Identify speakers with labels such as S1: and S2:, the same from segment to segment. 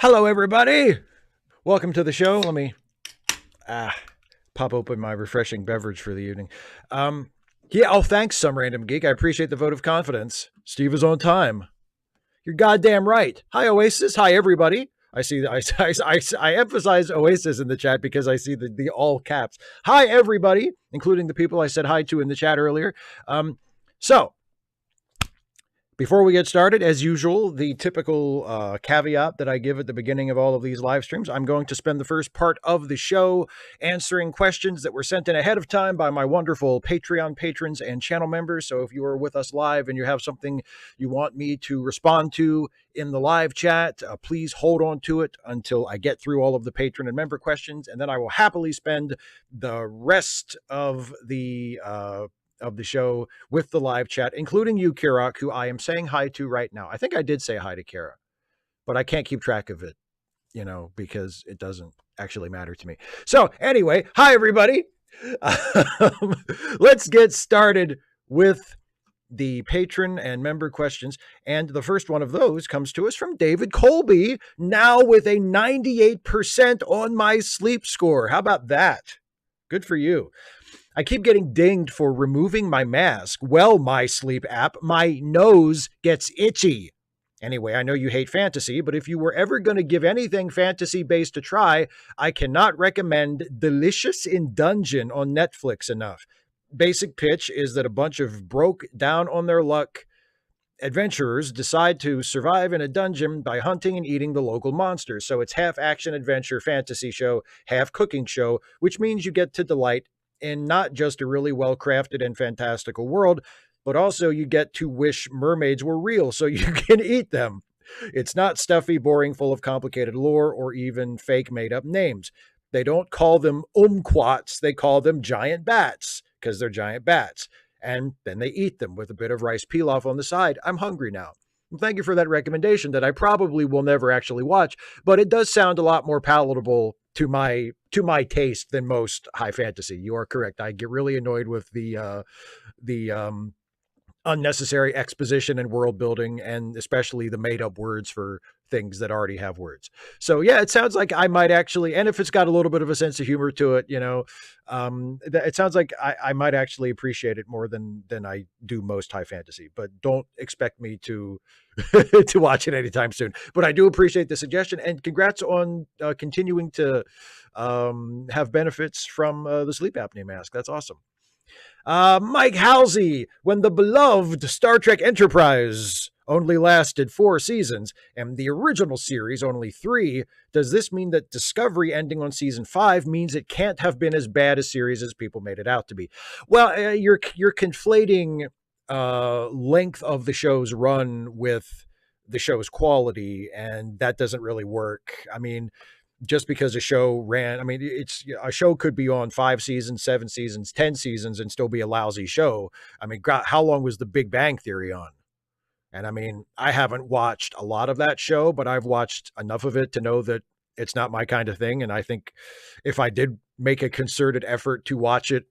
S1: Hello, everybody. Welcome to the show. Let me pop open my refreshing beverage for the evening. Thanks, some random geek. I appreciate the vote of confidence. Steve is on time. You're goddamn right. Hi, Oasis. Hi, everybody. I emphasize Oasis in the chat because I see the all caps. Hi, everybody, including the people I said hi to in the chat earlier. Before we get started, as usual, the typical caveat that I give at the beginning of all of these live streams, I'm going to spend the first part of the show answering questions that were sent in ahead of time by my wonderful Patreon patrons and channel members. So if you are with us live and you have something you want me to respond to in the live chat, please hold on to it until I get through all of the patron and member questions, and then I will happily spend the rest of the show with the live chat, including you, Kirak, who I am saying hi to right now. I think I did say hi to Kara, but I can't keep track of it, because it doesn't actually matter to me. So anyway, hi, everybody. Let's get started with the patron and member questions. And the first one of those comes to us from David Colby, now with a 98% on my sleep score. How about that? Good for you. I keep getting dinged for removing my mask. Well, my sleep app, my nose gets itchy. Anyway, I know you hate fantasy, but if you were ever going to give anything fantasy-based a try, I cannot recommend Delicious in Dungeon on Netflix enough. Basic pitch is that a bunch of broke down on their luck adventurers decide to survive in a dungeon by hunting and eating the local monsters. So it's half action adventure fantasy show, half cooking show, which means you get to delight in not just a really well-crafted and fantastical world, but also you get to wish mermaids were real so you can eat them. It's not stuffy, boring, full of complicated lore or even fake made-up names. They don't call them umquats, they call them giant bats because they're giant bats. And then they eat them with a bit of rice pilaf on the side. I'm hungry now. Thank you for that recommendation that I probably will never actually watch, but it does sound a lot more palatable to my taste than most high fantasy. You are correct. I get really annoyed with the unnecessary exposition and world building, and especially the made up words for things that already have words. So yeah, it sounds like I might actually, and if it's got a little bit of a sense of humor to it, it sounds like I might actually appreciate it more than I do most high fantasy, but don't expect me to to watch it anytime soon. But I do appreciate the suggestion, and congrats on continuing to have benefits from the sleep apnea mask. That's awesome. Mike Halsey, when the beloved Star Trek Enterprise only lasted 4 seasons and the original series only 3, does this mean that Discovery ending on season 5 means it can't have been as bad a series as people made it out to be? Well, you're conflating length of the show's run with the show's quality, and that doesn't really work. I mean, just because a show ran, it's a show could be on 5 seasons, 7 seasons, 10 seasons and still be a lousy show. I mean, God, how long was The Big Bang Theory on? And I mean, I haven't watched a lot of that show, but I've watched enough of it to know that it's not my kind of thing. And I think if I did make a concerted effort to watch it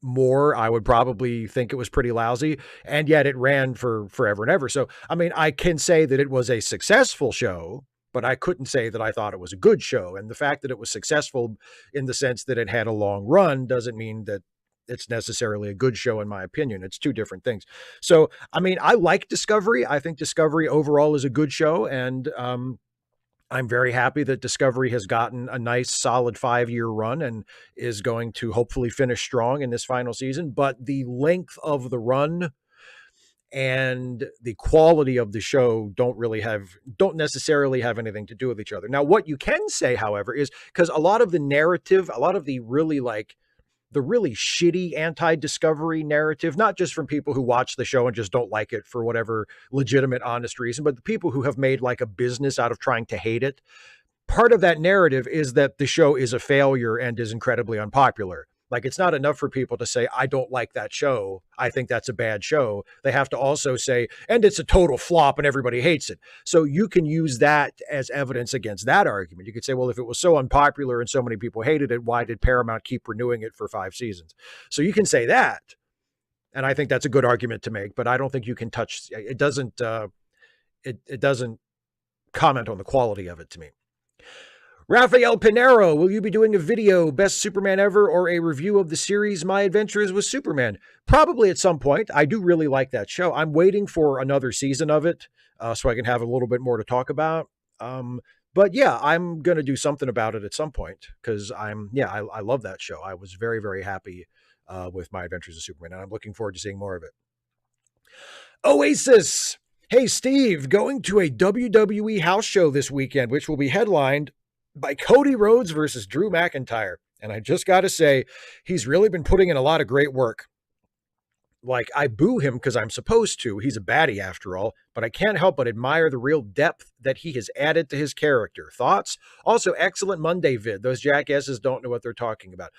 S1: more, I would probably think it was pretty lousy. And yet it ran for forever and ever. So, I mean, I can say that it was a successful show, but I couldn't say that I thought it was a good show. And the fact that it was successful in the sense that it had a long run doesn't mean that it's necessarily a good show, in my opinion. It's two different things. So, I mean, I like Discovery. I think Discovery overall is a good show. And I'm very happy that Discovery has gotten a nice solid 5-year run and is going to hopefully finish strong in this final season. But the length of the run and the quality of the show don't necessarily have anything to do with each other. Now, what you can say, however, is because a lot of the narrative, a lot of the really shitty anti-Discovery narrative, not just from people who watch the show and just don't like it for whatever legitimate, honest reason, but the people who have made like a business out of trying to hate it. Part of that narrative is that the show is a failure and is incredibly unpopular. Like, it's not enough for people to say, I don't like that show, I think that's a bad show. They have to also say, and it's a total flop and everybody hates it. So you can use that as evidence against that argument. You could say, well, if it was so unpopular and so many people hated it, why did Paramount keep renewing it for 5 seasons? So you can say that. And I think that's a good argument to make, but I don't think you can touch, it doesn't comment on the quality of it to me. Rafael Pinero, will you be doing a video, best Superman ever, or a review of the series My Adventures with Superman? Probably at some point. I do really like that show. I'm waiting for another season of it so I can have a little bit more to talk about. But yeah, I'm going to do something about it at some point because I love that show. I was very, very happy with My Adventures with Superman, and I'm looking forward to seeing more of it. Oasis. Hey, Steve, going to a WWE house show this weekend, which will be headlined by Cody Rhodes versus Drew McIntyre. And I just got to say, he's really been putting in a lot of great work. Like, I boo him because I'm supposed to. He's a baddie after all, but I can't help but admire the real depth that he has added to his character. Thoughts? Also, excellent Monday vid. Those jackasses don't know what they're talking about.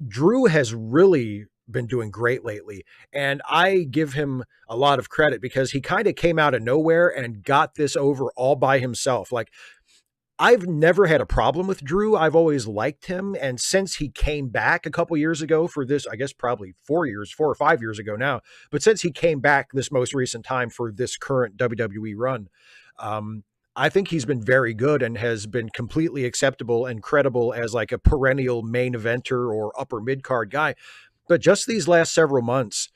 S1: Drew has really been doing great lately, and I give him a lot of credit because he kind of came out of nowhere and got this over all by himself. Like, I've never had a problem with Drew. I've always liked him. And since he came back a couple years ago for this, I guess probably 4 or 5 years ago now, but since he came back this most recent time for this current WWE run, I think he's been very good and has been completely acceptable and credible as like a perennial main eventer or upper mid card guy. But just these last several months,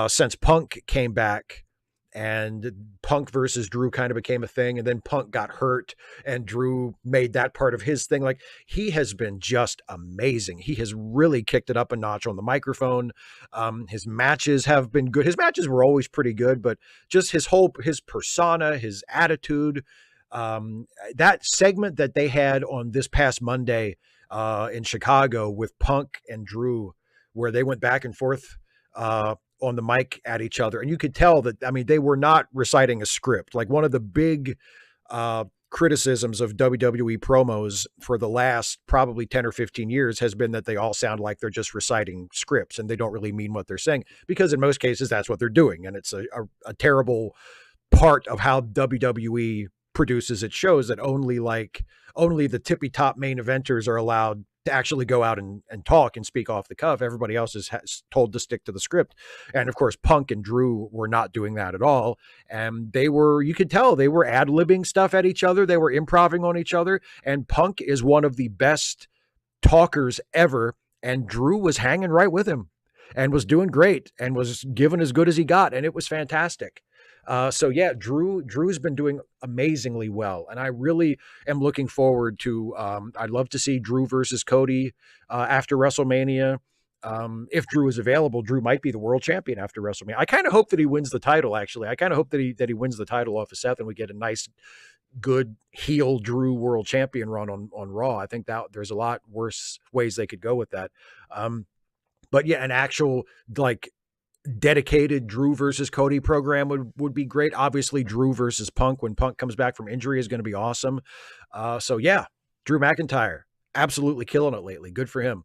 S1: since Punk came back, and Punk versus Drew kind of became a thing, and then Punk got hurt and Drew made that part of his thing. Like, he has been just amazing. He has really kicked it up a notch on the microphone. His matches have been good. His matches were always pretty good, but just his persona, his attitude, that segment that they had on this past Monday in Chicago with Punk and Drew, where they went back and forth on the mic at each other. And you could tell that, I mean, they were not reciting a script. Like, one of the big criticisms of WWE promos for the last probably 10 or 15 years has been that they all sound like they're just reciting scripts and they don't really mean what they're saying, because in most cases that's what they're doing. And it's a terrible part of how WWE produces its shows, that only the tippy top main eventers are allowed to actually go out and talk and speak off the cuff. Everybody else is told to stick to the script. And of course, Punk and Drew were not doing that at all. And you could tell they were ad-libbing stuff at each other. They were improvising on each other. And Punk is one of the best talkers ever. And Drew was hanging right with him and was doing great and was giving as good as he got. And it was fantastic. So yeah, Drew's been doing amazingly well, and I really am looking forward to. I'd love to see Drew versus Cody after WrestleMania. If Drew is available, Drew might be the world champion after WrestleMania. I kind of hope that he wins the title. Actually, I kind of hope that he wins the title off of Seth, and we get a nice, good heel Drew world champion run on Raw. I think that there's a lot worse ways they could go with that. But yeah, an actual like dedicated Drew versus Cody program would be great. Obviously, Drew versus Punk when Punk comes back from injury is going to be awesome. So yeah, Drew McIntyre absolutely killing it lately. Good for him.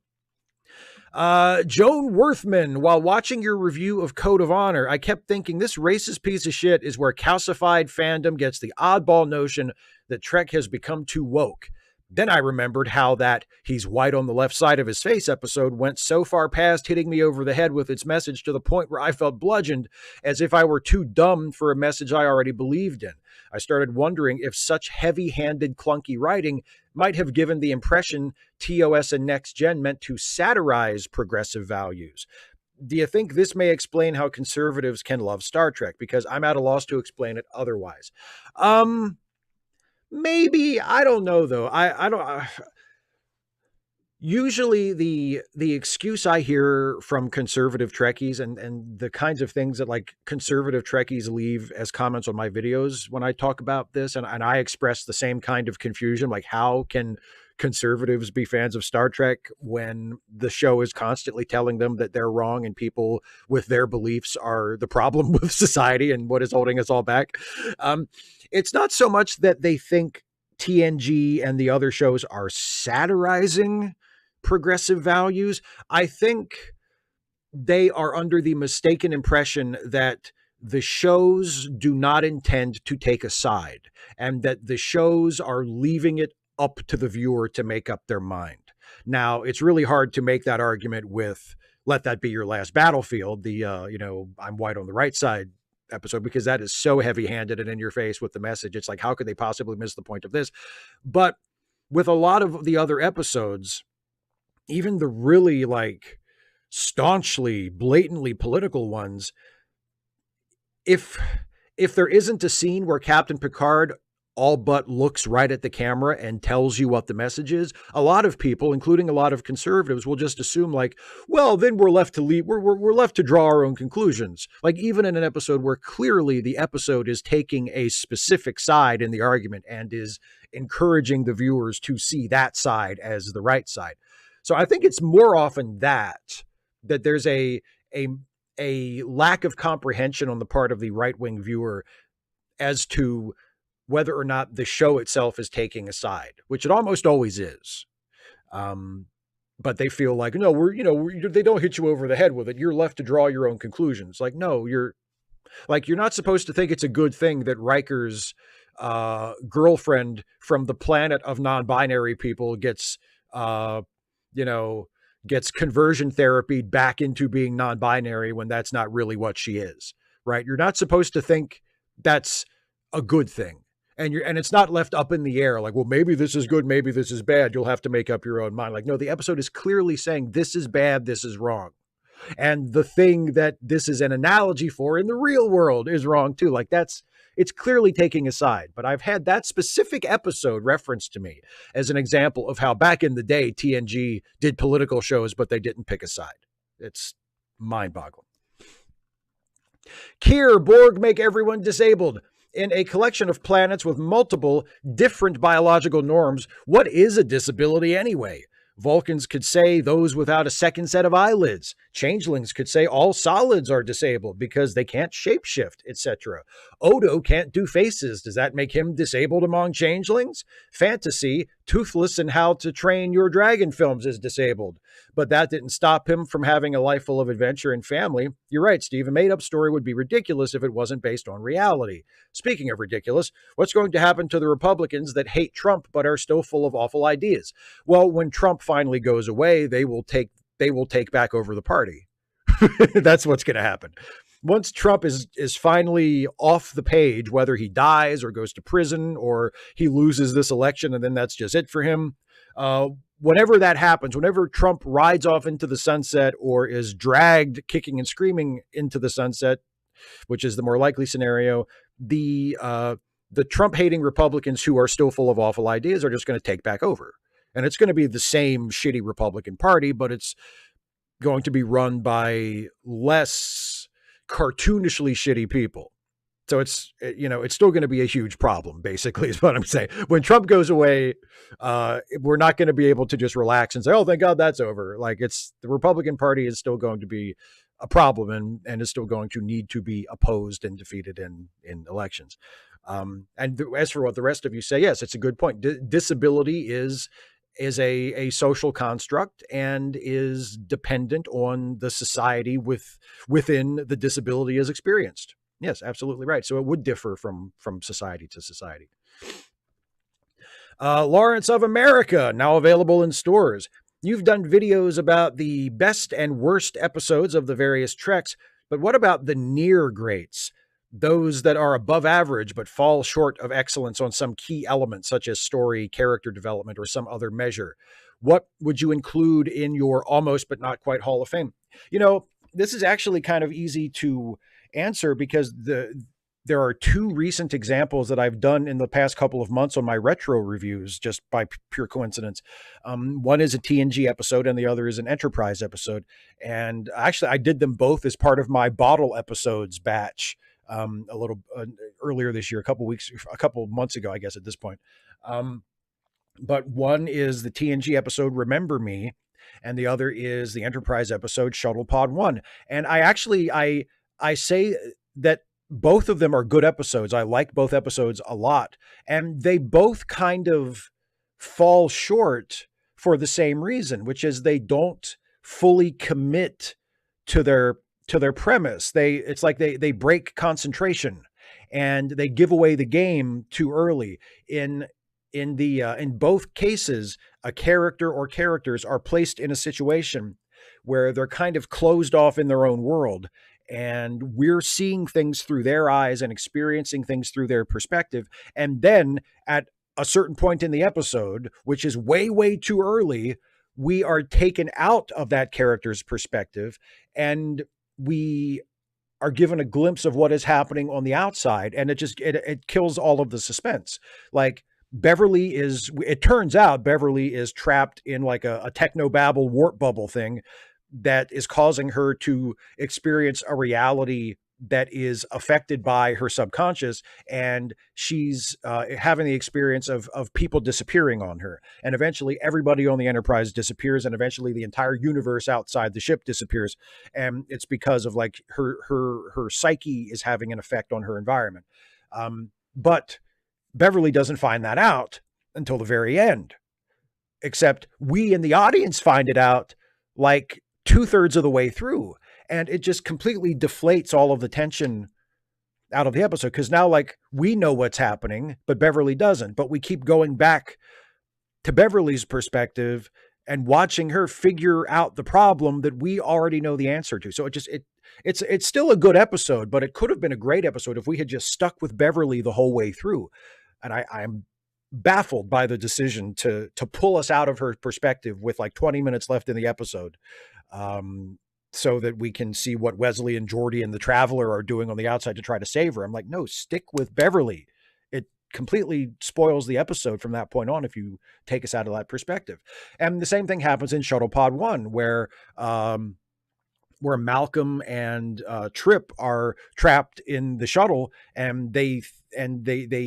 S1: Joan Worthman, while watching your review of Code of Honor, I kept thinking this racist piece of shit is where calcified fandom gets the oddball notion that Trek has become too woke. Then I remembered how that he's white on the left side of his face episode went so far past hitting me over the head with its message to the point where I felt bludgeoned, as if I were too dumb for a message I already believed in. I started wondering if such heavy-handed, clunky writing might have given the impression TOS and Next Gen meant to satirize progressive values. Do you think this may explain how conservatives can love Star Trek? Because I'm at a loss to explain it otherwise. Maybe, I don't know though. I don't. Usually the excuse I hear from conservative Trekkies and the kinds of things that like conservative Trekkies leave as comments on my videos when I talk about this, and I express the same kind of confusion, like how can conservatives be fans of Star Trek when the show is constantly telling them that they're wrong and people with their beliefs are the problem with society and what is holding us all back. It's not so much that they think TNG and the other shows are satirizing progressive values. I think they are under the mistaken impression that the shows do not intend to take a side and that the shows are leaving it up to the viewer to make up their mind. Now, it's really hard to make that argument with Let That Be Your Last Battlefield, the, I'm white on the right side episode, because that is so heavy-handed and in your face with the message. It's like, how could they possibly miss the point of this? But with a lot of the other episodes, even the really like staunchly, blatantly political ones, if there isn't a scene where Captain Picard all but looks right at the camera and tells you what the message is, a lot of people, including a lot of conservatives, will just assume like, well, then we're left to leave. We're left to draw our own conclusions. Like, even in an episode where clearly the episode is taking a specific side in the argument and is encouraging the viewers to see that side as the right side. So I think it's more often that there's a lack of comprehension on the part of the right-wing viewer as to whether or not the show itself is taking a side, which it almost always is. But they feel like, no, they don't hit you over the head with it. You're left to draw your own conclusions. Like, no, you're not supposed to think it's a good thing that Riker's girlfriend from the planet of non-binary people gets conversion therapy back into being non-binary when that's not really what she is, right? You're not supposed to think that's a good thing. And it's not left up in the air like, well, maybe this is good, maybe this is bad. You'll have to make up your own mind. Like, no, the episode is clearly saying this is bad, this is wrong. And the thing that this is an analogy for in the real world is wrong too. Like, it's clearly taking a side. But I've had that specific episode referenced to me as an example of how back in the day, TNG did political shows, but they didn't pick a side. It's mind-boggling. Kier, Borg make everyone disabled. In a collection of planets with multiple different biological norms, what is a disability anyway? Vulcans could say those without a second set of eyelids. Changelings could say all solids are disabled because they can't shapeshift, etc. Odo can't do faces. Does that make him disabled among changelings? Fantasy, Toothless and How to Train Your Dragon films is disabled. But that didn't stop him from having a life full of adventure and family. You're right, Steve. A made-up story would be ridiculous if it wasn't based on reality. Speaking of ridiculous, what's going to happen to the Republicans that hate Trump but are still full of awful ideas? Well, when Trump finally goes away, they will take back over the party. That's what's going to happen. Once Trump is finally off the page, whether he dies or goes to prison or he loses this election and then that's just it for him, whenever that happens, whenever Trump rides off into the sunset or is dragged kicking and screaming into the sunset, which is the more likely scenario, the Trump-hating Republicans who are still full of awful ideas are just going to take back over. And it's going to be the same shitty Republican Party, but it's going to be run by less cartoonishly shitty people. So it's still going to be a huge problem, basically, is what I'm saying. When Trump goes away, we're not going to be able to just relax and say, oh, thank God that's over. Like, the Republican Party is still going to be a problem and is still going to need to be opposed and defeated in elections. As for what the rest of you say, yes, it's a good point. Disability is a social construct and is dependent on the society within the disability is experienced. Yes, absolutely right. So it would differ from society to society. Lawrence of America, now available in stores. You've done videos about the best and worst episodes of the various Treks, but what about the near greats? Those that are above average but fall short of excellence on some key element, such as story, character development, or some other measure. What would you include in your almost but not quite Hall of Fame? This is actually kind of easy to answer because there are two recent examples that I've done in the past couple of months on my retro reviews, just by pure coincidence. One is a TNG episode and the other is an Enterprise episode. And actually, I did them both as part of my bottle episodes batch a little earlier this year, a couple months ago, I guess at this point. But one is the TNG episode, Remember Me, and the other is the Enterprise episode, Shuttle Pod 1. And I say that both of them are good episodes. I like both episodes a lot. And they both kind of fall short for the same reason, which is they don't fully commit to their premise. It's like they break concentration and they give away the game too early. In both cases, a character or characters are placed in a situation where they're kind of closed off in their own world and we're seeing things through their eyes and experiencing things through their perspective. And then at a certain point in the episode, which is way, way too early, we are taken out of that character's perspective and we are given a glimpse of what is happening on the outside. And it kills all of the suspense. Like, it turns out Beverly is trapped in like a technobabble warp bubble thing that is causing her to experience a reality that is affected by her subconscious, and she's having the experience of people disappearing on her, and eventually everybody on the Enterprise disappears, and eventually the entire universe outside the ship disappears, and it's because of like her psyche is having an effect on her environment. But Beverly doesn't find that out until the very end, except we in the audience find it out like 2/3 of the way through. And it just completely deflates all of the tension out of the episode. Because now, like, we know what's happening, but Beverly doesn't. But we keep going back to Beverly's perspective and watching her figure out the problem that we already know the answer to. So it's still a good episode, but it could have been a great episode if we had just stuck with Beverly the whole way through. And I'm baffled by the decision to pull us out of her perspective with like 20 minutes left in the episode. So that we can see what Wesley and Geordi and the Traveler are doing on the outside to try to save her. I'm like, no, stick with Beverly. It completely spoils the episode from that point on if you take us out of that perspective. And the same thing happens in Shuttle Pod 1, where Malcolm and Trip are trapped in the shuttle, and they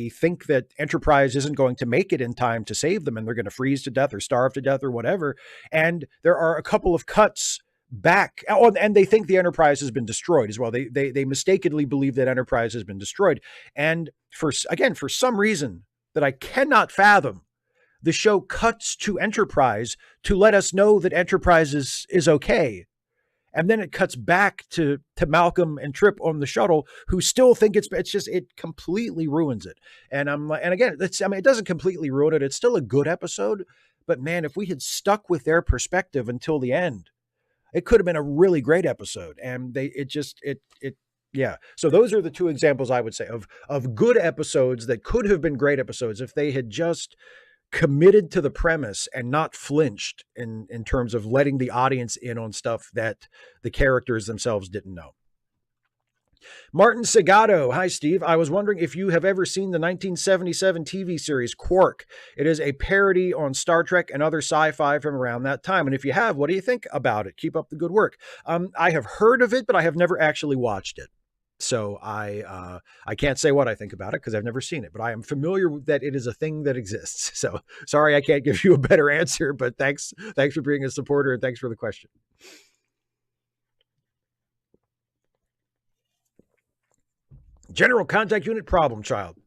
S1: think that Enterprise isn't going to make it in time to save them, and they're going to freeze to death or starve to death or whatever. And there are a couple of cuts back, and they think the Enterprise has been destroyed as well. They mistakenly believe that Enterprise has been destroyed. And for some reason that I cannot fathom, the show cuts to Enterprise to let us know that Enterprise is okay. And then it cuts back to Malcolm and Trip on the shuttle, who still think it completely ruins it. And again, it doesn't completely ruin it. It's still a good episode, but man, if we had stuck with their perspective until the end, it could have been a really great episode. And yeah. So those are the two examples I would say of good episodes that could have been great episodes if they had just committed to the premise and not flinched in terms of letting the audience in on stuff that the characters themselves didn't know. Martin Segato. Hi, Steve. I was wondering if you have ever seen the 1977 TV series Quark. It is a parody on Star Trek and other sci-fi from around that time. And if you have, what do you think about it? Keep up the good work. I have heard of it, but I have never actually watched it. So I can't say what I think about it because I've never seen it, but I am familiar with that it is a thing that exists. So sorry, I can't give you a better answer, but thanks for being a supporter and thanks for the question. General Contact Unit Problem Child.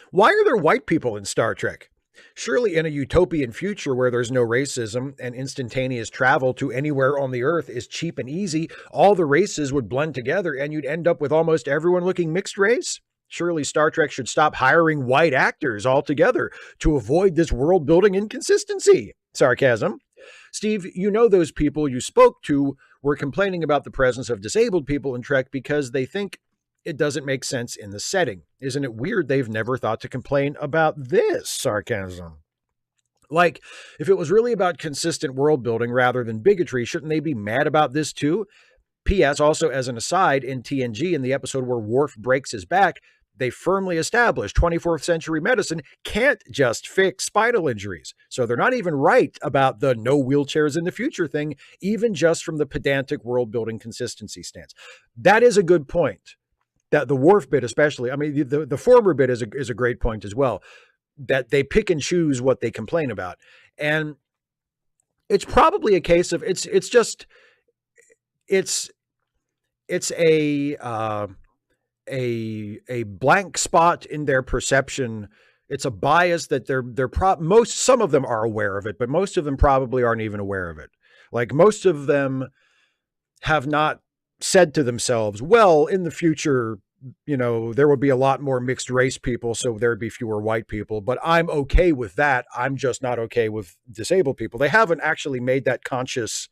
S1: Why are there white people in Star Trek? Surely in a utopian future where there's no racism and instantaneous travel to anywhere on the Earth is cheap and easy, all the races would blend together and you'd end up with almost everyone looking mixed race? Surely Star Trek should stop hiring white actors altogether to avoid this world-building inconsistency. Sarcasm. Steve, you know those people you spoke to were complaining about the presence of disabled people in Trek because they think it doesn't make sense in the setting. Isn't it weird they've never thought to complain about this? Sarcasm. Like, if it was really about consistent world building rather than bigotry, shouldn't they be mad about this too? P.S. Also, as an aside, in TNG, in the episode where Worf breaks his back, they firmly established 24th century medicine can't just fix spinal injuries. So they're not even right about the no wheelchairs in the future thing, even just from the pedantic world building consistency stance. That is a good point. That the Worf bit especially, I mean, the former bit is a great point as well, that they pick and choose what they complain about. And it's probably a case of, it's a blank spot in their perception. It's a bias that some of them are aware of it, but most of them probably aren't even aware of it. Like most of them have not said to themselves, well, in the future, you know, there would be a lot more mixed race people, so there'd be fewer white people, but I'm okay with that. I'm just not okay with disabled people. They haven't actually made that conscious,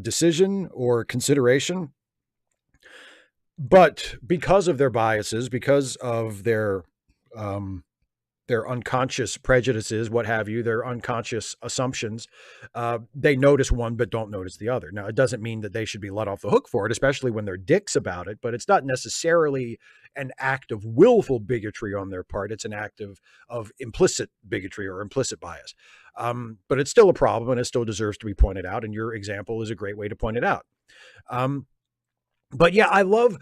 S1: decision or consideration. But because of their biases, because of their unconscious prejudices, what have you, their unconscious assumptions, they notice one but don't notice the other. Now, it doesn't mean that they should be let off the hook for it, especially when they're dicks about it, but it's not necessarily an act of willful bigotry on their part. It's an act of implicit bigotry or implicit bias. But it's still a problem, and it still deserves to be pointed out, and your example is a great way to point it out. But yeah, I love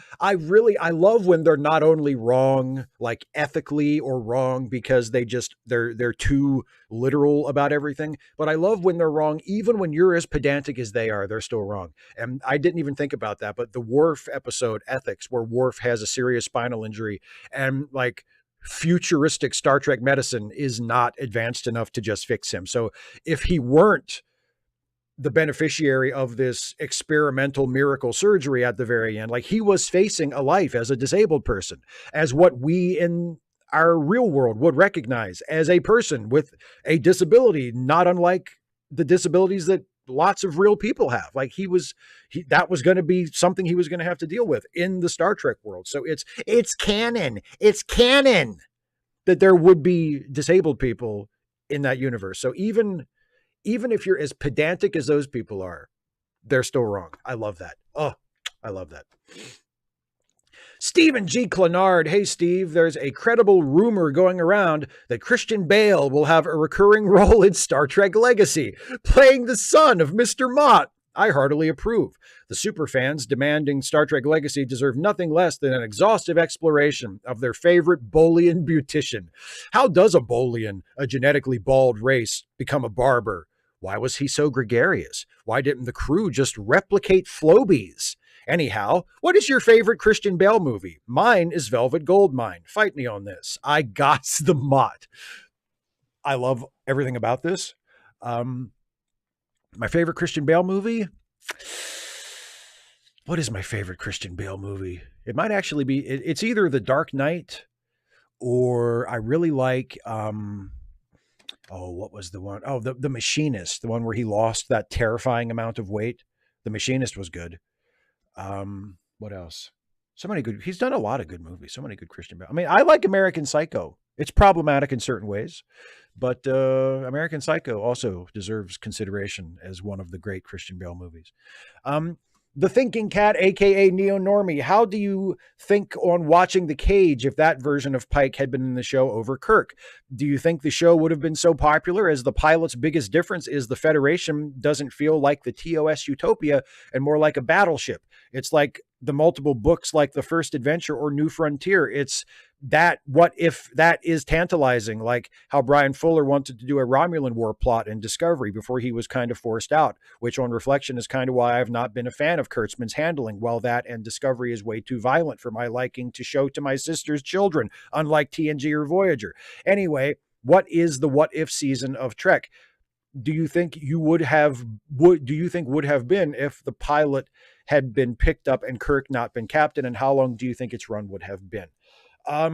S1: when they're not only wrong, like ethically, or wrong because they're too literal about everything, but I love when they're wrong, even when you're as pedantic as they are, they're still wrong. And I didn't even think about that, but the Worf episode, Ethics, where Worf has a serious spinal injury and like futuristic Star Trek medicine is not advanced enough to just fix him. So if he weren't the beneficiary of this experimental miracle surgery at the very end, like he was facing a life as a disabled person, as what we in our real world would recognize as a person with a disability, not unlike the disabilities that lots of real people have. Like that was going to be something he was going to have to deal with in the Star Trek world. So it's canon that there would be disabled people in that universe. So even if you're as pedantic as those people are, they're still wrong. I love that. Oh, I love that. Stephen G. Clenard. Hey, Steve, there's a credible rumor going around that Christian Bale will have a recurring role in Star Trek Legacy, playing the son of Mr. Mott. I heartily approve. The superfans demanding Star Trek Legacy deserve nothing less than an exhaustive exploration of their favorite Bolian beautician. How does a Bolian, a genetically bald race, become a barber? Why was he so gregarious? Why didn't the crew just replicate Flobies? Anyhow, what is your favorite Christian Bale movie? Mine is Velvet Goldmine. Fight me on this. I got the Mott. I love everything about this. My favorite Christian Bale movie? What is my favorite Christian Bale movie? It might actually be, it's either The Dark Knight or I really like, what was the one? Oh, the Machinist, the one where he lost that terrifying amount of weight. The Machinist was good. What else? So many good, he's done a lot of good movies, so many good Christian Bale. I mean, I like American Psycho. It's problematic in certain ways, but American Psycho also deserves consideration as one of the great Christian Bale movies. The Thinking Cat, aka Neo Normie, how do you think on watching The Cage if that version of Pike had been in the show over Kirk? Do you think the show would have been so popular as the pilot's biggest difference is the Federation doesn't feel like the TOS utopia and more like a battleship? It's like the multiple books like The First Adventure or New Frontier. It's that what if that is tantalizing, like how Brian Fuller wanted to do a Romulan war plot in Discovery before he was kind of forced out, which on reflection is kind of why I've not been a fan of Kurtzman's handling. While that and Discovery is way too violent for my liking to show to my sister's children, unlike TNG or Voyager. Anyway, what is the what if season of Trek? Do you think would have been if the pilot had been picked up and Kirk not been captain, and how long do you think its run would have been? I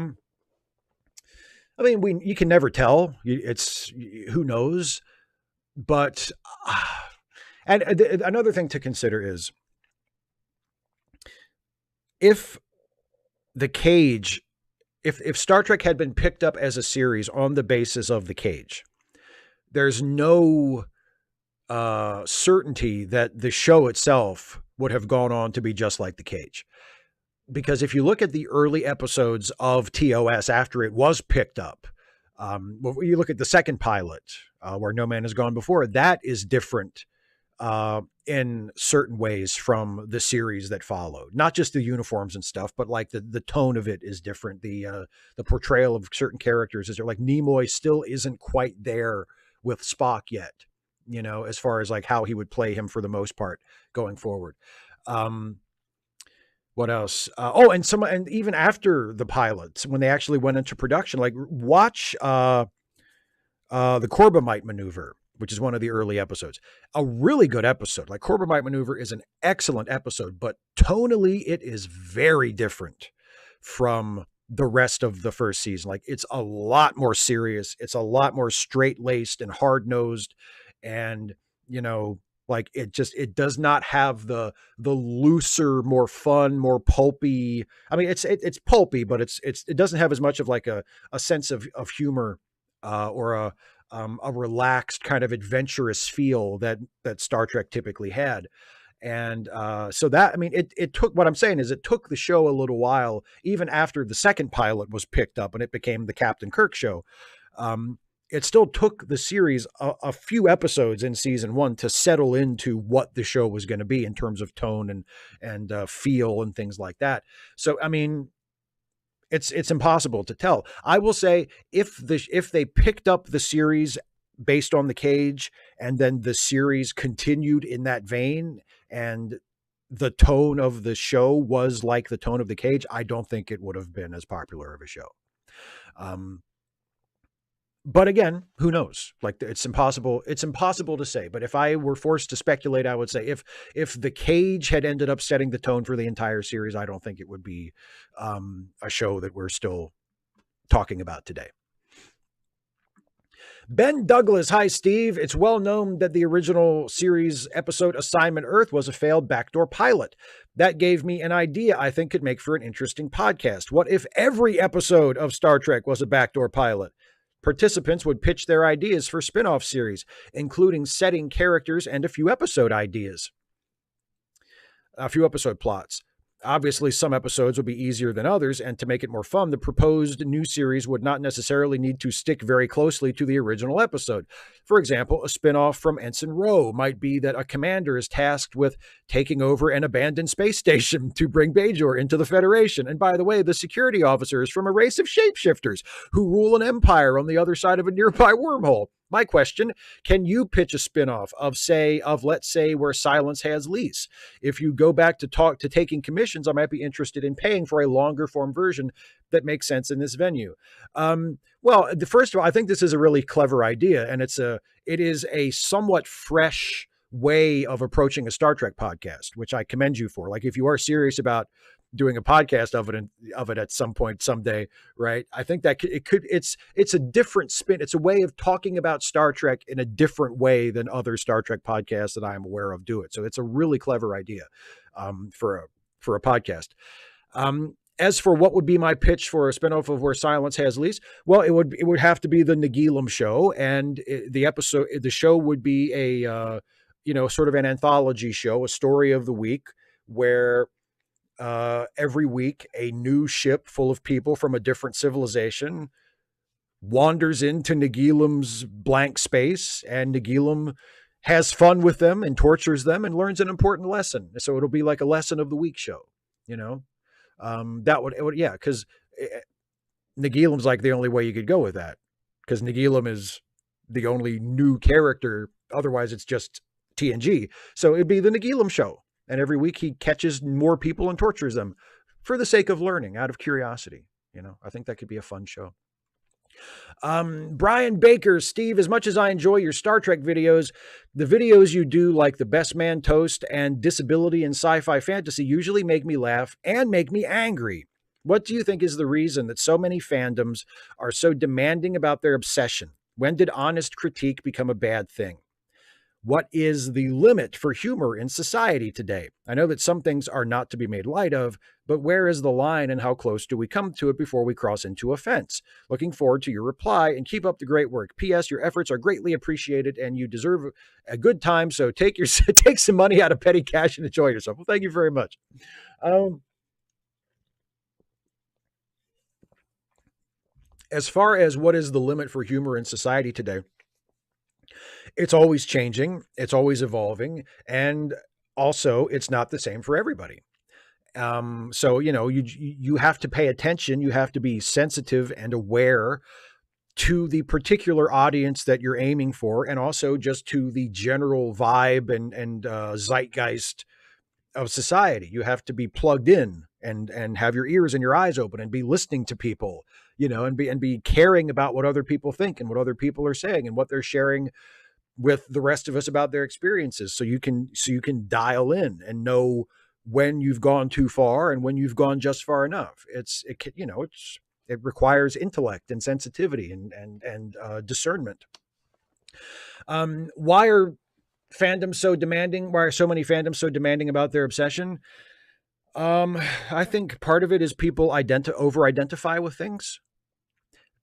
S1: mean, you can never tell. Who knows? But and another thing to consider is if The Cage, if Star Trek had been picked up as a series on the basis of The Cage, there's no certainty that the show itself would have gone on to be just like The Cage. Because if you look at the early episodes of TOS after it was picked up, you look at the second pilot, where No Man Has Gone Before, that is different in certain ways from the series that followed. Not just the uniforms and stuff, but like the tone of it is different. The portrayal of certain characters is like Nimoy still isn't quite there with Spock yet, as far as like how he would play him for the most part going forward. What else? And even after the pilots, when they actually went into production, like watch the Corbomite Maneuver, which is one of the early episodes. A really good episode. Like Corbomite Maneuver is an excellent episode, but tonally it is very different from the rest of the first season. Like it's a lot more serious. It's a lot more straight-laced and hard-nosed, and Like it does not have the looser, more fun, more pulpy. I mean, it's pulpy, but it doesn't have as much of like a sense of humor, or a relaxed kind of adventurous feel that Star Trek typically had. And so that, I mean, it took, what I'm saying is it took the show a little while, even after the second pilot was picked up and it became the Captain Kirk show. Um, it still took the series a few episodes in season one to settle into what the show was going to be in terms of tone and feel and things like that. So, I mean, it's impossible to tell. I will say, if they picked up the series based on the Cage and then the series continued in that vein and the tone of the show was like the tone of the Cage, I don't think it would have been as popular of a show. But again, who knows? Like, it's impossible to say. But if I were forced to speculate, I would say if the Cage had ended up setting the tone for the entire series, I don't think it would be a show that we're still talking about today. Ben Douglas, hi Steve. It's well known that the original series episode Assignment Earth was a failed backdoor pilot. That gave me an idea I think could make for an interesting podcast. What if every episode of Star Trek was a backdoor pilot? Participants would pitch their ideas for spin-off series, including setting characters and a few episode plots. Obviously, some episodes would be easier than others, and to make it more fun, the proposed new series would not necessarily need to stick very closely to the original episode. For example, a spin-off from Ensign Rowe might be that a commander is tasked with taking over an abandoned space station to bring Bajor into the Federation. And by the way, the security officer is from a race of shapeshifters who rule an empire on the other side of a nearby wormhole. My question, can you pitch a spinoff of let's say, Where Silence Has Lease? If you go back to taking commissions, I might be interested in paying for a longer form version that makes sense in this venue. Well, first of all, I think this is a really clever idea, and it is a somewhat fresh way of approaching a Star Trek podcast, which I commend you for. Like, if you are serious about doing a podcast of it at some point someday, right? I think that it's a different spin. It's a way of talking about Star Trek in a different way than other Star Trek podcasts that I am aware of do it. So it's a really clever idea for a podcast. As for what would be my pitch for a spinoff of Where Silence Has Lease, well, it would have to be the Nagilum show, and the show would be a sort of an anthology show, a story of the week, where every week a new ship full of people from a different civilization wanders into Nagilum's blank space, and Nagilum has fun with them and tortures them and learns an important lesson. So it'll be like a lesson of the week show, because Nagilum's like the only way you could go with that, because Nagilum is the only new character. Otherwise, it's just TNG. So it'd be the Nagilum show. And every week he catches more people and tortures them for the sake of learning, out of curiosity. I think that could be a fun show. Brian Baker, Steve, as much as I enjoy your Star Trek videos, the videos you do, like the Best Man Toast and Disability in Sci-Fi Fantasy, usually make me laugh and make me angry. What do you think is the reason that so many fandoms are so demanding about their obsession? When did honest critique become a bad thing? What is the limit for humor in society today? I know that some things are not to be made light of, but where is the line and how close do we come to it before we cross into offense? Looking forward to your reply, and keep up the great work. P.S. Your efforts are greatly appreciated and you deserve a good time, so take some money out of petty cash and enjoy yourself. Well, thank you very much. As far as what is the limit for humor in society today, it's always changing, it's always evolving, and also it's not the same for everybody. So you have to pay attention, you have to be sensitive and aware to the particular audience that you're aiming for, and also just to the general vibe and zeitgeist of society. You have to be plugged in and have your ears and your eyes open and be listening to people, and be caring about what other people think and what other people are saying and what they're sharing with the rest of us about their experiences. So you can dial in and know when you've gone too far and when you've gone just far enough. It requires intellect and sensitivity and discernment. Why are fandom so demanding? Why are so many fandoms so demanding about their obsession? I think part of it is people over-identify with things.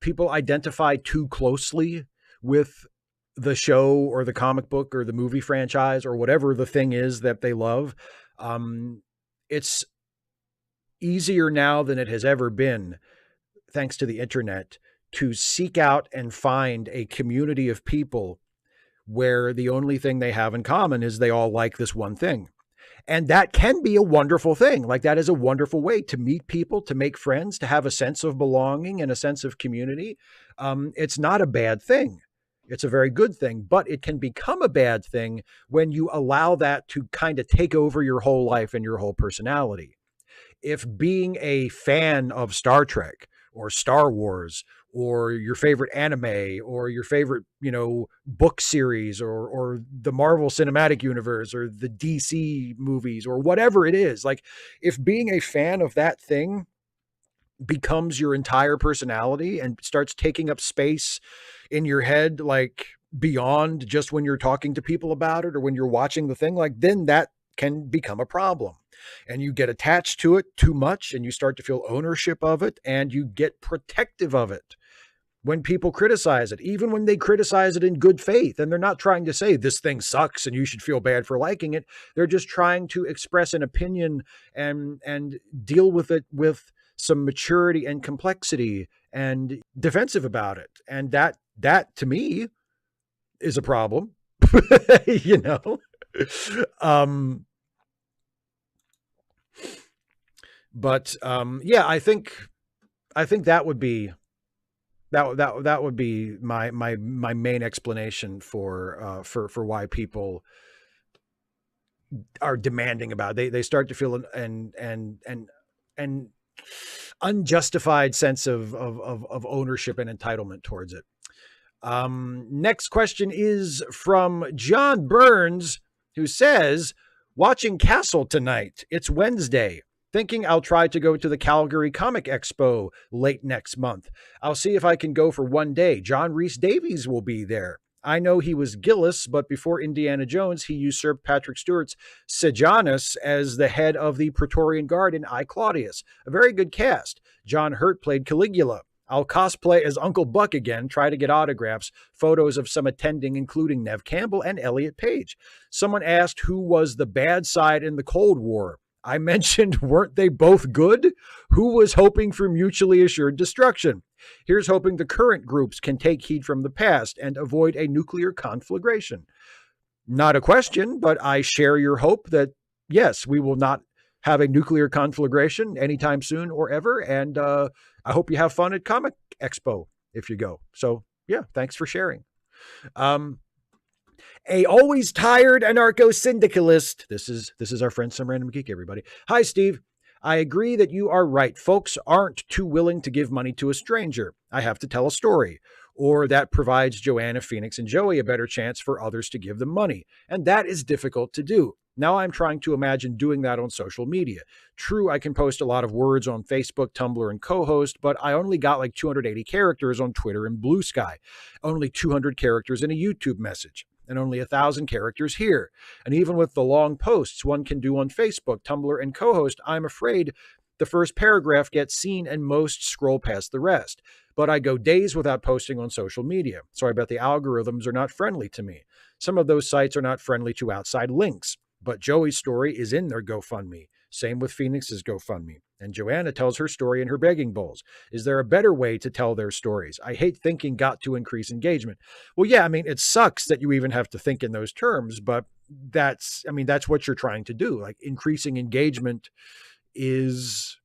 S1: People identify too closely with the show or the comic book or the movie franchise or whatever the thing is that they love. It's easier now than it has ever been, thanks to the internet, to seek out and find a community of people where the only thing they have in common is they all like this one thing. And that can be a wonderful thing. Like, that is a wonderful way to meet people, to make friends, to have a sense of belonging and a sense of community. It's not a bad thing. It's a very good thing, but it can become a bad thing when you allow that to kind of take over your whole life and your whole personality. If being a fan of Star Trek or Star Wars or your favorite anime or your favorite, book series or the Marvel Cinematic Universe or the DC movies or whatever it is, like, if being a fan of that thing becomes your entire personality and starts taking up space in your head, like beyond just when you're talking to people about it or when you're watching the thing, like, then that can become a problem. And you get attached to it too much and you start to feel ownership of it and you get protective of it when people criticize it, even when they criticize it in good faith. And they're not trying to say this thing sucks and you should feel bad for liking it. They're just trying to express an opinion and deal with it with some maturity and complexity and defensive about it. And that to me is a problem, you know? But yeah, I think that would be that would be my main explanation for why people are demanding about it. They start to feel an unjustified sense of ownership and entitlement towards it. Next question is from John Burns, who says, watching Castle tonight. It's Wednesday. Thinking I'll try to go to the Calgary Comic Expo late next month. I'll see if I can go for one day. John Rhys Davies will be there. I know he was Gillis, but before Indiana Jones, he usurped Patrick Stewart's Sejanus as the head of the Praetorian Guard in I, Claudius. A very good cast. John Hurt played Caligula. I'll cosplay as Uncle Buck again, try to get autographs, photos of some attending, including Nev Campbell and Elliot Page. Someone asked who was the bad side in the Cold War. I mentioned, weren't they both good? Who was hoping for mutually assured destruction? Here's hoping the current groups can take heed from the past and avoid a nuclear conflagration. Not a question, but I share your hope that, yes, we will not have a nuclear conflagration anytime soon or ever. And I hope you have fun at Comic Expo if you go. So, yeah, thanks for sharing. A always tired anarcho-syndicalist. This is our friend Some Random Geek, everybody. Hi, Steve. I agree that you are right. Folks aren't too willing to give money to a stranger. I have to tell a story. Or that provides Joanna, Phoenix, and Joey a better chance for others to give them money. And that is difficult to do. Now I'm trying to imagine doing that on social media. True, I can post a lot of words on Facebook, Tumblr, and co-host, but I only got like 280 characters on Twitter and Blue Sky. Only 200 characters in a YouTube message. And only 1,000 characters here. And even with the long posts one can do on Facebook, Tumblr, and co-host, I'm afraid the first paragraph gets seen and most scroll past the rest. But I go days without posting on social media, so I bet the algorithms are not friendly to me. Some of those sites are not friendly to outside links, but Joey's story is in their GoFundMe. Same with Phoenix's GoFundMe. And Joanna tells her story in her begging bowls. Is there a better way to tell their stories? I hate thinking got to increase engagement. Well, yeah, I mean, it sucks that you even have to think in those terms, but that's what you're trying to do. Like, increasing engagement is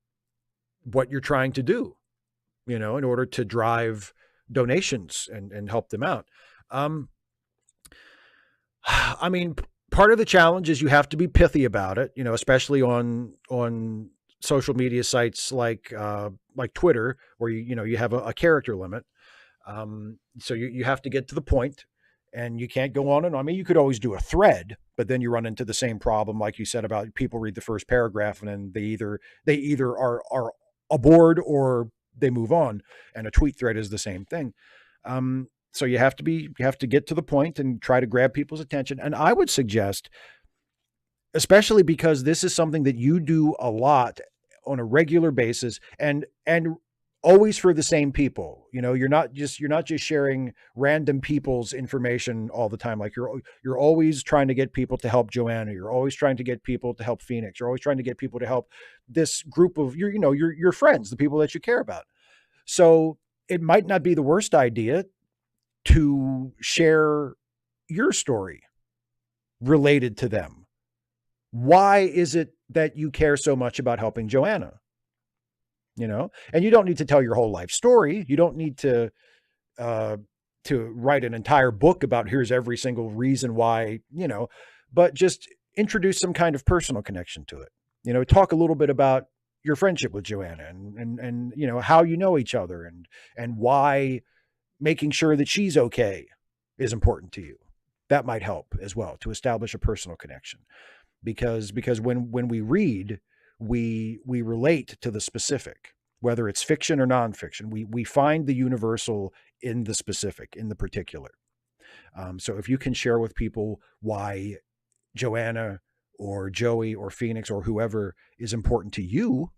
S1: what you're trying to do, in order to drive donations and help them out. I mean, part of the challenge is you have to be pithy about it, especially on social media sites like Twitter, where you have a character limit. So you have to get to the point, and you can't go on and on. I mean, you could always do a thread, but then you run into the same problem, like you said, about people read the first paragraph and then they either are aboard or they move on. And a tweet thread is the same thing. So you have to get to the point and try to grab people's attention. And I would suggest, especially because this is something that you do a lot on a regular basis, and always for the same people. You're not just sharing random people's information all the time. Like you're always trying to get people to help Joanna. You're always trying to get people to help Phoenix. You're always trying to get people to help this group of your friends, the people that you care about. So it might not be the worst idea to share your story related to them. Why is it that you care so much about helping Joanna? And you don't need to tell your whole life story. You don't need to write an entire book about here's every single reason why, but just introduce some kind of personal connection to it. Talk a little bit about your friendship with Joanna and how you know each other and why making sure that she's okay is important to you. That might help as well to establish a personal connection. Because when we read, we relate to the specific, whether it's fiction or nonfiction. We find the universal in the specific, in the particular. So if you can share with people why Joanna or Joey or Phoenix or whoever is important to you,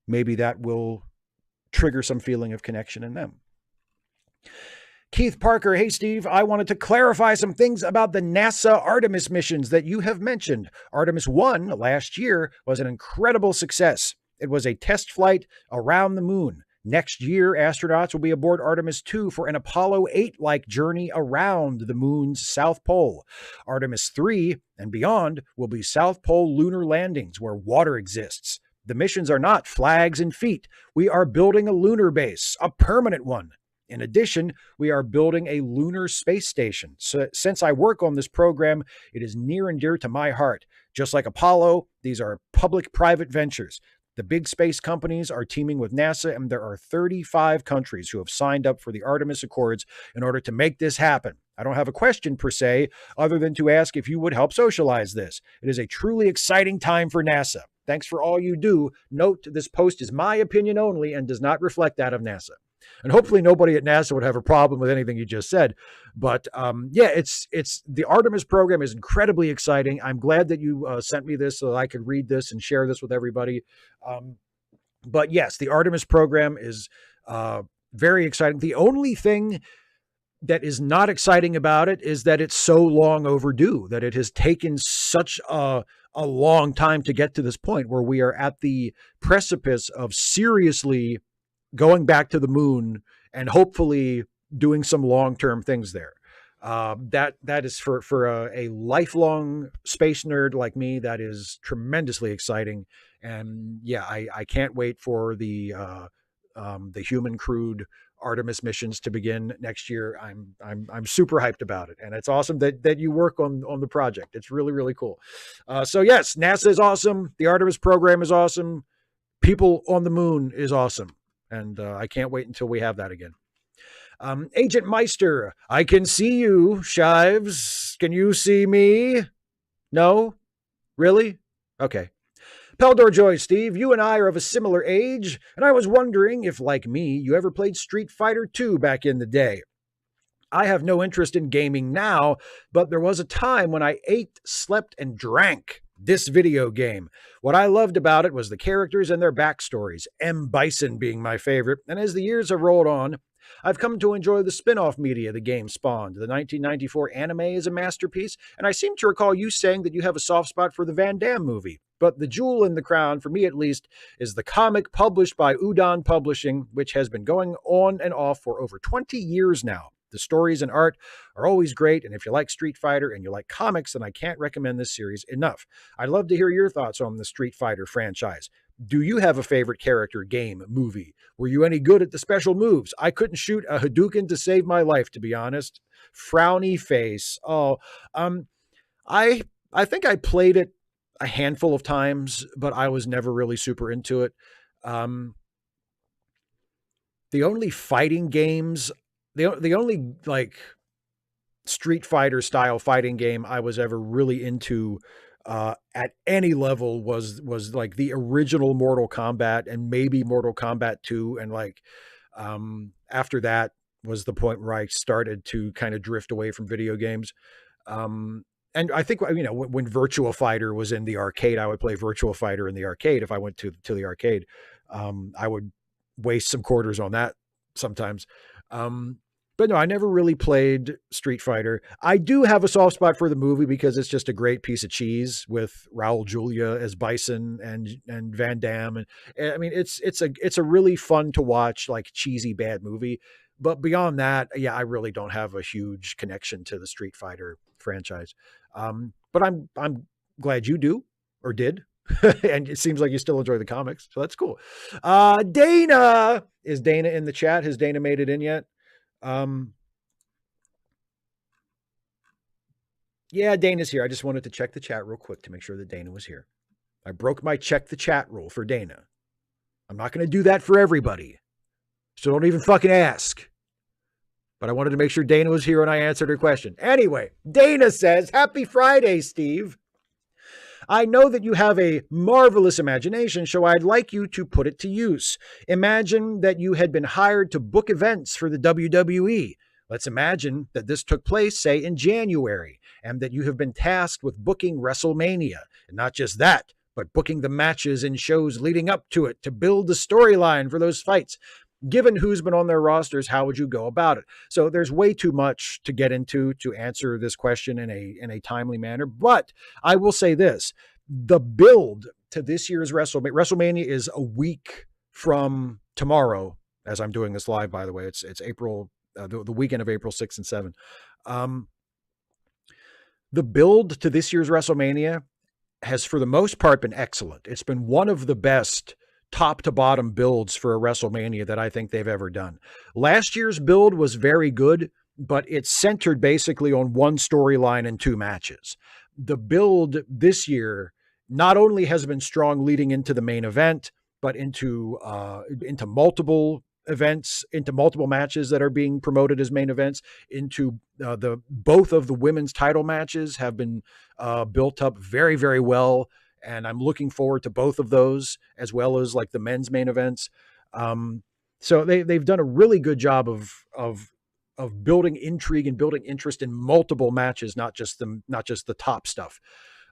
S1: maybe that will trigger some feeling of connection in them. Keith Parker, hey Steve, I wanted to clarify some things about the NASA Artemis missions that you have mentioned. Artemis 1 last year was an incredible success. It was a test flight around the moon. Next year, astronauts will be aboard Artemis 2 for an Apollo 8-like journey around the moon's South Pole. Artemis 3 and beyond will be South Pole lunar landings where water exists. The missions are not flags and feet. We are building a lunar base, a permanent one. In addition, we are building a lunar space station. So, since I work on this program, it is near and dear to my heart. Just like Apollo, these are public-private ventures. The big space companies are teaming with NASA, and there are 35 countries who have signed up for the Artemis Accords in order to make this happen. I don't have a question per se, other than to ask if you would help socialize this. It is a truly exciting time for NASA. Thanks for all you do. Note, this post is my opinion only and does not reflect that of NASA. And hopefully nobody at NASA would have a problem with anything you just said. But it's the Artemis program is incredibly exciting. I'm glad that you sent me this so that I could read this and share this with everybody. But yes, the Artemis program is very exciting. The only thing that is not exciting about it is that it's so long overdue, that it has taken such a long time to get to this point where we are at the precipice of seriously going back to the moon and hopefully doing some long-term things there. That is for a lifelong space nerd like me, that is tremendously exciting. And yeah, I can't wait for the human crewed Artemis missions to begin next year. I'm super hyped about it, and it's awesome that you work on the project. It's really, really cool. So yes, NASA is awesome. The Artemis program is awesome. People on the moon is awesome. And I can't wait until we have that again. Agent Meister, I can see you. Shives, can you see me? No? Really? Okay. Peldor Joy, Steve, you and I are of a similar age, and I was wondering if, like me, you ever played Street Fighter II back in the day. I have no interest in gaming now, but there was a time when I ate, slept, and drank this video game. What I loved about it was the characters and their backstories, M. Bison being my favorite, and as the years have rolled on, I've come to enjoy the spin-off media the game spawned. The 1994 anime is a masterpiece, and I seem to recall you saying that you have a soft spot for the Van Damme movie. But the jewel in the crown, for me at least, is the comic published by Udon Publishing, which has been going on and off for over 20 years now. The stories and art are always great, and if you like Street Fighter and you like comics, then I can't recommend this series enough. I'd love to hear your thoughts on the Street Fighter franchise. Do you have a favorite character, game, movie? Were you any good at the special moves? I couldn't shoot a Hadouken to save my life, to be honest. Frowny face. I think I played it a handful of times, but I was never really super into it. The only fighting games, the only like Street Fighter style fighting game I was ever really into at any level was like the original Mortal Kombat and maybe Mortal Kombat 2. And like, after that, was the point where I started to kind of drift away from video games. Um, and I think, you know, when Virtua Fighter was in the arcade, I would play Virtua Fighter in the arcade. If I went to the arcade, I would waste some quarters on that sometimes. Um, but no, I never really played Street Fighter. I do have a soft spot for the movie because it's just a great piece of cheese with Raul Julia as Bison and Van Damme, and I mean it's a really fun to watch, like cheesy bad movie. But beyond that, yeah, I really don't have a huge connection to the Street Fighter franchise. But I'm glad you do or did. And it seems like you still enjoy the comics, so that's cool. Dana, is Dana in the chat? Has Dana made it in yet? Yeah, Dana's here. I just wanted to check the chat real quick to make sure that Dana was here. I broke my check the chat rule for Dana. I'm not going to do that for everybody, so don't even fucking ask. But I wanted to make sure Dana was here and I answered her question. Anyway, Dana says, "Happy Friday, Steve. I know that you have a marvelous imagination, so I'd like you to put it to use. Imagine that you had been hired to book events for the WWE. Let's imagine that this took place, say, in January, and that you have been tasked with booking WrestleMania. And not just that, but booking the matches and shows leading up to it to build the storyline for those fights. Given who's been on their rosters, how would you go about it?" So there's way too much to get into to answer this question in a timely manner. But I will say this: the build to this year's WrestleMania is a week from tomorrow. As I'm doing this live, by the way, it's April, the weekend of April 6th and 7th. The build to this year's WrestleMania has, for the most part, been excellent. It's been one of the best top to bottom builds for a WrestleMania that I think they've ever done. Last year's build was very good, but it's centered basically on one storyline and two matches. The build this year not only has been strong leading into the main event, but into multiple events, into multiple matches that are being promoted as main events, into both of the women's title matches have been built up very, very well. And I'm looking forward to both of those, as well as like the men's main events. So they've done a really good job of building intrigue and building interest in multiple matches, not just the top stuff.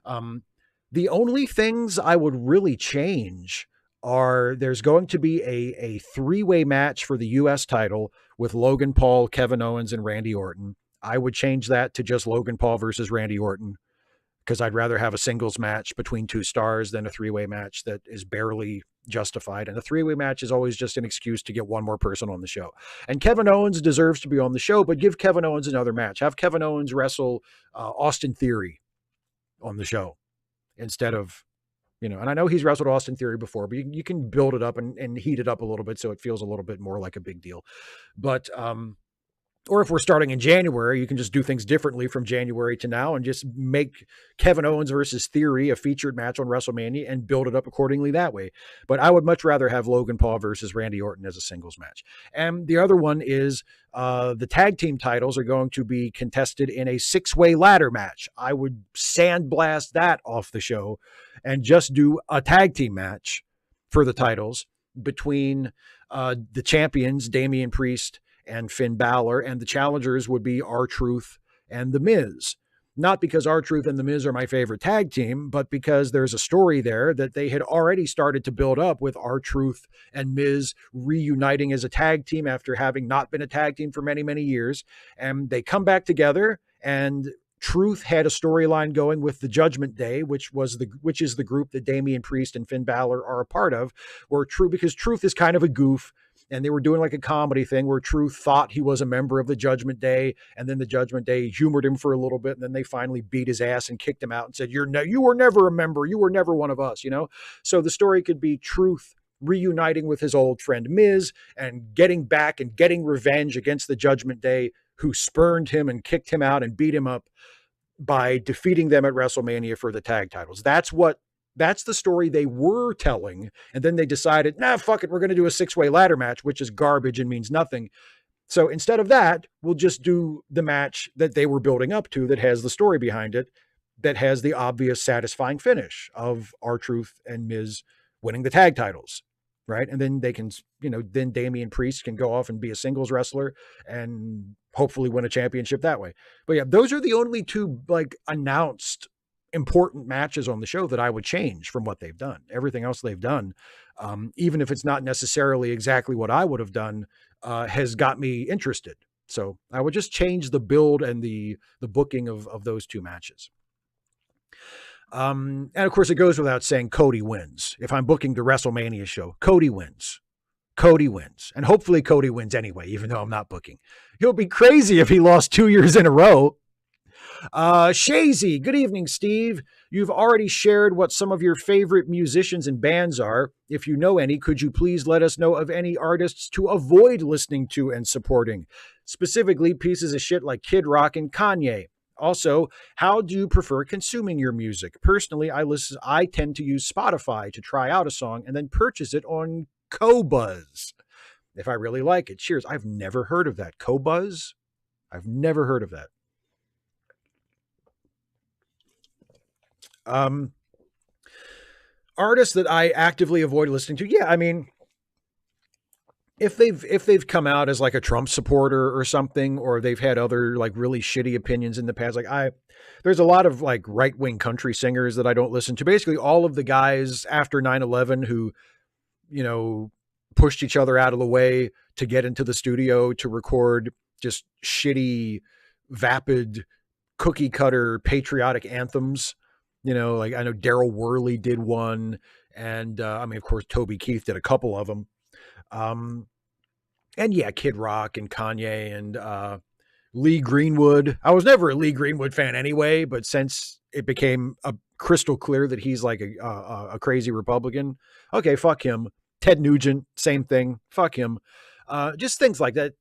S1: The only things I would really change are there's going to be a three-way match for the U.S. title with Logan Paul, Kevin Owens, and Randy Orton. I would change that to just Logan Paul versus Randy Orton, because I'd rather have a singles match between two stars than a three-way match that is barely justified. And a three-way match is always just an excuse to get one more person on the show. And Kevin Owens deserves to be on the show, but give Kevin Owens another match. Have Kevin Owens wrestle Austin Theory on the show instead of, and I know he's wrestled Austin Theory before, but you can build it up and heat it up a little bit so it feels a little bit more like a big deal. But, or if we're starting in January, you can just do things differently from January to now and just make Kevin Owens versus Theory a featured match on WrestleMania and build it up accordingly that way. But I would much rather have Logan Paul versus Randy Orton as a singles match. And the other one is the tag team titles are going to be contested in a 6-way ladder match. I would sandblast that off the show and just do a tag team match for the titles between the champions, Damian Priest and Finn Balor, and the challengers would be R-Truth and The Miz. Not because R-Truth and The Miz are my favorite tag team, but because there's a story there that they had already started to build up with R-Truth and Miz reuniting as a tag team after having not been a tag team for many, many years. And they come back together, and Truth had a storyline going with the Judgment Day, which is the group that Damian Priest and Finn Balor are a part of, because Truth is kind of a goof. And they were doing like a comedy thing where Truth thought he was a member of the Judgment Day, and then the Judgment Day humored him for a little bit, and then they finally beat his ass and kicked him out and said, you were never a member. You were never one of us, So the story could be Truth reuniting with his old friend Miz and getting back and getting revenge against the Judgment Day, who spurned him and kicked him out and beat him up by defeating them at WrestleMania for the tag titles. That's the story they were telling. And then they decided, fuck it, we're going to do a 6-way ladder match, which is garbage and means nothing. So instead of that, we'll just do the match that they were building up to that has the story behind it, that has the obvious satisfying finish of R-Truth and Miz winning the tag titles. right? And then they can, then Damian Priest can go off and be a singles wrestler and hopefully win a championship that way. But yeah, those are the only two like announced important matches on the show that I would change from what they've done. Everything else they've done, even if it's not necessarily exactly what I would have done, has got me interested. So I would just change the build and the booking of those two matches. And of course, it goes without saying Cody wins. If I'm booking the WrestleMania show, Cody wins. Cody wins. And hopefully Cody wins anyway, even though I'm not booking. He'll be crazy if he lost 2 years in a row. Shazy, good evening, Steve. You've already shared what some of your favorite musicians and bands are. If you know any, could you please let us know of any artists to avoid listening to and supporting? Specifically, pieces of shit like Kid Rock and Kanye. Also, how do you prefer consuming your music? Personally, I tend to use Spotify to try out a song and then purchase it on Qobuz if I really like it. Cheers. I've never heard of that. Qobuz? I've never heard of that. Artists that I actively avoid listening to. Yeah, I mean, if they've come out as like a Trump supporter or something, or they've had other like really shitty opinions in the past, there's a lot of like right-wing country singers that I don't listen to. Basically all of the guys after 9/11 who, pushed each other out of the way to get into the studio to record just shitty, vapid, cookie cutter patriotic anthems. Like I know Daryl Worley did one, and of course Toby Keith did a couple of them. And yeah, Kid Rock and Kanye and Lee Greenwood. I was never a Lee Greenwood fan anyway, but since it became crystal clear that he's like a crazy Republican, okay, fuck him. Ted Nugent, same thing, fuck him. Just things like that.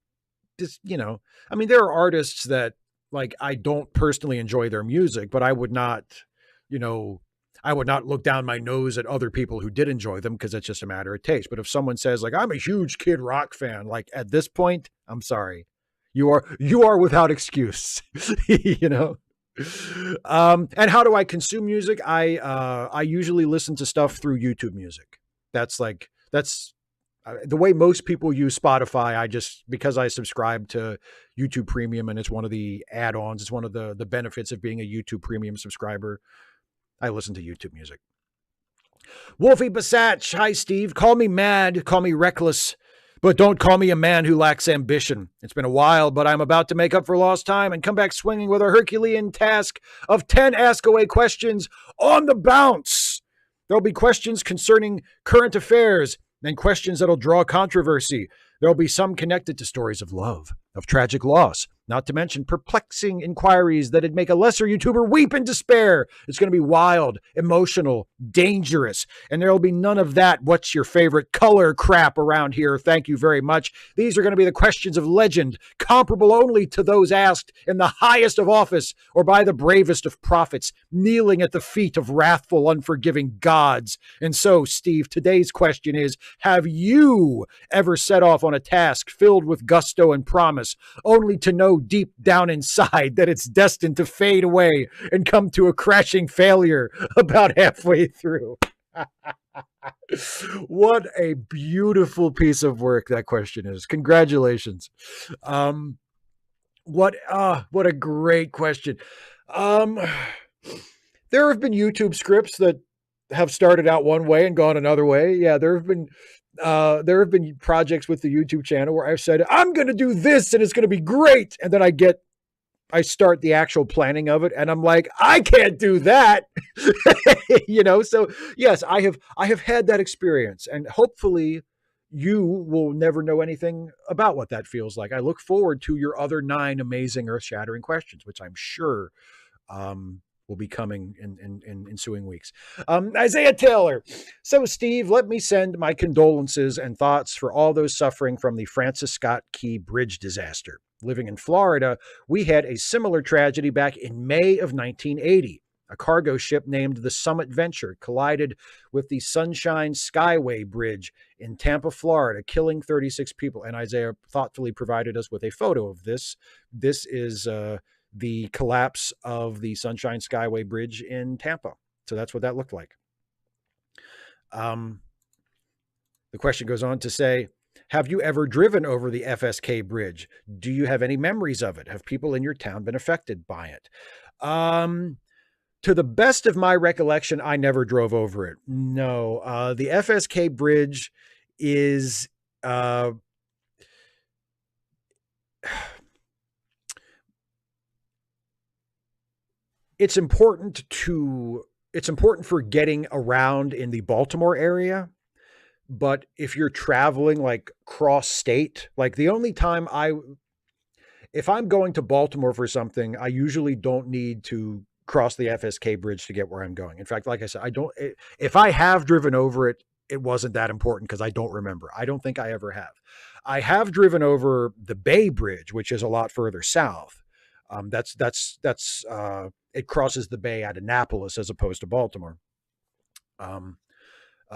S1: Just there are artists that like I don't personally enjoy their music, but I would not look down my nose at other people who did enjoy them because it's just a matter of taste. But if someone says like, I'm a huge Kid Rock fan, like at this point, I'm sorry, you are without excuse, And how do I consume music? I usually listen to stuff through YouTube Music. That's the way most people use Spotify. Because I subscribe to YouTube Premium and it's one of the add-ons, it's one of the benefits of being a YouTube Premium subscriber. I listen to YouTube Music. Wolfie Basach, hi Steve. Call me mad, call me reckless, but don't call me a man who lacks ambition. It's been a while, but I'm about to make up for lost time and come back swinging with a Herculean task of 10 ask-away questions on the bounce. There'll be questions concerning current affairs and questions that'll draw controversy. There'll be some connected to stories of love, of tragic loss, not to mention perplexing inquiries that'd make a lesser YouTuber weep in despair. It's going to be wild, emotional, dangerous, and there'll be none of that what's your favorite color crap around here. Thank you very much. These are going to be the questions of legend, comparable only to those asked in the highest of office or by the bravest of prophets, kneeling at the feet of wrathful, unforgiving gods. And so, Steve, today's question is, have you ever set off on a task filled with gusto and promise, only to know deep down inside that it's destined to fade away and come to a crashing failure about halfway through? What a beautiful piece of work that question is. Congratulations. What a great question. There have been YouTube scripts that have started out one way and gone another way. Yeah, there have been projects with the YouTube channel where I've said, I'm going to do this and it's going to be great. And then I start the actual planning of it and I'm like, I can't do that. So yes, I have had that experience, and hopefully you will never know anything about what that feels like. I look forward to your other 9 amazing earth-shattering questions, which I'm sure, will be coming in ensuing weeks. Isaiah Taylor. So, Steve, let me send my condolences and thoughts for all those suffering from the Francis Scott Key Bridge disaster. Living in Florida, we had a similar tragedy back in May of 1980. A cargo ship named the Summit Venture collided with the Sunshine Skyway Bridge in Tampa, Florida, killing 36 people. And Isaiah thoughtfully provided us with a photo of this. This is the collapse of the Sunshine Skyway Bridge in Tampa. So that's what that looked like. The question goes on to say, have you ever driven over the FSK bridge? Do you have any memories of it? Have people in your town been affected by it? Um, to the best of my recollection, I never drove over it. No, the FSK bridge is, uh, it's important to, it's important for getting around in the Baltimore area. But if you're traveling like cross state, like the only time if I'm going to Baltimore for something, I usually don't need to cross the FSK bridge to get where I'm going. In fact, like I said, I don't, if I have driven over it, it wasn't that important because I don't remember. I don't think I ever have. I have driven over the Bay Bridge, which is a lot further south. It crosses the bay at Annapolis as opposed to Baltimore. Um,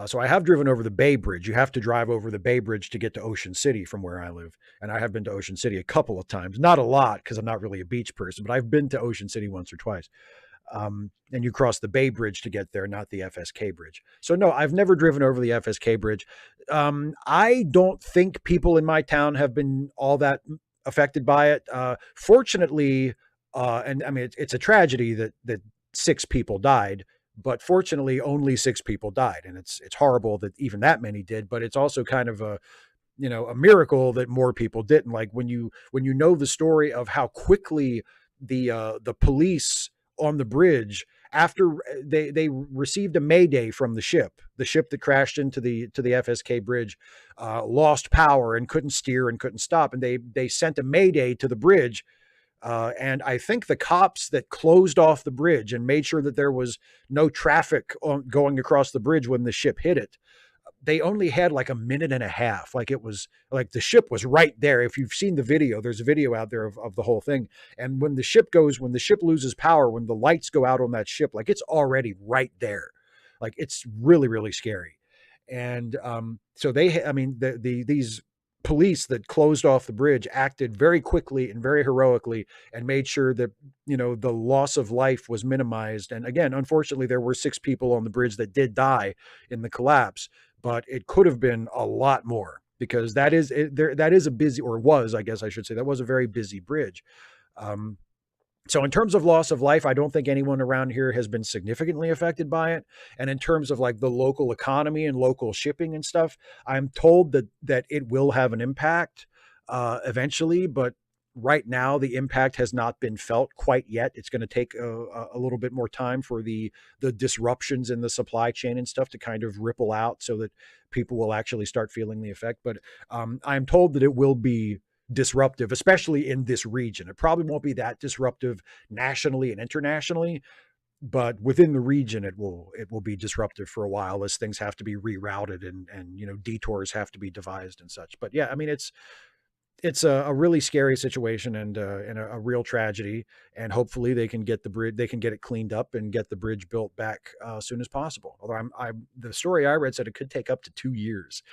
S1: so I have driven over the Bay Bridge. You have to drive over the Bay Bridge to get to Ocean City from where I live. And I have been to Ocean City a couple of times, not a lot because I'm not really a beach person, but I've been to Ocean City once or twice. And you cross the Bay Bridge to get there, not the FSK bridge. So no, I've never driven over the FSK bridge. I don't think people in my town have been all that affected by it. Fortunately, and I mean, it's a tragedy that 6 people died, but fortunately only 6 people died. And it's horrible that even that many did, but it's also kind of a, a miracle that more people didn't. Like when you know the story of how quickly the police on the bridge, after they received a mayday from the ship that crashed into the FSK bridge, lost power and couldn't steer and couldn't stop, and they sent a mayday to the bridge. And I think the cops that closed off the bridge and made sure that there was no traffic going across the bridge when the ship hit it, they only had like a minute and a half. Like it was like the ship was right there. If you've seen the video, there's a video out there of the whole thing. And when the ship loses power, when the lights go out on that ship, like it's already right there. Like it's really, really scary. And so these police that closed off the bridge acted very quickly and very heroically and made sure that, the loss of life was minimized. And again, unfortunately, there were 6 people on the bridge that did die in the collapse, but it could have been a lot more because that is a busy, or was, I guess I should say, that was a very busy bridge. So in terms of loss of life, I don't think anyone around here has been significantly affected by it. And in terms of like the local economy and local shipping and stuff, I'm told that it will have an impact eventually, but right now the impact has not been felt quite yet. It's going to take a little bit more time for the disruptions in the supply chain and stuff to kind of ripple out so that people will actually start feeling the effect. But I'm told that it will be disruptive, especially in this region. It probably won't be that disruptive nationally and internationally, but within the region, it will be disruptive for a while as things have to be rerouted and detours have to be devised and such. But yeah, I mean, it's a really scary situation and a real tragedy. And hopefully they can get it cleaned up and get the bridge built back as soon as possible. Although the story I read said it could take up to 2 years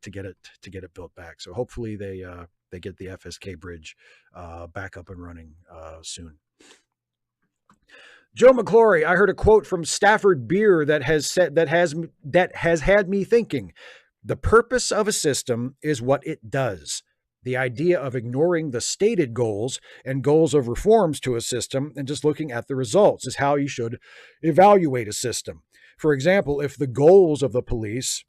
S1: to get it built back. So hopefully they get the FSK bridge back up and running soon. Joe McClory, I heard a quote from Stafford Beer that has had me thinking. The purpose of a system is what it does. The idea of ignoring the stated goals and goals of reforms to a system and just looking at the results is how you should evaluate a system. For example, if the goals of the police,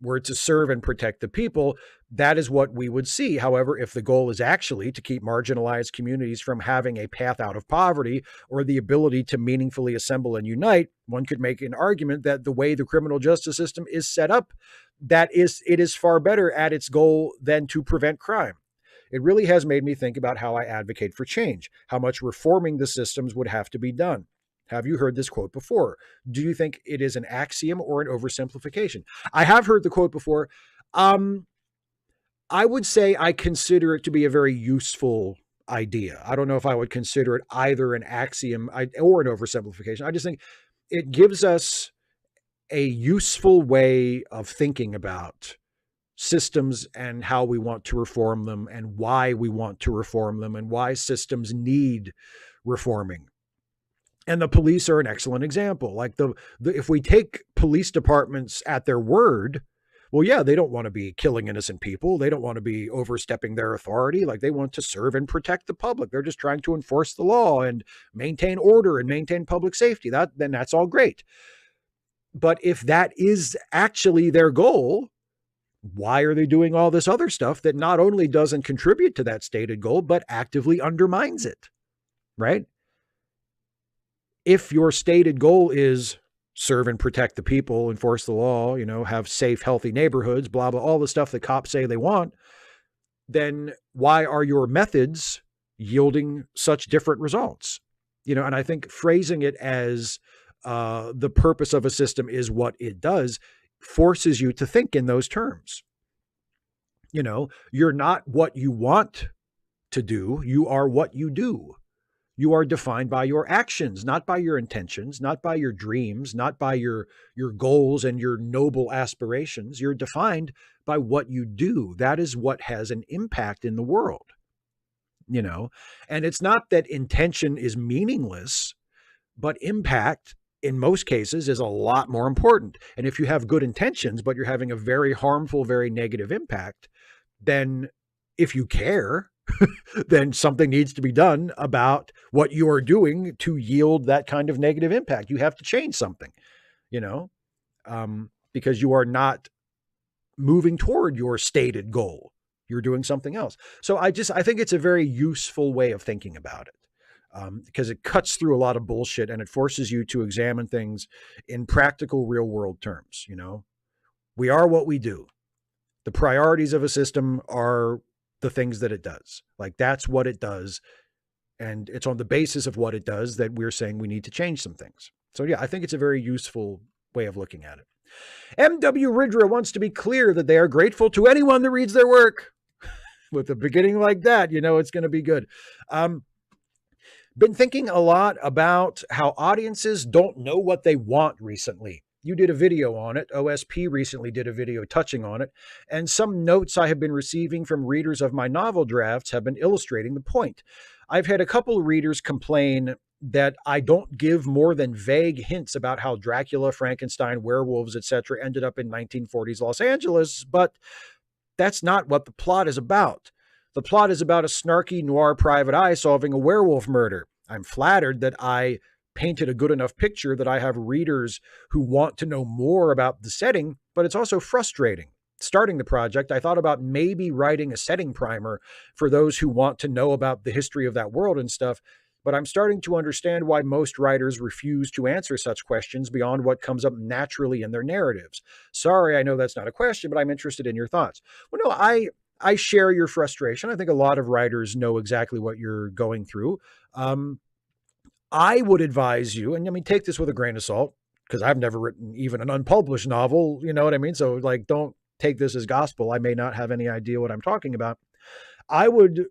S1: were to serve and protect the people, that is what we would see. However, if the goal is actually to keep marginalized communities from having a path out of poverty or the ability to meaningfully assemble and unite, one could make an argument that the way the criminal justice system is set up, it is far better at its goal than to prevent crime. It really has made me think about how I advocate for change, how much reforming the systems would have to be done. Have you heard this quote before? Do you think it is an axiom or an oversimplification? I have heard the quote before. I would say I consider it to be a very useful idea. I don't know if I would consider it either an axiom or an oversimplification. I just think it gives us a useful way of thinking about systems and how we want to reform them and why we want to reform them and why systems need reforming. And the police are an excellent example. Like if we take police departments at their word, well, yeah, they don't want to be killing innocent people. They don't want to be overstepping their authority. Like, they want to serve and protect the public. They're just trying to enforce the law and maintain order and maintain public safety. Then that's all great. But if that is actually their goal, why are they doing all this other stuff that not only doesn't contribute to that stated goal, but actively undermines it, right? If your stated goal is serve and protect the people, enforce the law, have safe, healthy neighborhoods, blah, blah, all the stuff that cops say they want, then why are your methods yielding such different results? And I think phrasing it as the purpose of a system is what it does forces you to think in those terms. You're not what you want to do. You are what you do. You are defined by your actions, not by your intentions, not by your dreams, not by your goals and your noble aspirations. You're defined by what you do. That is what has an impact in the world, and it's not that intention is meaningless, but impact in most cases is a lot more important. And if you have good intentions, but you're having a very harmful, very negative impact, then if you care, then something needs to be done about what you are doing to yield that kind of negative impact. You have to change something, because you are not moving toward your stated goal. You're doing something else. So I think it's a very useful way of thinking about it, because it cuts through a lot of bullshit and it forces you to examine things in practical, real world terms. We are what we do. The priorities of a system are the things that it does. Like, that's what it does. And it's on the basis of what it does that we're saying we need to change some things. So yeah, I think it's a very useful way of looking at it. M.W. Ridra wants to be clear that they are grateful to anyone that reads their work. With a beginning like that, it's going to be good. Been thinking a lot about how audiences don't know what they want recently. You did a video on it. OSP recently did a video touching on it. And some notes I have been receiving from readers of my novel drafts have been illustrating the point. I've had a couple readers complain that I don't give more than vague hints about how Dracula, Frankenstein, werewolves, etc. ended up in 1940s Los Angeles, but that's not what the plot is about. The plot is about a snarky noir private eye solving a werewolf murder. I'm flattered that I painted a good enough picture that I have readers who want to know more about the setting, but it's also frustrating. Starting the project, I thought about maybe writing a setting primer for those who want to know about the history of that world and stuff, but I'm starting to understand why most writers refuse to answer such questions beyond what comes up naturally in their narratives. Sorry, I know that's not a question, but I'm interested in your thoughts. Well, no, I share your frustration. I think a lot of writers know exactly what you're going through. I would advise you, and take this with a grain of salt, because I've never written even an unpublished novel, you know what I mean? So don't take this as gospel. I may not have any idea what I'm talking about. I would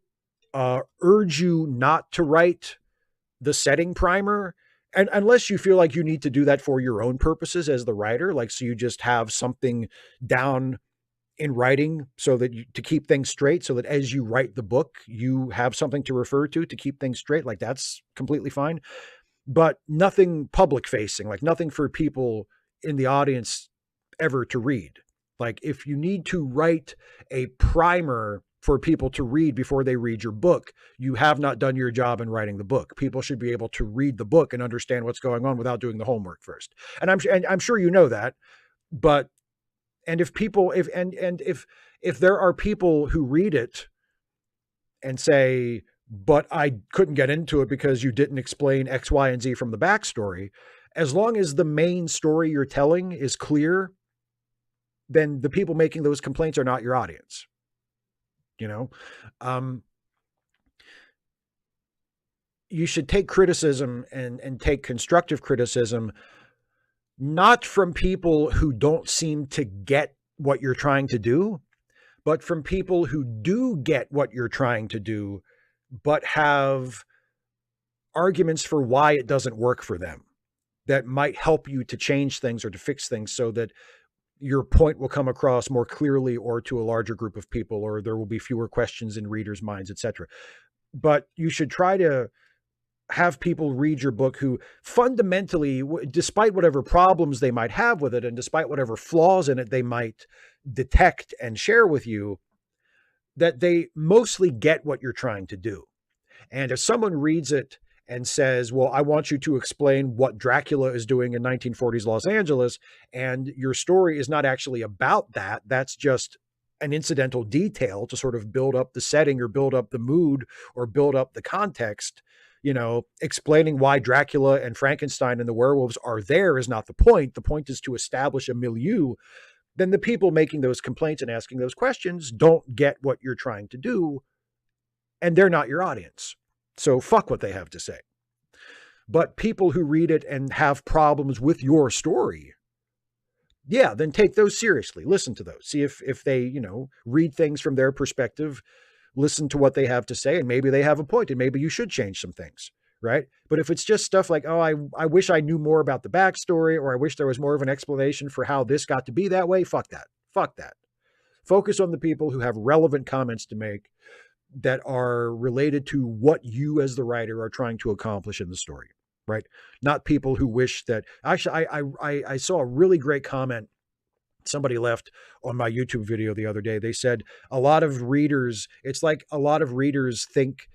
S1: urge you not to write the setting primer, and unless you feel like you need to do that for your own purposes as the writer, so you just have something down in writing so that to keep things straight, so that as you write the book, you have something to refer to keep things straight. That's completely fine, but nothing public facing, nothing for people in the audience ever to read. If you need to write a primer for people to read before they read your book, you have not done your job in writing the book. People should be able to read the book and understand what's going on without doing the homework first. And I'm sure you know that, but if there are people who read it and say, but I couldn't get into it because you didn't explain X, Y, and Z from the backstory, as long as the main story you're telling is clear, then the people making those complaints are not your audience. You should take criticism and take constructive criticism, not from people who don't seem to get what you're trying to do, but from people who do get what you're trying to do, but have arguments for why it doesn't work for them that might help you to change things or to fix things so that your point will come across more clearly or to a larger group of people, or there will be fewer questions in readers' minds, etc. But you should try to have people read your book who fundamentally, despite whatever problems they might have with it, and despite whatever flaws in it they might detect and share with you, that they mostly get what you're trying to do. And if someone reads it and says, well, I want you to explain what Dracula is doing in 1940s Los Angeles, and your story is not actually about that, that's just an incidental detail to sort of build up the setting or build up the mood or build up the context, explaining why Dracula and Frankenstein and the werewolves are there is not the point. The point is to establish a milieu. Then the people making those complaints and asking those questions don't get what you're trying to do, and they're not your audience. So fuck what they have to say. But people who read it and have problems with your story, yeah, then take those seriously. Listen to those. See if they, read things from their perspective, listen to what they have to say, and maybe they have a point, and maybe you should change some things, right? But if it's just stuff like, oh, I wish I knew more about the backstory, or I wish there was more of an explanation for how this got to be that way, fuck that. Fuck that. Focus on the people who have relevant comments to make that are related to what you as the writer are trying to accomplish in the story, right? Not people who wish that. Actually, I saw a really great comment somebody left on my YouTube video the other day. They said a lot of readers think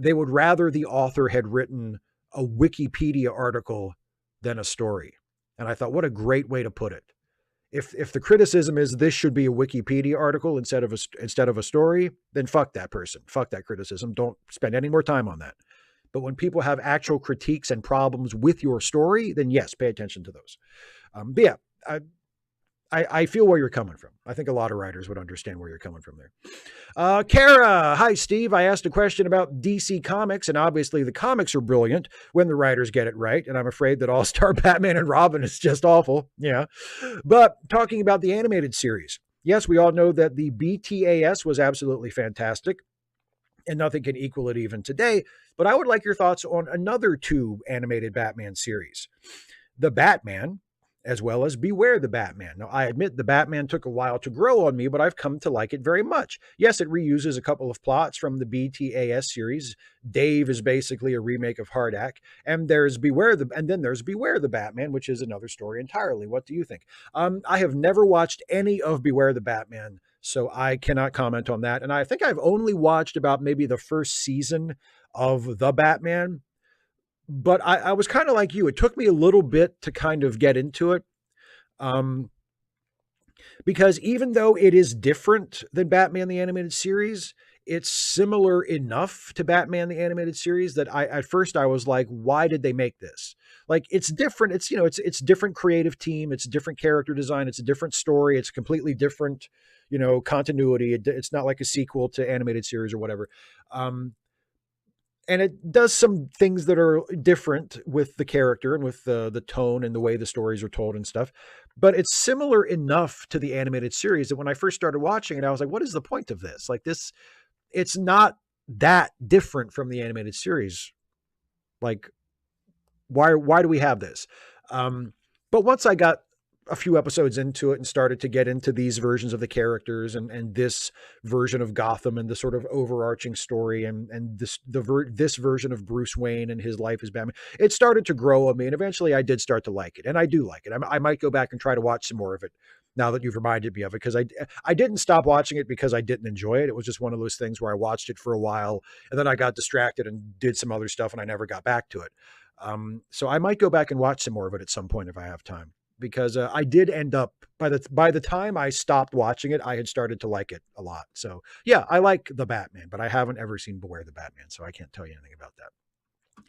S1: they would rather the author had written a Wikipedia article than a story. And I thought, what a great way to put it. If the criticism is this should be a Wikipedia article instead of a story, then fuck that person. Fuck that criticism. Don't spend any more time on that. But when people have actual critiques and problems with your story, then yes, pay attention to those. But yeah, I feel where you're coming from. I think a lot of writers would understand where you're coming from there. Kara, hi, Steve. I asked a question about DC Comics, and obviously the comics are brilliant when the writers get it right, and I'm afraid that All-Star Batman and Robin is just awful. Yeah. But talking about the animated series, yes, we all know that the BTAS was absolutely fantastic, and nothing can equal it even today, but I would like your thoughts on another two animated Batman series. The Batman, as well as Beware the Batman. Now, I admit the Batman took a while to grow on me, but I've come to like it very much. Yes, it reuses a couple of plots from the BTAS series. Dave is basically a remake of Hardak, and then there's Beware the Batman, which is another story entirely. What do you think? I have never watched any of Beware the Batman, so I cannot comment on that. And I think I've only watched about maybe the first season of The Batman. But I was kind of like you. It took me a little bit to kind of get into it. Because even though it is different than Batman the Animated Series, it's similar enough to Batman the Animated Series that at first I was like, why did they make this? Like, it's different. It's different creative team. It's different character design. It's a different story. It's completely different, continuity. It's not like a sequel to animated series or whatever. And it does some things that are different with the character and with the tone and the way the stories are told and stuff. But it's similar enough to the animated series that when I first started watching it, I was like, what is the point of this? Like this, it's not that different from the animated series. Like, why do we have this? But once I got a few episodes into it and started to get into these versions of the characters and this version of Gotham and the sort of overarching story and this version of Bruce Wayne and his life as Batman, it started to grow on me. And eventually I did start to like it. And I do like it. I might go back and try to watch some more of it now that you've reminded me of it, because I didn't stop watching it because I didn't enjoy it. It was just one of those things where I watched it for a while and then I got distracted and did some other stuff and I never got back to it. So I might go back and watch some more of it at some point if I have time. Because I did end up, by the time I stopped watching it, I had started to like it a lot. So yeah, I like the Batman, but I haven't ever seen Beware the Batman, so I can't tell you anything about that.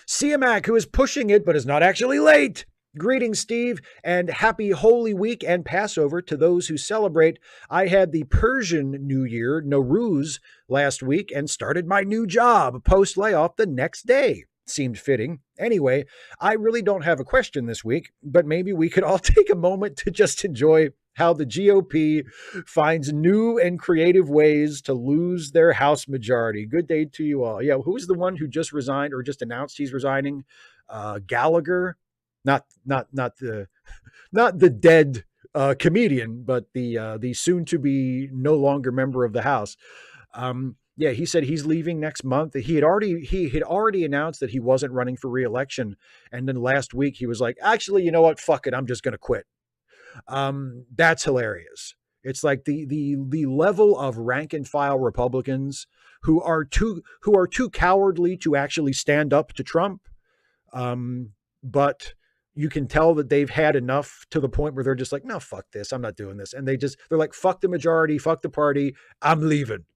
S1: Siamak, who is pushing it, but is not actually late. Greetings, Steve, and happy Holy Week and Passover to those who celebrate. I had the Persian New Year, Nowruz, last week and started my new job post-layoff the next day. Seemed fitting. Anyway, I really don't have a question this week, but maybe we could all take a moment to just enjoy how the GOP finds new and creative ways to lose their House majority. Good day to you all. Yeah, who's the one who just resigned or just announced he's resigning? Gallagher, not the dead comedian, but the soon to be no longer member of the House. Yeah, he said he's leaving next month. He had already announced that he wasn't running for re-election, and then last week he was like, "Actually, you know what? Fuck it, I'm just going to quit." That's hilarious. It's like the level of rank and file Republicans who are too cowardly to actually stand up to Trump. But you can tell that they've had enough to the point where they're just like, no, fuck this. I'm not doing this. And they're like, fuck the majority, fuck the party. I'm leaving.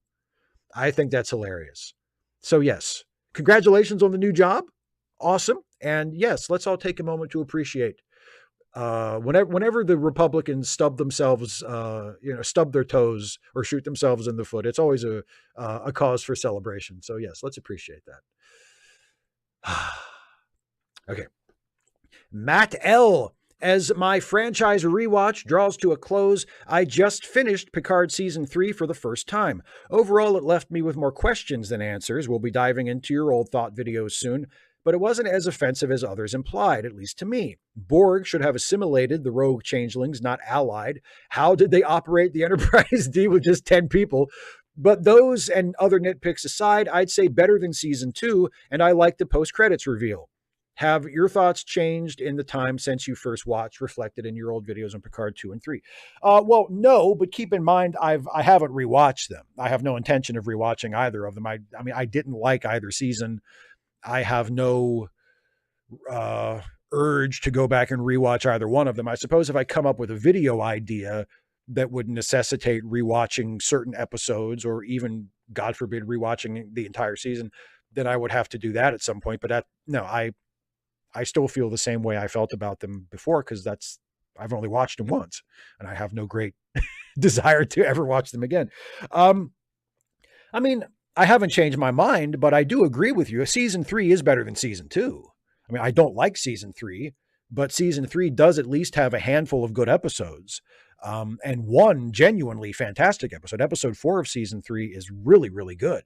S1: I think that's hilarious. So yes, congratulations on the new job. Awesome. And yes, let's all take a moment to appreciate whenever the Republicans stub their toes or shoot themselves in the foot, it's always a cause for celebration. So yes, let's appreciate that. Okay. Matt L. As my franchise rewatch draws to a close, I just finished Picard Season 3 for the first time. Overall, it left me with more questions than answers. We'll be diving into your old thought videos soon, but it wasn't as offensive as others implied, at least to me. Borg should have assimilated the rogue changelings, not allied. How did they operate the Enterprise D with just 10 people? But those and other nitpicks aside, I'd say better than Season 2, and I like the post-credits reveal. Have your thoughts changed in the time since you first watched, reflected in your old videos on Picard 2 and 3? Well, no, but keep in mind, I haven't rewatched them. I have no intention of rewatching either of them. I mean, I didn't like either season. I have no urge to go back and rewatch either one of them. I suppose if I come up with a video idea that would necessitate rewatching certain episodes or even, God forbid, rewatching the entire season, then I would have to do that at some point. But I still feel the same way I felt about them before because I've only watched them once and I have no great desire to ever watch them again. I mean, I haven't changed my mind, but I do agree with you. Season 3 is better than Season 2. I mean, I don't like Season 3, but Season 3 does at least have a handful of good episodes. And one genuinely fantastic episode. Episode 4 of Season 3 is really, really good.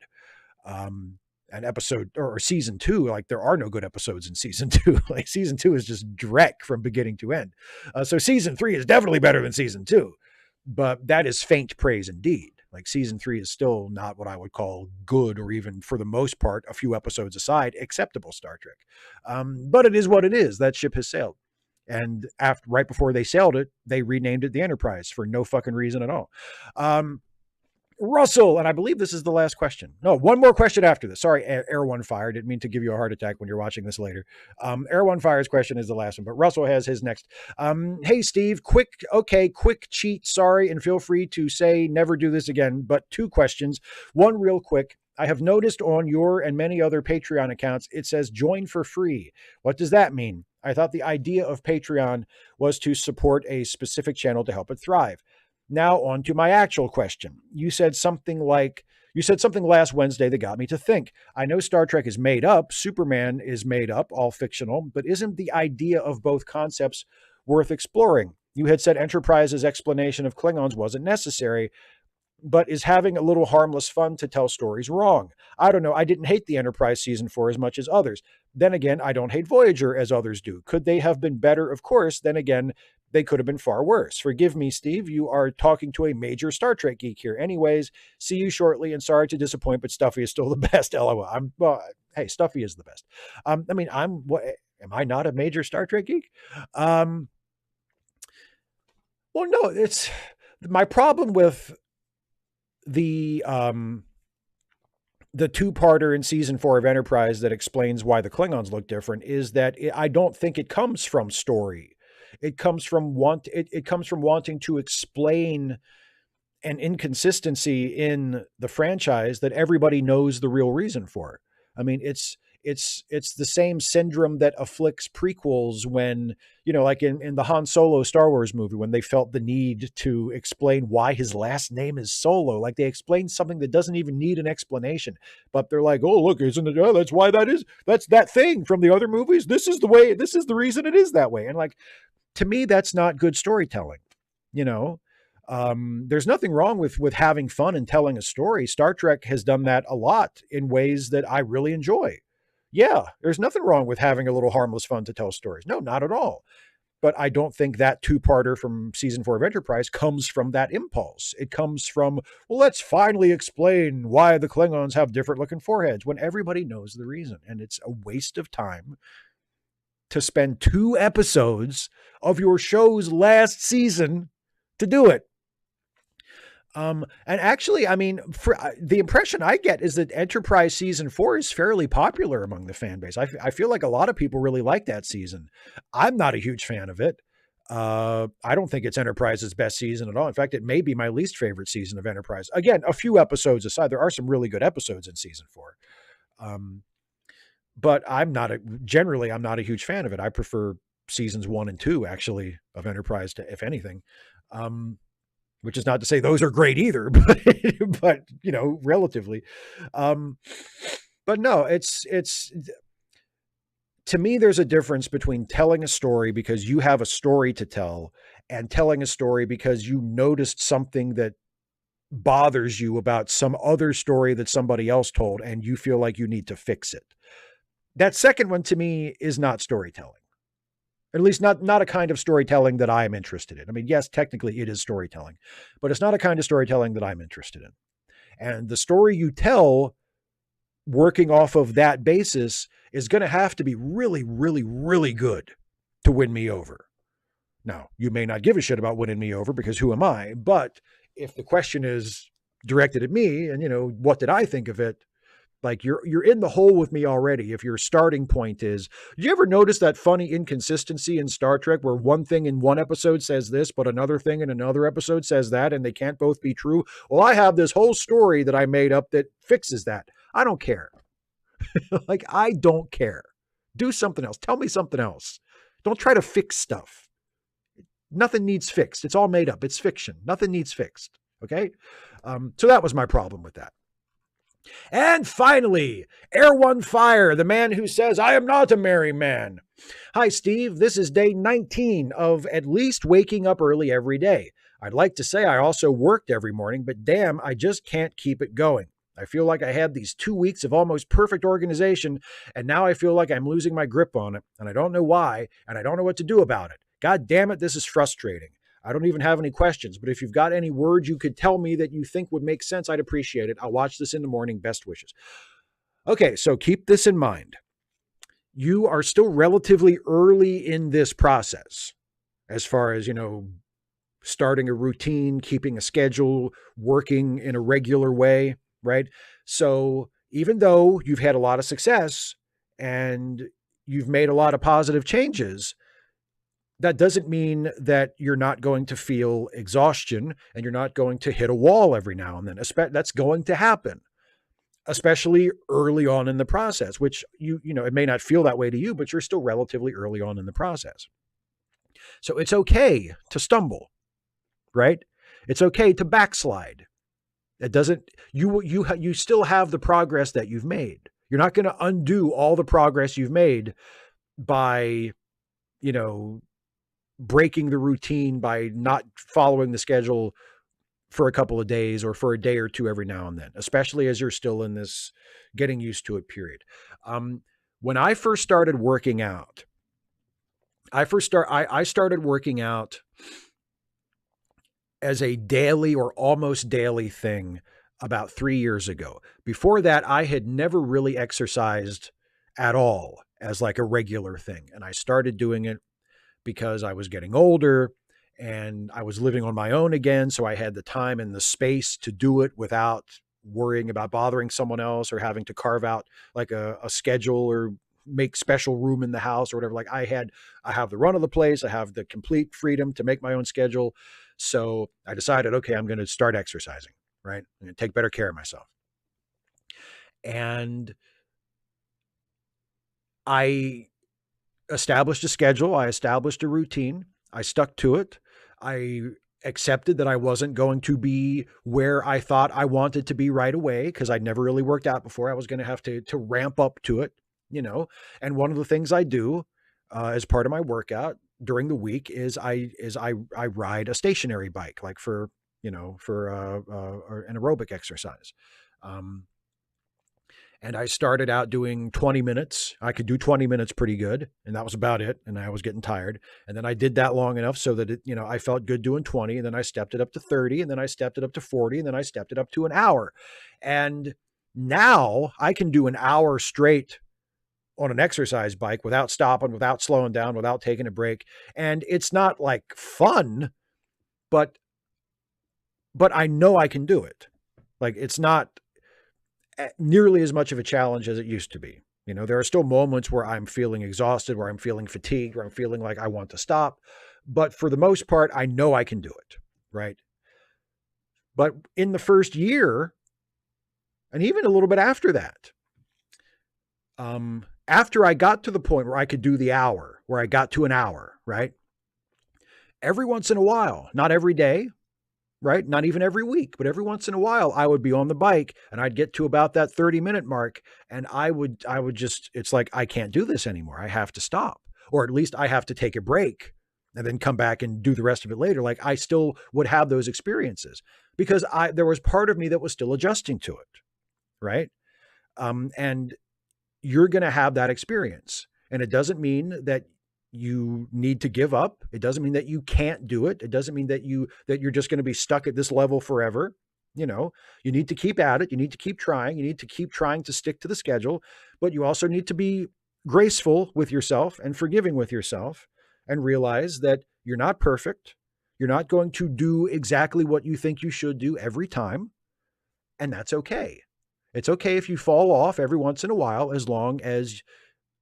S1: An episode or season 2, like there are no good episodes in season 2. Like season 2 is just dreck from beginning to end. So season 3 is definitely better than season 2, but that is faint praise indeed. Like season 3 is still not what I would call good, or even for the most part, a few episodes aside, acceptable Star Trek. But it is what it is. That ship has sailed. And right before they sailed it, they renamed it the Enterprise for no fucking reason at all. Russell, and I believe this is the last question. No, one more question after this. Sorry, Air One Fire. Didn't mean to give you a heart attack when you're watching this later. Air One Fire's question is the last one, but Russell has his next. Hey, Steve, quick cheat. Sorry, and feel free to say never do this again, but 2 questions. One real quick. I have noticed on your and many other Patreon accounts, it says join for free. What does that mean? I thought the idea of Patreon was to support a specific channel to help it thrive. Now on to my actual question. You said something last Wednesday that got me to think. I know Star Trek is made up, Superman is made up, all fictional, but isn't the idea of both concepts worth exploring? You had said Enterprise's explanation of Klingons wasn't necessary, but is having a little harmless fun to tell stories wrong? I don't know. I didn't hate the Enterprise season 4 as much as others. Then again, I don't hate Voyager as others do. Could they have been better? Of course. Then again, they could have been far worse. Forgive me, Steve. You are talking to a major Star Trek geek here. Anyways, see you shortly, and sorry to disappoint, but Stuffy is still the best. LOL. Hey, Stuffy is the best. Am I not a major Star Trek geek? Well, no, it's my problem with the 2-parter in season 4 of Enterprise that explains why the Klingons look different is that I don't think it comes from story. It comes from wanting to explain an inconsistency in the franchise that everybody knows the real reason for. I mean, it's the same syndrome that afflicts prequels when, like in the Han Solo Star Wars movie, when they felt the need to explain why his last name is Solo. Like they explained something that doesn't even need an explanation, but they're like, oh, look, isn't it? Oh, that's why that's that thing from the other movies. This is the reason it is that way. And like, to me, that's not good storytelling. There's nothing wrong with having fun and telling a story. Star Trek has done that a lot in ways that I really enjoy. Yeah, there's nothing wrong with having a little harmless fun to tell stories. No, not at all. But I don't think that two-parter from season 4 of Enterprise comes from that impulse. It comes from, well, let's finally explain why the Klingons have different looking foreheads when everybody knows the reason. And it's a waste of time to spend 2 episodes of your show's last season to do it. And actually, I mean, for the impression I get is that Enterprise season 4 is fairly popular among the fan base. I feel like a lot of people really like that season. I'm not a huge fan of it. I don't think it's Enterprise's best season at all. In fact, it may be my least favorite season of Enterprise. Again, a few episodes aside, there are some really good episodes in season 4. But I'm not a huge fan of it. I prefer seasons 1 and 2 actually of Enterprise to, if anything. Which is not to say those are great either, but you know, relatively. But no, it's to me, there's a difference between telling a story because you have a story to tell and telling a story because you noticed something that bothers you about some other story that somebody else told and you feel like you need to fix it. That second one to me is not storytelling. At least not a kind of storytelling that I'm interested in. I mean, yes, technically it is storytelling, but it's not a kind of storytelling that I'm interested in. And the story you tell working off of that basis is going to have to be really, really, really good to win me over. Now, you may not give a shit about winning me over because who am I? But if the question is directed at me and, you know, what did I think of it? Like you're in the hole with me already. If your starting point is, do you ever notice that funny inconsistency in Star Trek where one thing in one episode says this, but another thing in another episode says that, and they can't both be true? Well, I have this whole story that I made up that fixes that. I don't care. Like, I don't care. Do something else. Tell me something else. Don't try to fix stuff. Nothing needs fixed. It's all made up. It's fiction. Nothing needs fixed. Okay. So that was my problem with that. And finally, Air One Fire, the man who says, I am not a merry man. Hi, Steve. This is day 19 of at least waking up early every day. I'd like to say I also worked every morning, but damn, I just can't keep it going. I feel like I had these 2 weeks of almost perfect organization, and now I feel like I'm losing my grip on it, and I don't know why, and I don't know what to do about it. God damn it, this is frustrating. I don't even have any questions, but if you've got any words you could tell me that you think would make sense, I'd appreciate it. I'll watch this in the morning. Best wishes. Okay, so keep this in mind. You are still relatively early in this process as far as, you know, starting a routine, keeping a schedule, working in a regular way, right? So even though you've had a lot of success and you've made a lot of positive changes, that doesn't mean that you're not going to feel exhaustion and you're not going to hit a wall every now and then. That's going to happen, especially early on in the process, which you know, it may not feel that way to you, but you're still relatively early on in the process. So it's okay to stumble, right? It's okay to backslide. It doesn't, you still have the progress that you've made. You're not going to undo all the progress you've made by, you know, breaking the routine by not following the schedule for a couple of days or for a day or two every now and then, especially as you're still in this getting used to it period. When I first started working out, I started working out as a daily or almost daily thing about 3 years ago. Before that, I had never really exercised at all as like a regular thing. And I started doing it because I was getting older and I was living on my own again. So I had the time and the space to do it without worrying about bothering someone else or having to carve out like a schedule or make special room in the house or whatever. Like I have the run of the place. I have the complete freedom to make my own schedule. So I decided, okay, I'm going to start exercising, right? I'm going to take better care of myself. And I established a schedule. I established a routine. I stuck to it. I accepted that I wasn't going to be where I thought I wanted to be right away because I'd never really worked out before. I was going to have to ramp up to it, you know. And one of the things I do as part of my workout during the week is I ride a stationary bike, like for, you know, for an aerobic exercise. And I started out doing 20 minutes. I could do 20 minutes pretty good, and that was about it. And I was getting tired. And then I did that long enough so that it, I felt good doing 20. And then I stepped it up to 30. And then I stepped it up to 40. And then I stepped it up to an hour. And now I can do an hour straight on an exercise bike without stopping, without slowing down, without taking a break. And it's not like fun, but I know I can do it. Like, it's not nearly as much of a challenge as it used to be. There are still moments where I'm feeling exhausted, where I'm feeling fatigued, where I'm feeling like I want to stop. But for the most part, I know I can do it, right? But in the first year, and even a little bit after that, after I got to the point where I could do the hour, where I got to an hour, right? Every once in a while, not every day, right? Not even every week, but every once in a while, I would be on the bike and I'd get to about that 30-minute mark. And I would just, it's like, I can't do this anymore. I have to stop, or at least I have to take a break and then come back and do the rest of it later. Like, I still would have those experiences because there was part of me that was still adjusting to it. Right. And you're going to have that experience. And it doesn't mean that you need to give up. It doesn't mean that you can't do it. It doesn't mean that you're just going to be stuck at this level forever. You need to keep at it. You need to keep trying. You need to keep trying to stick to the schedule, but you also need to be graceful with yourself and forgiving with yourself and realize that you're not perfect. You're not going to do exactly what you think you should do every time. And that's okay. It's okay if you fall off every once in a while, as long as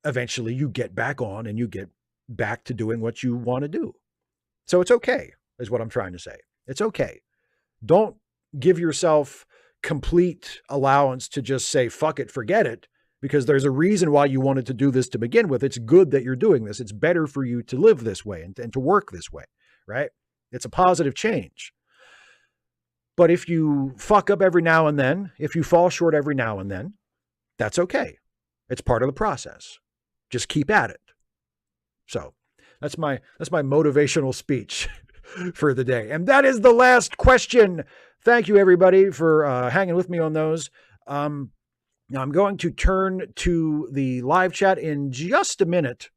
S1: eventually you get back on and you get back to doing what you want to do. So it's okay, is what I'm trying to say. It's okay. Don't give yourself complete allowance to just say, fuck it, forget it, because there's a reason why you wanted to do this to begin with. It's good that you're doing this. It's better for you to live this way and to work this way, right? It's a positive change. But if you fuck up every now and then, if you fall short every now and then, that's okay. It's part of the process. Just keep at it. So that's my motivational speech for the day. And that is the last question. Thank you, everybody, for hanging with me on those. Now I'm going to turn to the live chat in just a minute.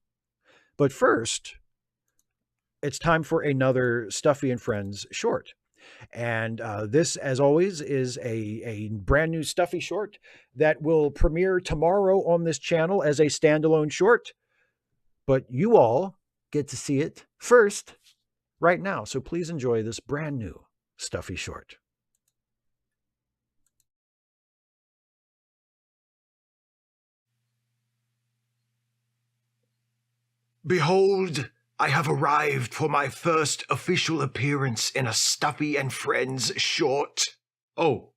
S1: But first, it's time for another Stuffy and Friends short. And this, as always, is a brand new Stuffy short that will premiere tomorrow on this channel as a standalone short. But you all get to see it first right now. So please enjoy this brand new Stuffy short.
S2: Behold, I have arrived for my first official appearance in a Stuffy and Friends short.
S3: Oh,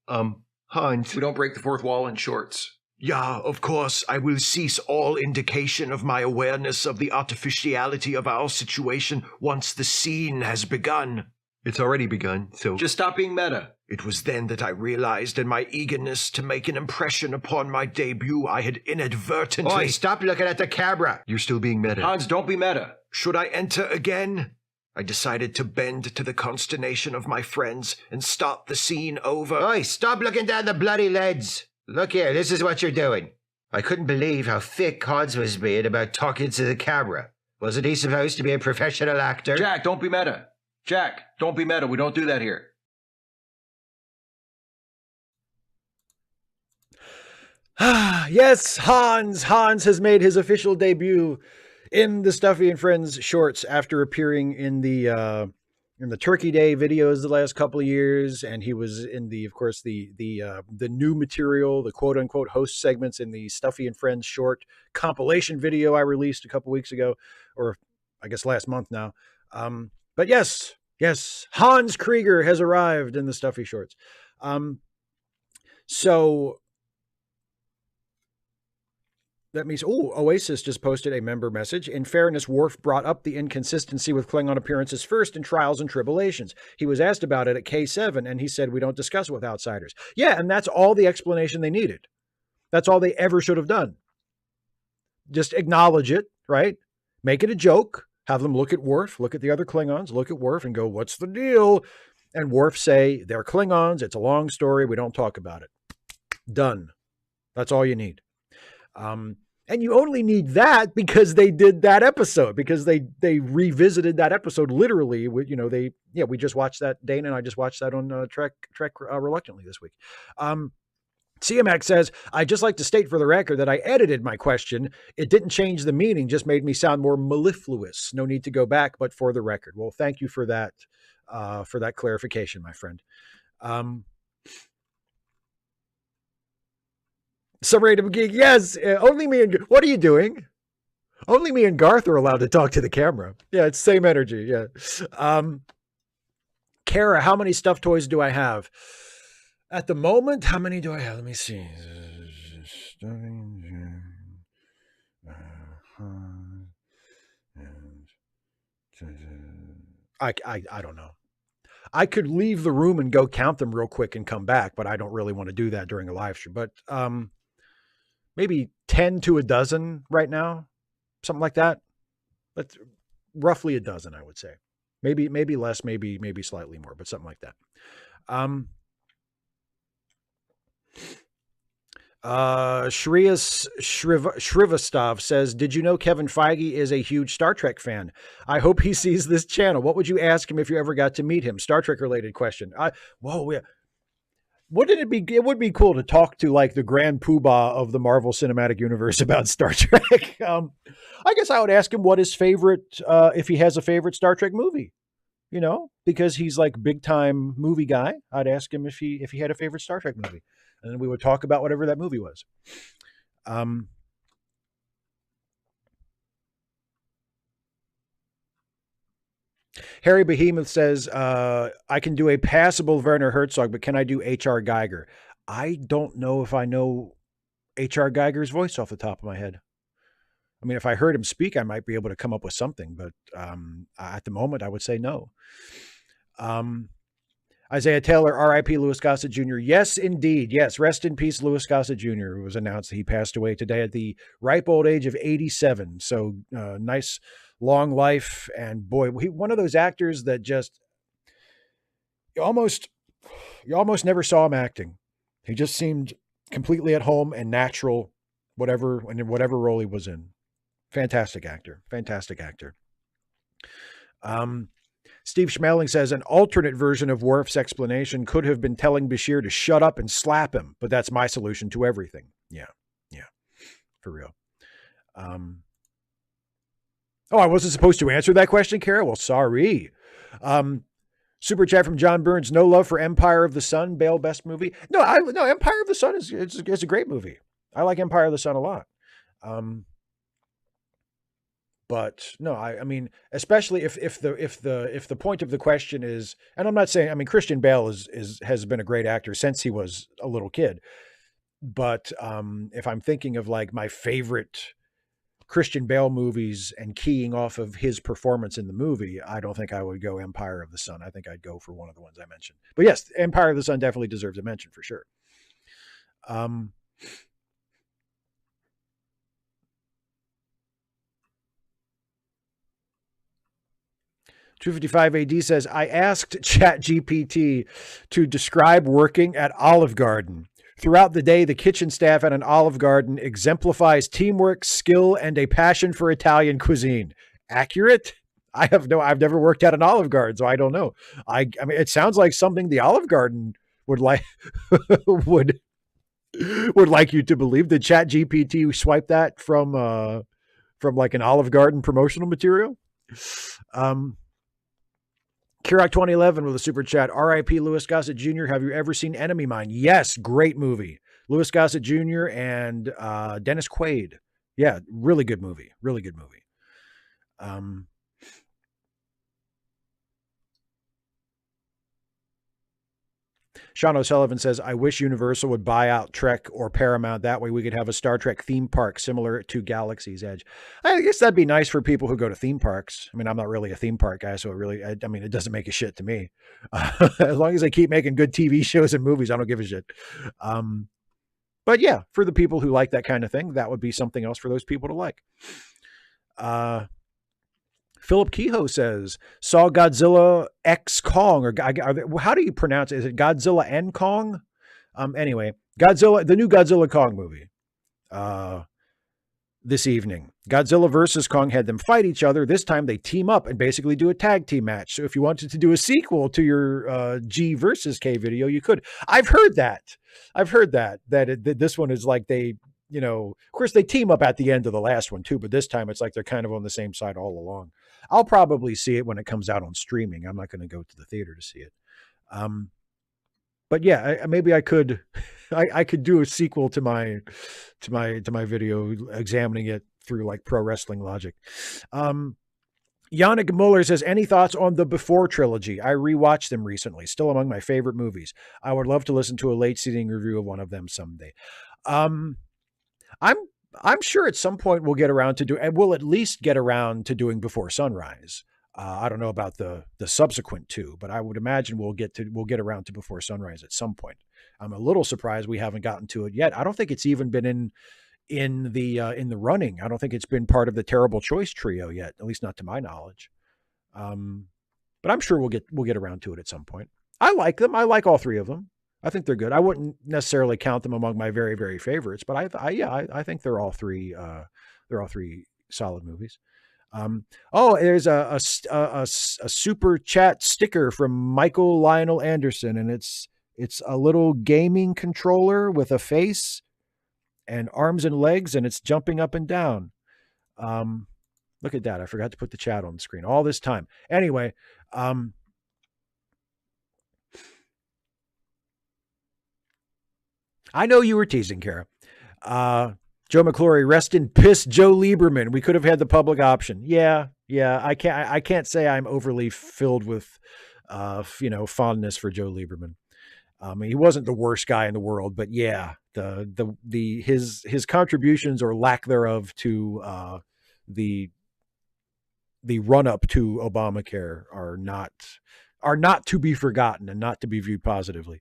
S3: Hans.
S2: We don't break the fourth wall in shorts. Yeah, of course, I will cease all indication of my awareness of the artificiality of our situation once the scene has begun.
S3: It's already begun, so...
S2: Just stop being meta. It was then that I realized in my eagerness to make an impression upon my debut, I had inadvertently...
S3: Oi, stop looking at the camera! You're still being meta.
S2: Hans, don't be meta. Should I enter again? I decided to bend to the consternation of my friends and start the scene over.
S3: Oi, stop looking down the bloody leads! Look here, this is what you're doing. I couldn't believe how thick Hans was being about talking to the camera. Wasn't he supposed to be a professional actor?
S2: Jack, don't be meta. Jack, don't be meta. We don't do that here.
S1: Yes, Hans has made his official debut in the Stuffy and Friends shorts after appearing in the Turkey Day videos the last couple of years, and he was in the new material, the quote unquote host segments in the Stuffy and Friends short compilation video I released a couple weeks ago, or I guess last month now. But yes, Hans Krieger has arrived in the Stuffy shorts. So that means, Oasis just posted a member message. In fairness, Worf brought up the inconsistency with Klingon appearances first in Trials and Tribulations. He was asked about it at K7, and he said, we don't discuss it with outsiders. Yeah, and that's all the explanation they needed. That's all they ever should have done. Just acknowledge it, right? Make it a joke. Have them look at Worf, look at the other Klingons, look at Worf and go, what's the deal? And Worf say, they're Klingons. It's a long story. We don't talk about it. Done. That's all you need. And you only need that because they did that episode, because they revisited that episode literally. We just watched that. Dana and I just watched that on Trek Reluctantly this week. CMAX says, I'd just like to state for the record that I edited my question. It didn't change the meaning, just made me sound more mellifluous. No need to go back, but for the record. Well, thank you for that clarification, my friend. Summary of Geek, yes, only me and... What are you doing? Only me and Garth are allowed to talk to the camera. Yeah, it's same energy, yeah. Kara, how many stuffed toys do I have? At the moment, how many do I have? Let me see. I don't know. I could leave the room and go count them real quick and come back, but I don't really want to do that during a live stream. But maybe 10 to a dozen right now, something like that. But roughly a dozen, I would say. Maybe less, maybe slightly more, but something like that. Shrivastov says, did you know Kevin Feige is a huge Star Trek fan? I hope he sees this channel. What would you ask him if you ever got to meet him? Star Trek related question. Yeah. Wouldn't it be? It would be cool to talk to like the grand poobah of the Marvel Cinematic Universe about Star Trek. I guess I would ask him what his favorite, if he has a favorite Star Trek movie. Because he's like big time movie guy. I'd ask him if he had a favorite Star Trek movie. And then we would talk about whatever that movie was. Harry Behemoth says, I can do a passable Werner Herzog, but can I do H.R. Geiger? I don't know if I know H.R. Geiger's voice off the top of my head. I mean, if I heard him speak, I might be able to come up with something, but at the moment, I would say no. Isaiah Taylor, R.I.P. Louis Gossett Jr. Yes, indeed. Yes. Rest in peace, Louis Gossett Jr. It was announced that he passed away today at the ripe old age of 87. So nice, long life. And boy, one of those actors that just, you almost never saw him acting. He just seemed completely at home and natural, whatever role he was in. Fantastic actor. Steve Schmeling says an alternate version of Worf's explanation could have been telling Bashir to shut up and slap him, but that's my solution to everything. Yeah, for real. I wasn't supposed to answer that question, Kara? Well, sorry. Super chat from John Burns. No love for Empire of the Sun, Bale best movie. No, Empire of the Sun is a great movie. I like Empire of the Sun a lot. But no, I mean, especially if the point of the question is, and I'm not saying, I mean, Christian Bale has been a great actor since he was a little kid. But if I'm thinking of like my favorite Christian Bale movies and keying off of his performance in the movie, I don't think I would go Empire of the Sun. I think I'd go for one of the ones I mentioned. But yes, Empire of the Sun definitely deserves a mention for sure. 255 AD says, I asked ChatGPT to describe working at Olive Garden. Throughout the day, the kitchen staff at an Olive Garden exemplifies teamwork, skill, and a passion for Italian cuisine. Accurate? I've never worked at an Olive Garden, so I don't know. I mean, it sounds like something the Olive Garden would like would like you to believe. Did ChatGPT swipe that from like an Olive Garden promotional material? Kirok 2011 with a super chat. R.I.P. Louis Gossett Jr. Have you ever seen Enemy Mine? Yes, great movie. Louis Gossett Jr. and Dennis Quaid. Yeah, really good movie. Really good movie. Sean O'Sullivan says, I wish Universal would buy out Trek or Paramount. That way we could have a Star Trek theme park similar to Galaxy's Edge. I guess that'd be nice for people who go to theme parks. I mean, I'm not really a theme park guy, so it doesn't make a shit to me. As long as they keep making good TV shows and movies, I don't give a shit. But yeah, for the people who like that kind of thing, that would be something else for those people to like. Philip Kehoe says, saw Godzilla X Kong, or how do you pronounce it? Is it Godzilla and Kong? Anyway, Godzilla, the new Godzilla Kong movie. This evening, Godzilla versus Kong had them fight each other. This time they team up and basically do a tag team match. So if you wanted to do a sequel to your G versus K video, you could. I've heard that this one is like they, of course they team up at the end of the last one too, but this time it's like they're kind of on the same side all along. I'll probably see it when it comes out on streaming. I'm not going to go to the theater to see it. But yeah, maybe I could, I could do a sequel to my video, examining it through like pro wrestling logic. Yannick Muller says, any thoughts on the Before trilogy? I rewatched them recently, still among my favorite movies. I would love to listen to a late seating review of one of them someday. I'm sure at some point we'll get around to and we'll at least get around to doing Before Sunrise. I don't know about the subsequent two, but I would imagine we'll get around to Before Sunrise at some point. I'm a little surprised we haven't gotten to it yet. I don't think it's even been in the running. I don't think it's been part of the Terrible Choice trio yet, at least not to my knowledge. But I'm sure we'll get around to it at some point. I like them. I like all three of them. I think they're good. I wouldn't necessarily count them among my very, very favorites, but I think they're all three solid movies. There's a super chat sticker from Michael Lionel Anderson, and it's a little gaming controller with a face and arms and legs, and it's jumping up and down. Look at that. I forgot to put the chat on the screen all this time. Anyway, I know you were teasing, Kara. Joe McClory, rest in piss, Joe Lieberman. We could have had the public option. Yeah. I can't say I'm overly filled with, fondness for Joe Lieberman. He wasn't the worst guy in the world, but yeah, his contributions or lack thereof to the run up to Obamacare are not to be forgotten and not to be viewed positively.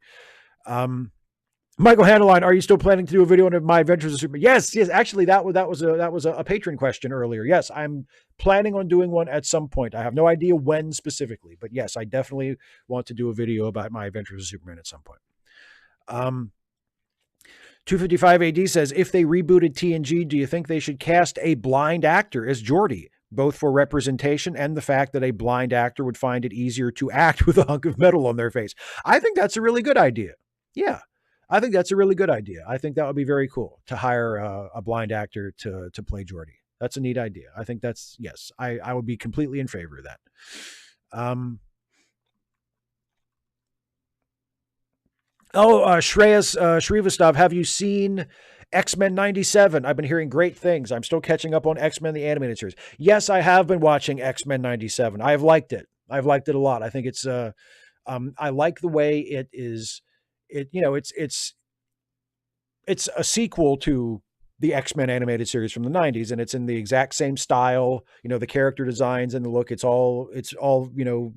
S1: Michael Handeline, are you still planning to do a video on My Adventures of Superman? Yes. Actually, that was a patron question earlier. Yes, I'm planning on doing one at some point. I have no idea when specifically, but yes, I definitely want to do a video about My Adventures of Superman at some point. 255 AD says, if they rebooted TNG, do you think they should cast a blind actor as Geordi, both for representation and the fact that a blind actor would find it easier to act with a hunk of metal on their face? I think that's a really good idea. Yeah. I think that's a really good idea. I think that would be very cool to hire a blind actor to play Geordi. That's a neat idea. I think yes, I would be completely in favor of that. Shreyas Shrivastov, have you seen X-Men 97? I've been hearing great things. I'm still catching up on X-Men, the animated series. Yes, I have been watching X-Men 97. I have liked it. I've liked it a lot. I think it's, I like the way it is. It's a sequel to the X-Men animated series from the 90s, and it's in the exact same style, the character designs and the look. It's all,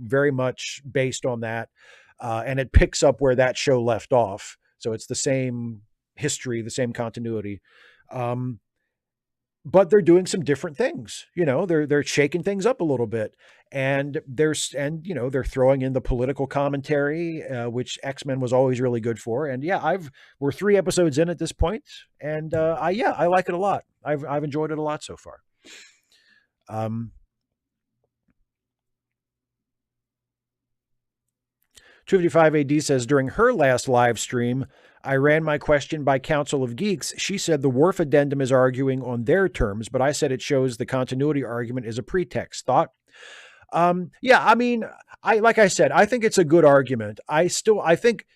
S1: very much based on that. And it picks up where that show left off. So it's the same history, the same continuity. But they're doing some different things. They're shaking things up a little bit, and they're throwing in the political commentary, which X-Men was always really good for. And yeah, we're 3 episodes in at this point, and I like it a lot. I've enjoyed it a lot so far. 255 AD says, during her last live stream, I ran my question by Council of Geeks. She said the Worf addendum is arguing on their terms, but I said it shows the continuity argument is a pretext. Thought? Yeah, I mean, like I said, I think it's a good argument. I think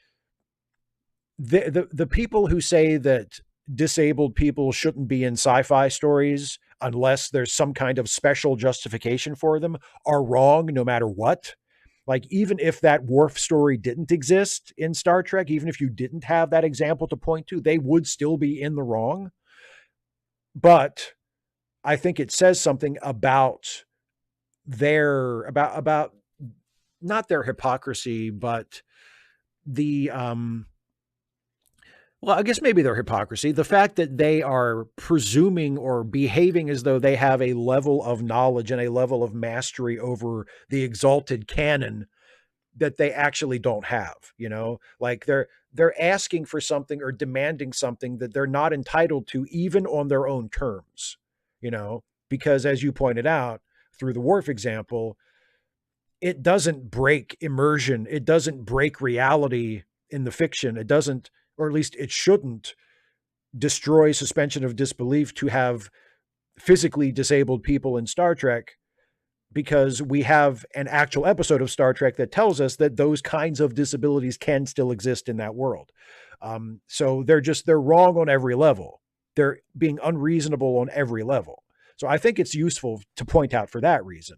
S1: the people who say that disabled people shouldn't be in sci-fi stories unless there's some kind of special justification for them are wrong no matter what. Like, even if that Worf story didn't exist in Star Trek, even if you didn't have that example to point to, they would still be in the wrong. But I think it says something about about not their hypocrisy, but the, well, I guess maybe their hypocrisy, the fact that they are presuming or behaving as though they have a level of knowledge and a level of mastery over the exalted canon that they actually don't have, you know, like they're asking for something or demanding something that they're not entitled to, even on their own terms, you know, because as you pointed out through the Worf example, it doesn't break immersion. It doesn't break reality in the fiction. It doesn't, or at least it shouldn't destroy suspension of disbelief to have physically disabled people in Star Trek, because we have an actual episode of Star Trek that tells us that those kinds of disabilities can still exist in that world. So they're wrong on every level. They're being unreasonable on every level. So I think it's useful to point out for that reason.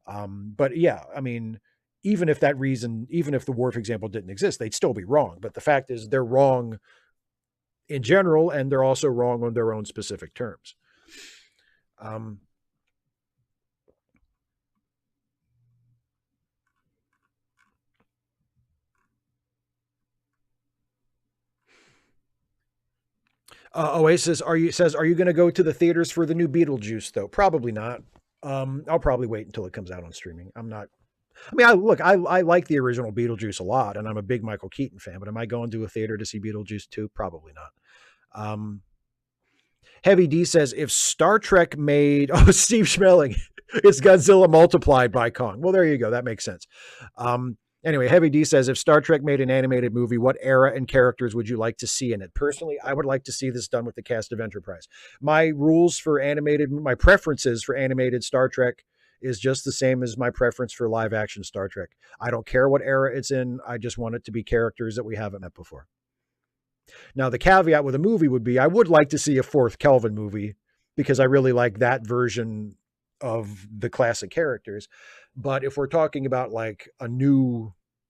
S1: But yeah, I mean, even if the Worf example didn't exist, they'd still be wrong. But the fact is they're wrong in general, and they're also wrong on their own specific terms. Oasis, are you going to go to the theaters for the new Beetlejuice though? Probably not. I'll probably wait until it comes out on streaming. I like the original Beetlejuice a lot, and I'm a big Michael Keaton fan, but am I going to a theater to see Beetlejuice 2? Probably not. Heavy D says, if Star Trek made, Steve Schmeling, it's Godzilla multiplied by Kong. Well, there you go. That makes sense. Anyway, Heavy D says, if Star Trek made an animated movie, what era and characters would you like to see in it? Personally, I would like to see this done with the cast of Enterprise. My preferences for animated Star Trek is just the same as my preference for live action Star Trek. I don't care what era it's in. I just want it to be characters that we haven't met before. Now, the caveat with a movie would be, I would like to see a fourth Kelvin movie, because I really like that version of the classic characters. But if we're talking about like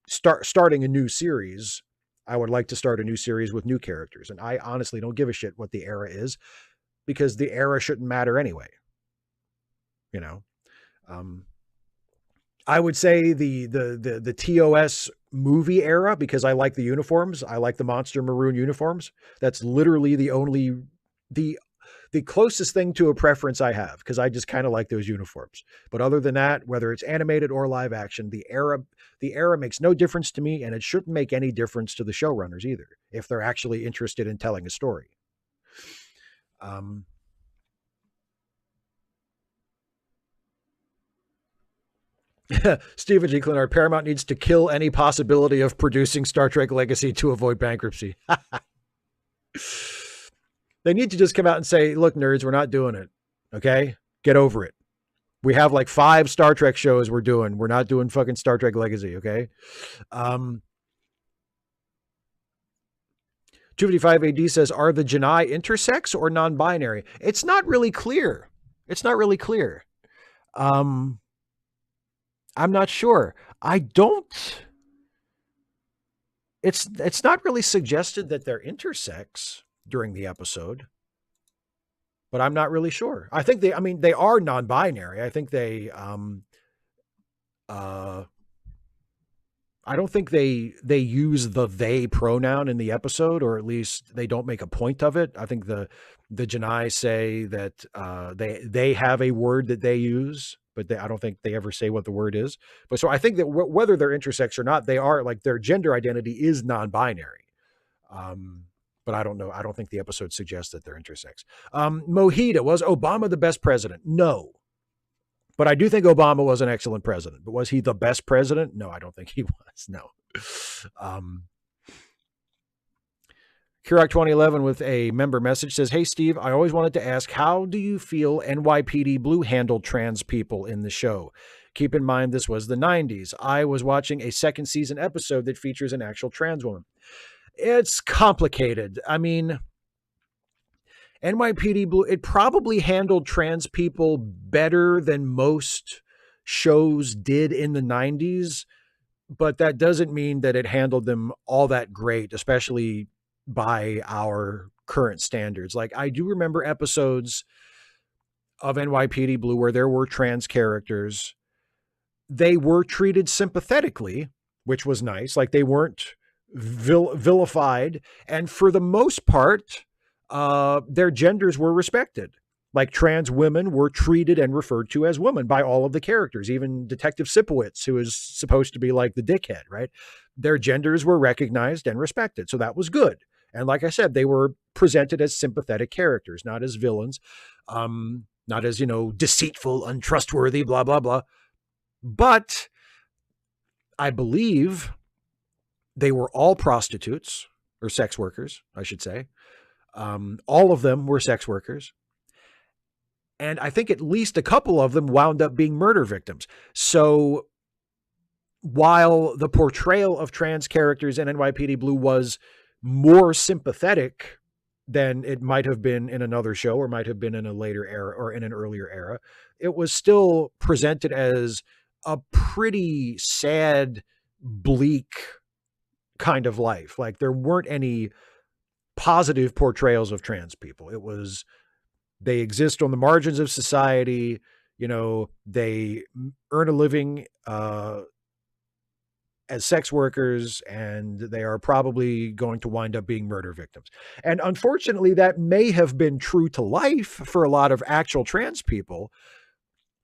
S1: starting a new series, I would like to start a new series with new characters. And I honestly don't give a shit what the era is, because the era shouldn't matter anyway. You know, I would say the TOS movie era, because I like the uniforms. I like the monster maroon uniforms. That's literally the closest thing to a preference I have, because I just kind of like those uniforms. But other than that, whether it's animated or live action, the era makes no difference to me, and it shouldn't make any difference to the showrunners either, if they're actually interested in telling a story. Stephen G. Clinard, Paramount needs to kill any possibility of producing Star Trek Legacy to avoid bankruptcy. They need to just come out and say, look, nerds, we're not doing it. Okay? Get over it. We have like 5 Star Trek shows we're doing. We're not doing fucking Star Trek Legacy. Okay? 255 AD says, are the Janai intersex or non-binary? It's not really clear. I'm not sure. It's not really suggested that they're intersex during the episode, but I'm not really sure. I think they are non-binary. I think I don't think they use the they pronoun in the episode, or at least they don't make a point of it. I think the Janai say that they have a word that they use, but I don't think they ever say what the word is. But so I think that whether they're intersex or not, they are, like, their gender identity is non-binary. But I don't know. I don't think the episode suggests that they're intersex. Mojita, was Obama the best president? No. But I do think Obama was an excellent president. But was he the best president? No, I don't think he was. No. Kirak 2011 with a member message says, hey, Steve, I always wanted to ask, how do you feel NYPD Blue handled trans people in the show? Keep in mind, this was the 90s. I was watching a second season episode that features an actual trans woman. It's complicated. I mean, NYPD Blue, it probably handled trans people better than most shows did in the 90s, but that doesn't mean that it handled them all that great, especially by our current standards. Like, I do remember episodes of NYPD Blue where there were trans characters. They were treated sympathetically, which was nice. Like, they weren't vilified, and for the most part, their genders were respected. Like trans women were treated and referred to as women by all of the characters, even Detective Sipowicz, who is supposed to be like the dickhead, right? Their genders were recognized and respected. So that was good. And like I said, they were presented as sympathetic characters, not as villains, not as, deceitful, untrustworthy, blah, blah, blah. But I believe they were all prostitutes or sex workers, I should say. All of them were sex workers. And I think at least a couple of them wound up being murder victims. So while the portrayal of trans characters in NYPD Blue was more sympathetic than it might have been in another show or might have been in a later era or in an earlier era, it was still presented as a pretty sad, bleak kind of life. Like there weren't any positive portrayals of trans people. It was, they exist on the margins of society. They earn a living as sex workers, and they are probably going to wind up being murder victims. And unfortunately, that may have been true to life for a lot of actual trans people,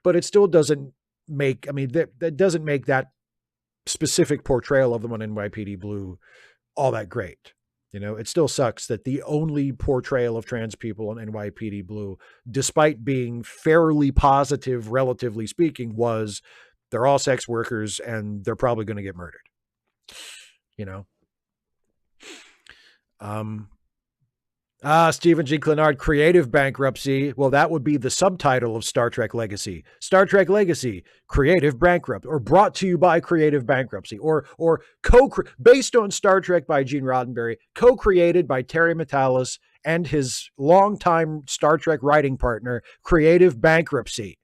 S1: but it still doesn't make, that doesn't make that specific portrayal of them on NYPD Blue all that great. It still sucks that the only portrayal of trans people on NYPD Blue, despite being fairly positive, relatively speaking, was they're all sex workers and they're probably going to get murdered. Stephen G. Clenard, creative bankruptcy. Well, that would be the subtitle of Star Trek Legacy. Star Trek Legacy, creative bankrupt, or brought to you by creative bankruptcy, or based on Star Trek by Gene Roddenberry, co-created by Terry Matalas and his longtime Star Trek writing partner, creative bankruptcy.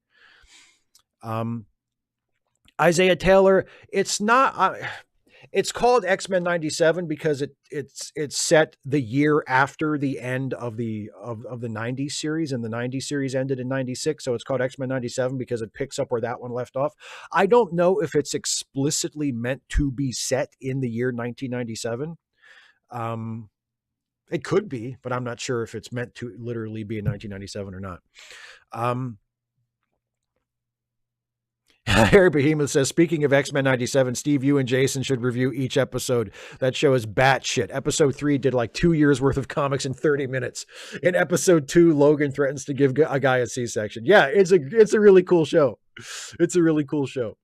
S1: Isaiah Taylor, it's not. It's called X-Men 97 because it's set the year after the end of the 90s series, and the 90s series ended in 96, so it's called X-Men 97 because it picks up where that one left off. I don't know if it's explicitly meant to be set in the year 1997. It could be, but I'm not sure if it's meant to literally be in 1997 or not. Harry Behemoth says, speaking of X-Men 97, Steve, you and Jason should review each episode. That show is batshit. Episode 3 did like 2 years worth of comics in 30 minutes. In episode 2, Logan threatens to give a guy a C-section. Yeah, it's a really cool show. It's a really cool show.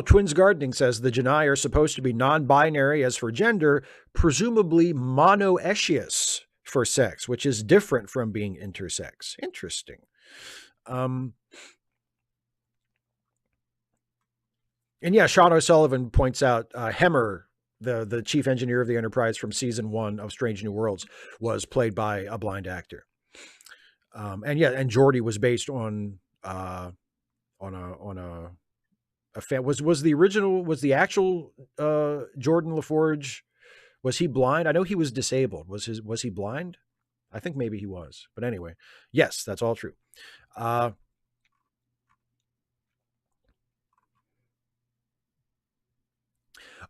S1: Twins Gardening says the Janai are supposed to be non-binary as for gender, presumably monoecious for sex, which is different from being intersex. Interesting. And yeah, Sean O'Sullivan points out Hemmer, the chief engineer of the Enterprise from season 1 of Strange New Worlds, was played by a blind actor. And Geordi was based on a fan. Was the actual Jordan LaForge, was he blind? I know he was disabled. Was he blind? I think maybe he was. But anyway, yes, that's all true.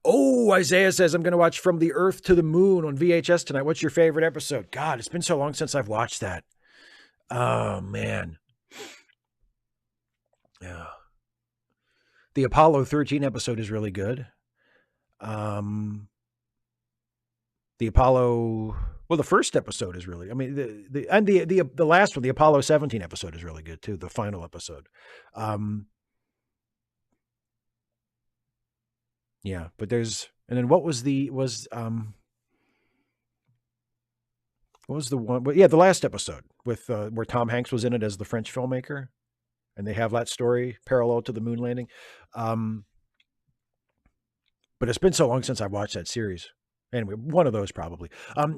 S1: Isaiah says, I'm going to watch From the Earth to the Moon on VHS tonight. What's your favorite episode? God, it's been so long since I've watched that. Oh, man. Yeah. The Apollo 13 episode is really good. The Apollo, well, the first episode is really, the last one, the Apollo 17 episode is really good too. The final episode. Yeah, but and then what was the one? Yeah, the last episode with, where Tom Hanks was in it as the French filmmaker, and they have that story parallel to the moon landing. But it's been so long since I've watched that series. Anyway, one of those probably.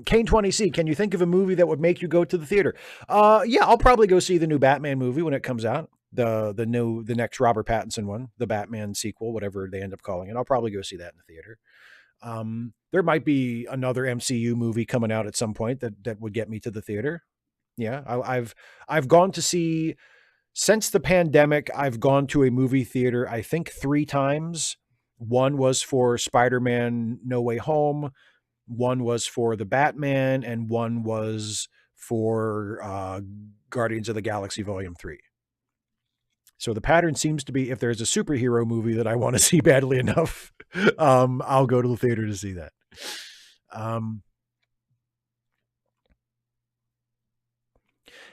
S1: Kane 20C, can you think of a movie that would make you go to the theater? Yeah, I'll probably go see the new Batman movie when it comes out. The next Robert Pattinson one, the Batman sequel, whatever they end up calling it. I'll probably go see that in the theater. There might be another MCU movie coming out at some point that would get me to the theater. Yeah, I've gone to see, since the pandemic, I've gone to a movie theater, I think 3 times. One was for Spider-Man No Way Home. One was for the Batman, and one was for Guardians of the Galaxy Volume 3. So the pattern seems to be, if there's a superhero movie that I want to see badly enough, I'll go to the theater to see that.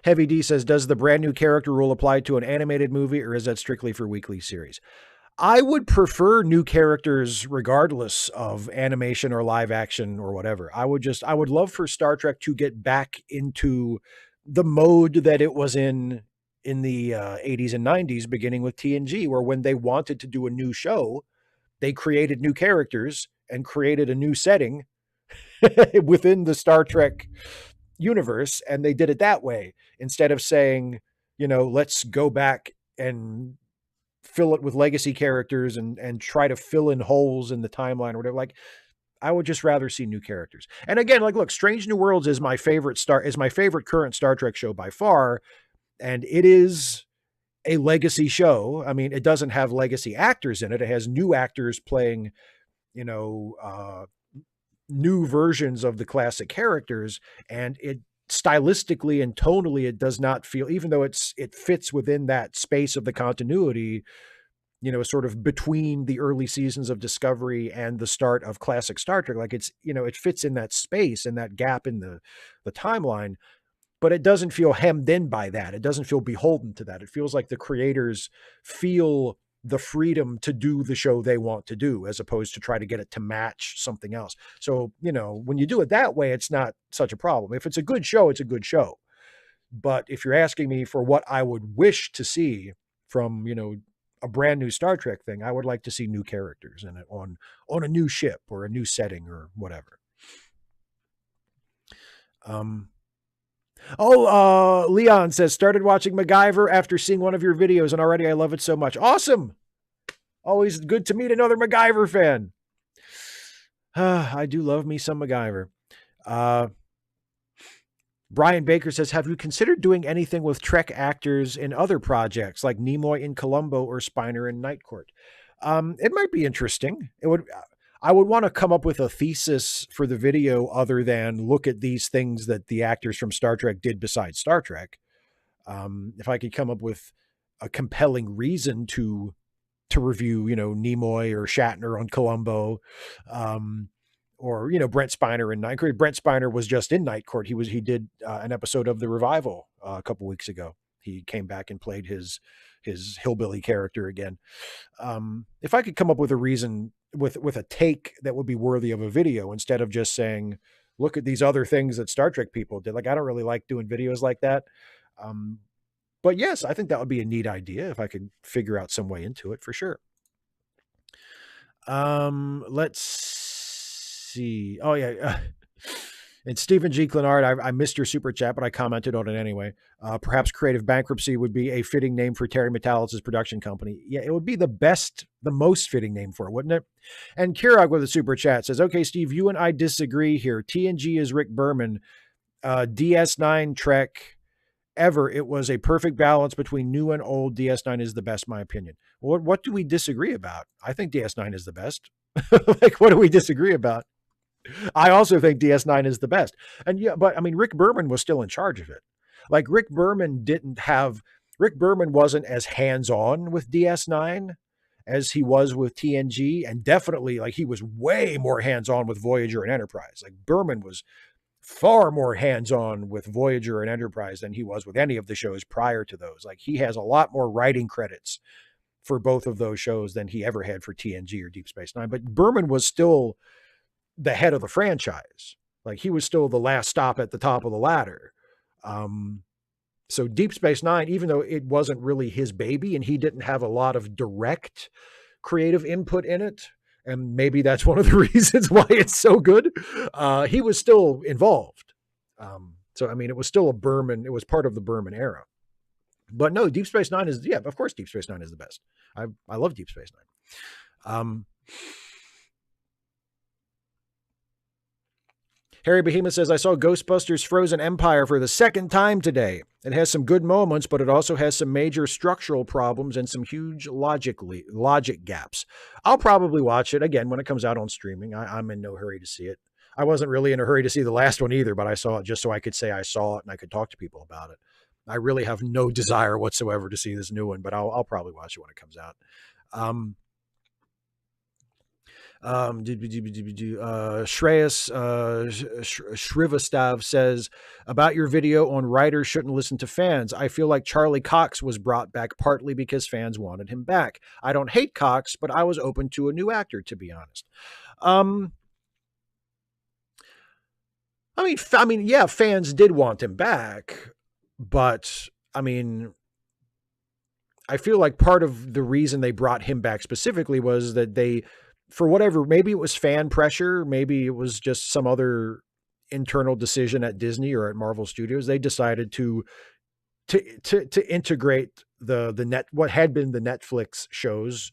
S1: Heavy D says, does the brand new character rule apply to an animated movie, or is that strictly for weekly series? I would prefer new characters regardless of animation or live action or whatever. I would love for Star Trek to get back into the mode that it was in the 80s and 90s, beginning with TNG, where when they wanted to do a new show, they created new characters and created a new setting within the Star Trek universe, and they did it that way instead of saying, let's go back and fill it with legacy characters and try to fill in holes in the timeline or whatever. Like, I would just rather see new characters. And again, like, look, Strange New Worlds is my favorite current Star Trek show by far. And it is a legacy show. I mean, it doesn't have legacy actors in it. It has new actors playing, new versions of the classic characters. And it stylistically and tonally, it does not feel, even though it fits within that space of the continuity, sort of between the early seasons of Discovery and the start of classic Star Trek. Like, it's, it fits in that space and that gap in the timeline. But it doesn't feel hemmed in by that. It doesn't feel beholden to that. It feels like the creators feel the freedom to do the show they want to do, as opposed to try to get it to match something else. So, when you do it that way, it's not such a problem. If it's a good show, it's a good show. But if you're asking me for what I would wish to see from, a brand new Star Trek thing, I would like to see new characters in it on a new ship or a new setting or whatever. Leon says, started watching MacGyver after seeing one of your videos, and already I love it so much. Awesome. Always good to meet another MacGyver fan. I do love me some MacGyver. Brian Baker says, have you considered doing anything with Trek actors in other projects like Nimoy in Columbo or Spiner in Night Court? It might be interesting. I would want to come up with a thesis for the video other than look at these things that the actors from Star Trek did besides Star Trek. If I could come up with a compelling reason to review, Nimoy or Shatner on Columbo, or, Brent Spiner in Night Court. Brent Spiner was just in Night Court. He did an episode of The Revival a couple weeks ago. He came back and played his hillbilly character again. If I could come up with a reason with a take that would be worthy of a video, instead of just saying, look at these other things that Star Trek people did. Like, I don't really like doing videos like that. But yes, I think that would be a neat idea if I could figure out some way into it, for sure. Let's see. Oh yeah. And Stephen G. Clenard, I missed your super chat, but I commented on it anyway. Perhaps Creative Bankruptcy would be a fitting name for Terry Metalis' production company. Yeah, it would be the most fitting name for it, wouldn't it? And Kirog with a super chat says, okay, Steve, you and I disagree here. TNG is Rick Berman. DS9 Trek ever. It was a perfect balance between new and old. DS9 is the best, my opinion. Well, what do we disagree about? I think DS9 is the best. Like, what do we disagree about? I also think DS9 is the best. And yeah, but I mean, Rick Berman was still in charge of it. Like, Rick Berman wasn't as hands-on with DS9 as he was with TNG. And definitely, like, he was way more hands-on with Voyager and Enterprise. Like, Berman was far more hands-on with Voyager and Enterprise than he was with any of the shows prior to those. Like, he has a lot more writing credits for both of those shows than he ever had for TNG or Deep Space Nine. But Berman was still the head of the franchise. Like, he was still the last stop at the top of the ladder. So Deep Space Nine, even though it wasn't really his baby and he didn't have a lot of direct creative input in it, and maybe that's one of the reasons why it's so good, he was still involved. So, I mean, it was still it was part of the Berman era. But no, Deep Space Nine is, yeah, of course Deep Space Nine is the best. I love Deep Space Nine. Harry Behemoth says, I saw Ghostbusters Frozen Empire for the second time today. It has some good moments, but it also has some major structural problems and some huge logic gaps. I'll probably watch it again when it comes out on streaming. I'm in no hurry to see it. I wasn't really in a hurry to see the last one either, but I saw it just so I could say I saw it and I could talk to people about it. I really have no desire whatsoever to see this new one, but I'll probably watch it when it comes out. Shreyas Shrivastav says, about your video on writers shouldn't listen to fans. I feel like Charlie Cox was brought back partly because fans wanted him back. I don't hate Cox, but I was open to a new actor, to be honest. I mean, yeah, fans did want him back, but I mean, I feel like part of the reason they brought him back specifically was that they, for whatever, maybe it was fan pressure, maybe it was just some other internal decision at Disney or at Marvel Studios. They decided to integrate what had been the Netflix shows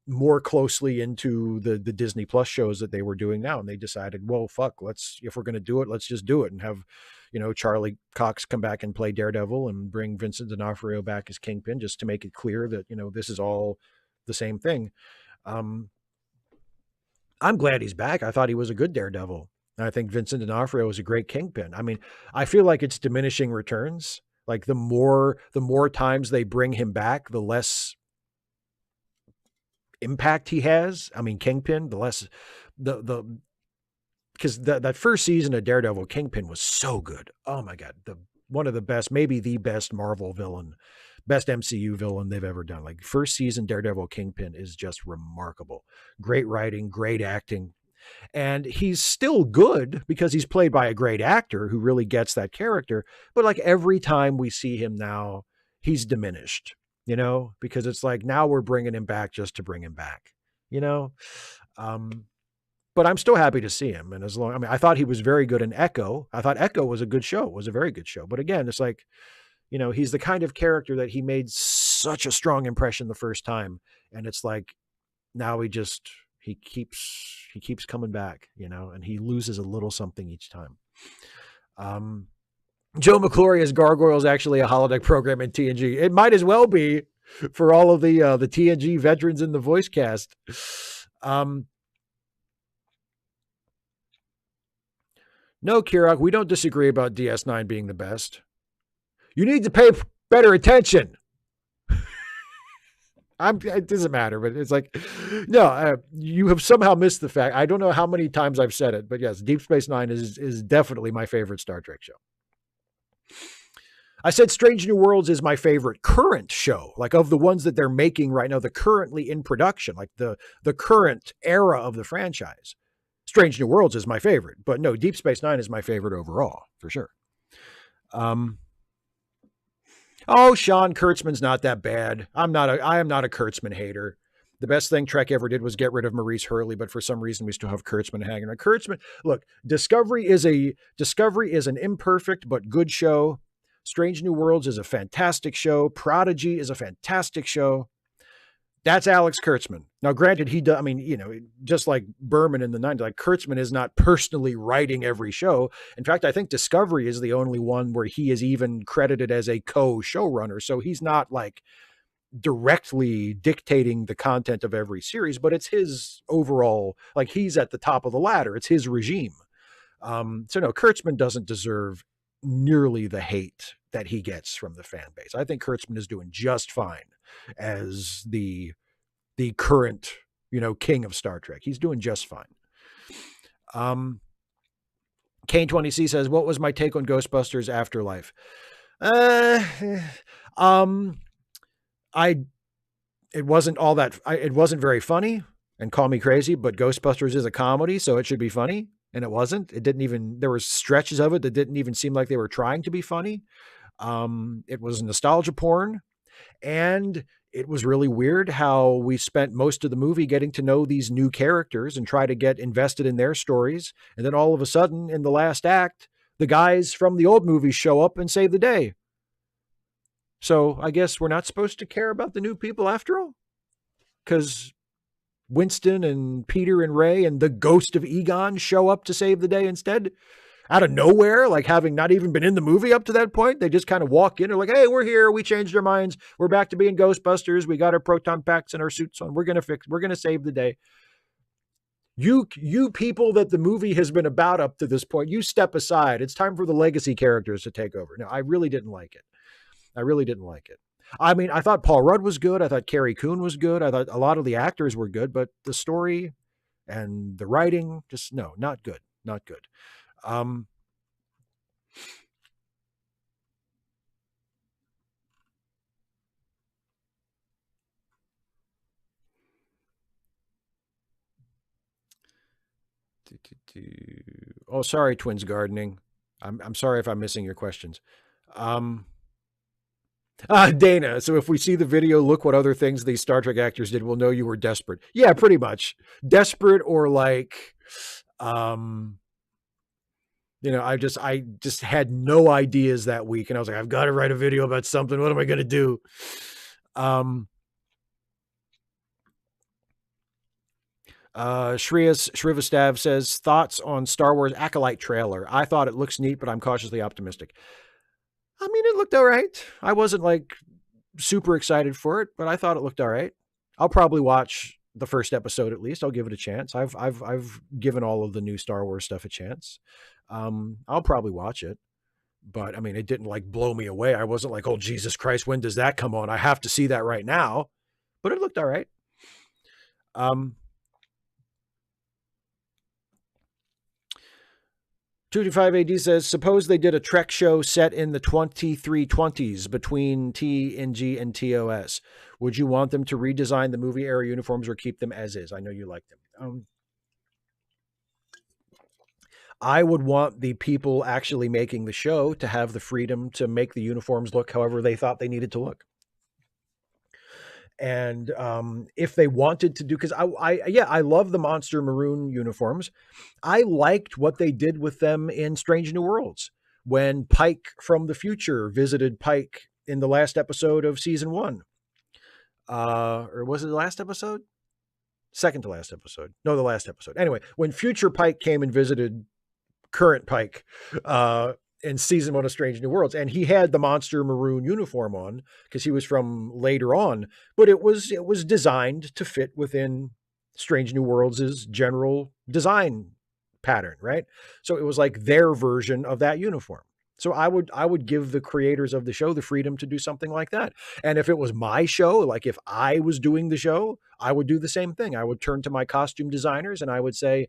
S1: more closely into the Disney Plus shows that they were doing now. And they decided, well, fuck, if we're going to do it, let's just do it and have, Charlie Cox come back and play Daredevil and bring Vincent D'Onofrio back as Kingpin, just to make it clear that, this is all the same thing. I'm glad he's back. I thought he was a good Daredevil. And I think Vincent D'Onofrio is a great Kingpin. I mean, I feel like it's diminishing returns. Like the more times they bring him back, the less impact he has. I mean, Kingpin, the less because that first season of Daredevil, Kingpin was so good. Oh my God. One of the best, maybe the best Marvel villain, best MCU villain they've ever done. Like first season Daredevil Kingpin is just remarkable. Great writing, great acting. And he's still good because he's played by a great actor who really gets that character. But like every time we see him now, he's diminished, because it's like now we're bringing him back just to bring him back, but I'm still happy to see him. And I thought he was very good in Echo. I thought Echo was a good show, was a very good show. But again, it's like, he's the kind of character that he made such a strong impression the first time. And it's like, now he keeps coming back, and he loses a little something each time. Joe McClory as Gargoyle is actually a holodeck program in TNG. It might as well be for all of the TNG veterans in the voice cast. No, Kirok, we don't disagree about DS9 being the best. You need to pay better attention. It doesn't matter, but it's like, no, you have somehow missed the fact. I don't know how many times I've said it, but yes, Deep Space Nine is definitely my favorite Star Trek show. I said Strange New Worlds is my favorite current show, like of the ones that they're making right now, the currently in production, like the current era of the franchise. Strange New Worlds is my favorite, but no, Deep Space Nine is my favorite overall, for sure. Sean Kurtzman's not that bad. I am not a Kurtzman hater. The best thing Trek ever did was get rid of Maurice Hurley, but for some reason we still have Kurtzman hanging around. Kurtzman, look, Discovery is an imperfect but good show. Strange New Worlds is a fantastic show. Prodigy is a fantastic show. That's Alex Kurtzman. Now, granted, he does, just like Berman in the 90s, like Kurtzman is not personally writing every show. In fact, I think Discovery is the only one where he is even credited as a co-showrunner. So he's not like directly dictating the content of every series, but it's his overall, like he's at the top of the ladder. It's his regime. So no, Kurtzman doesn't deserve nearly the hate that he gets from the fan base. I think Kurtzman is doing just fine as the current, king of Star Trek. He's doing just fine. Kane20C says, what was my take on Ghostbusters Afterlife? It wasn't very funny, and call me crazy, but Ghostbusters is a comedy, so it should be funny. And it wasn't. There were stretches of it that didn't even seem like they were trying to be funny. It was nostalgia porn. And it was really weird how we spent most of the movie getting to know these new characters and try to get invested in their stories. And then all of a sudden, in the last act, the guys from the old movie show up and save the day. So I guess we're not supposed to care about the new people after all? Because Winston and Peter and Ray and the ghost of Egon show up to save the day instead? Out of nowhere, like having not even been in the movie up to that point, they just kind of walk in and like, hey, we're here. We changed our minds. We're back to being Ghostbusters. We got our proton packs and our suits on. We're going to save the day. You people that the movie has been about up to this point, you step aside. It's time for the legacy characters to take over. No, I really didn't like it. I really didn't like it. I mean, I thought Paul Rudd was good. I thought Carrie Coon was good. I thought a lot of the actors were good, but the story and the writing, just no, not good. Not good. Um, Oh, sorry, Twins Gardening. I'm sorry if I'm missing your questions. Um, Dana. So if we see the video, look what other things these Star Trek actors did. We'll know you were desperate. Yeah, pretty much desperate, or like, um, I just had no ideas that week, and I was like, I've got to write a video about something. What am I going to do? Um, Shrivastav says, thoughts on Star Wars Acolyte trailer. I thought it looks neat, but I'm cautiously optimistic. I mean, it looked all right. I wasn't like super excited for it, but I thought it looked all right. I'll probably watch the first episode at least. I'll give it a chance. I've given all of the new Star Wars stuff a chance. I'll probably watch it, but I mean, it didn't like blow me away. I wasn't like, oh Jesus Christ, when does that come on? I have to see that right now. But it looked all right. 225 AD says, suppose they did a Trek show set in the 2320s between TNG and TOS. Would you want them to redesign the movie era uniforms or keep them as is? I know you like them. I would want the people actually making the show to have the freedom to make the uniforms look however they thought they needed to look. And if they wanted to do, because I love the Monster Maroon uniforms. I liked what they did with them in Strange New Worlds when Pike from the future visited Pike in the last episode of season 1. Or was it the last episode? Second to last episode. No, the last episode. Anyway, when future Pike came and visited current Pike in season 1 of Strange New Worlds, and he had the Monster Maroon uniform on because he was from later on, but it was designed to fit within Strange New Worlds' general design pattern, right? So it was like their version of that uniform. So I would give the creators of the show the freedom to do something like that. And if it was my show, like if I was doing the show, I would do the same thing. I would turn to my costume designers and I would say,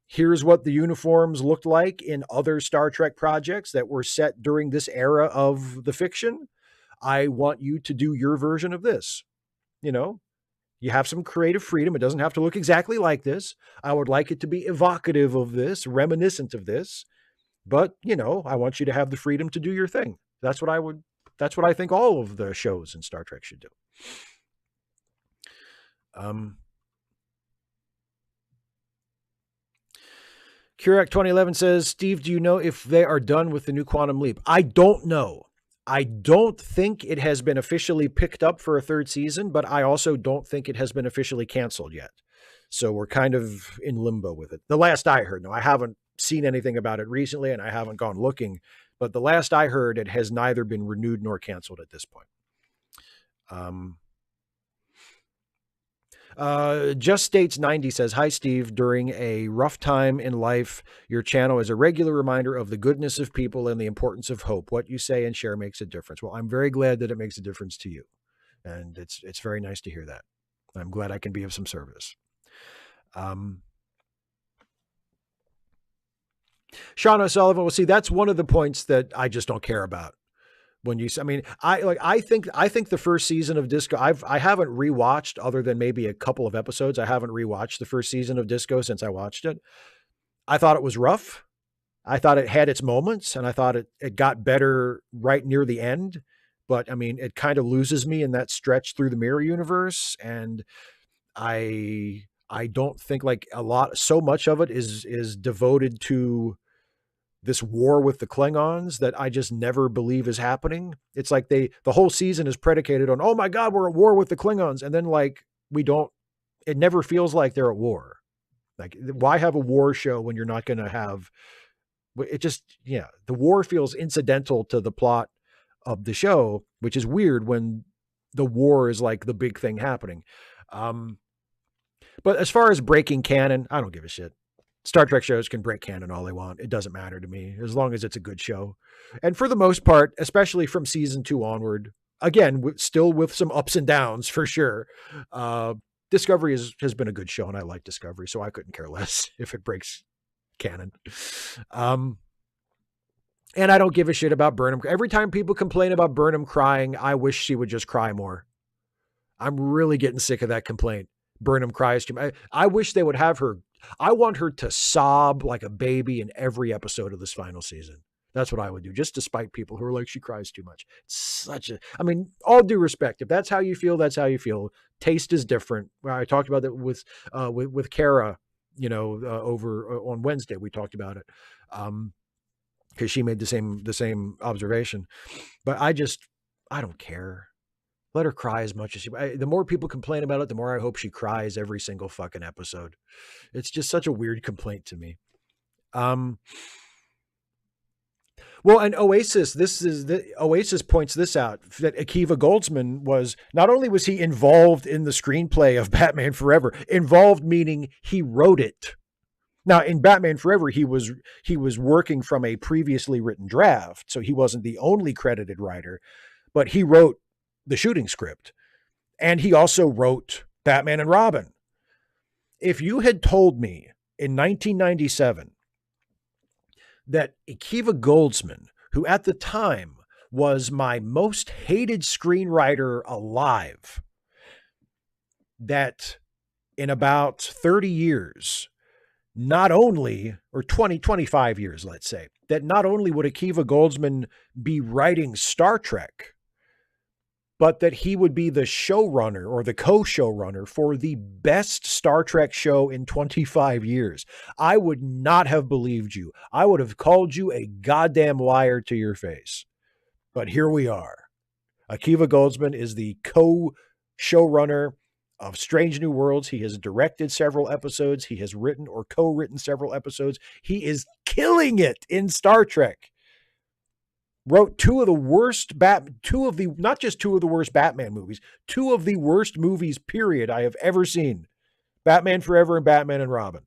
S1: here's what the uniforms looked like in other Star Trek projects that were set during this era of the fiction. I want you to do your version of this. You have some creative freedom. It doesn't have to look exactly like this. I would like it to be evocative of this, reminiscent of this. But, I want you to have the freedom to do your thing. That's what I think all of the shows in Star Trek should do. Kurak 2011 says, Steve, do you know if they are done with the new Quantum Leap? I don't know. I don't think it has been officially picked up for a third season, but I also don't think it has been officially canceled yet. So we're kind of in limbo with it. The last I heard, no, I haven't seen anything about it recently and I haven't gone looking, but the last I heard, it has neither been renewed nor canceled at this point. Just States 90 says, hi, Steve. During a rough time in life, your channel is a regular reminder of the goodness of people and the importance of hope. What you say and share makes a difference. Well, I'm very glad that it makes a difference to you. And it's very nice to hear that. I'm glad I can be of some service. Sean O'Sullivan, well, see, that's one of the points that I just don't care about. I think the first season of Disco, I haven't rewatched other than maybe a couple of episodes. I haven't rewatched the first season of Disco since I watched it. I thought it was rough. I thought it had its moments and I thought it got better right near the end. But I mean, it kind of loses me in that stretch through the mirror universe. And I don't think so much of it is devoted to this war with the Klingons that I just never believe is happening. It's like the whole season is predicated on, oh my God, we're at war with the Klingons. And then it never feels like they're at war. Like, why have a war show when you're not going to have the war feels incidental to the plot of the show, which is weird when the war is like the big thing happening. But as far as breaking canon, I don't give a shit. Star Trek shows can break canon all they want. It doesn't matter to me as long as it's a good show. And for the most part, especially from season 2 onward, again, still with some ups and downs for sure. Discovery has been a good show, and I like Discovery, so I couldn't care less if it breaks canon. And I don't give a shit about Burnham. Every time people complain about Burnham crying, I wish she would just cry more. I'm really getting sick of that complaint. Burnham cries too much. I wish they would have her. I want her to sob like a baby in every episode of this final season. That's what I would do, just to spite people who are like, she cries too much. It's such a, I mean, all due respect. If that's how you feel, that's how you feel. Taste is different. I talked about that with Kara, over on Wednesday, we talked about it. Because she made the same observation. But I don't care. Let her cry as much as the more people complain about it, the more I hope she cries every single fucking episode. It's just such a weird complaint to me. Well, and Oasis points this out, that Akiva Goldsman not only was he involved in the screenplay of Batman Forever, involved meaning he wrote it. Now, in Batman Forever, he was working from a previously written draft, so he wasn't the only credited writer, but he wrote the shooting script, and he also wrote Batman and Robin. If you had told me in 1997 that Akiva Goldsman, who at the time was my most hated screenwriter alive, that in about 30 years, not only, or 25 years, let's say, that not only would Akiva Goldsman be writing Star Trek, but that he would be the showrunner or the co-showrunner for the best Star Trek show in 25 years. I would not have believed you. I would have called you a goddamn liar to your face. But here we are. Akiva Goldsman is the co-showrunner of Strange New Worlds. He has directed several episodes. He has written or co-written several episodes. He is killing it in Star Trek. Wrote not just two of the worst Batman movies, two of the worst movies, period, I have ever seen. Batman Forever and Batman and Robin.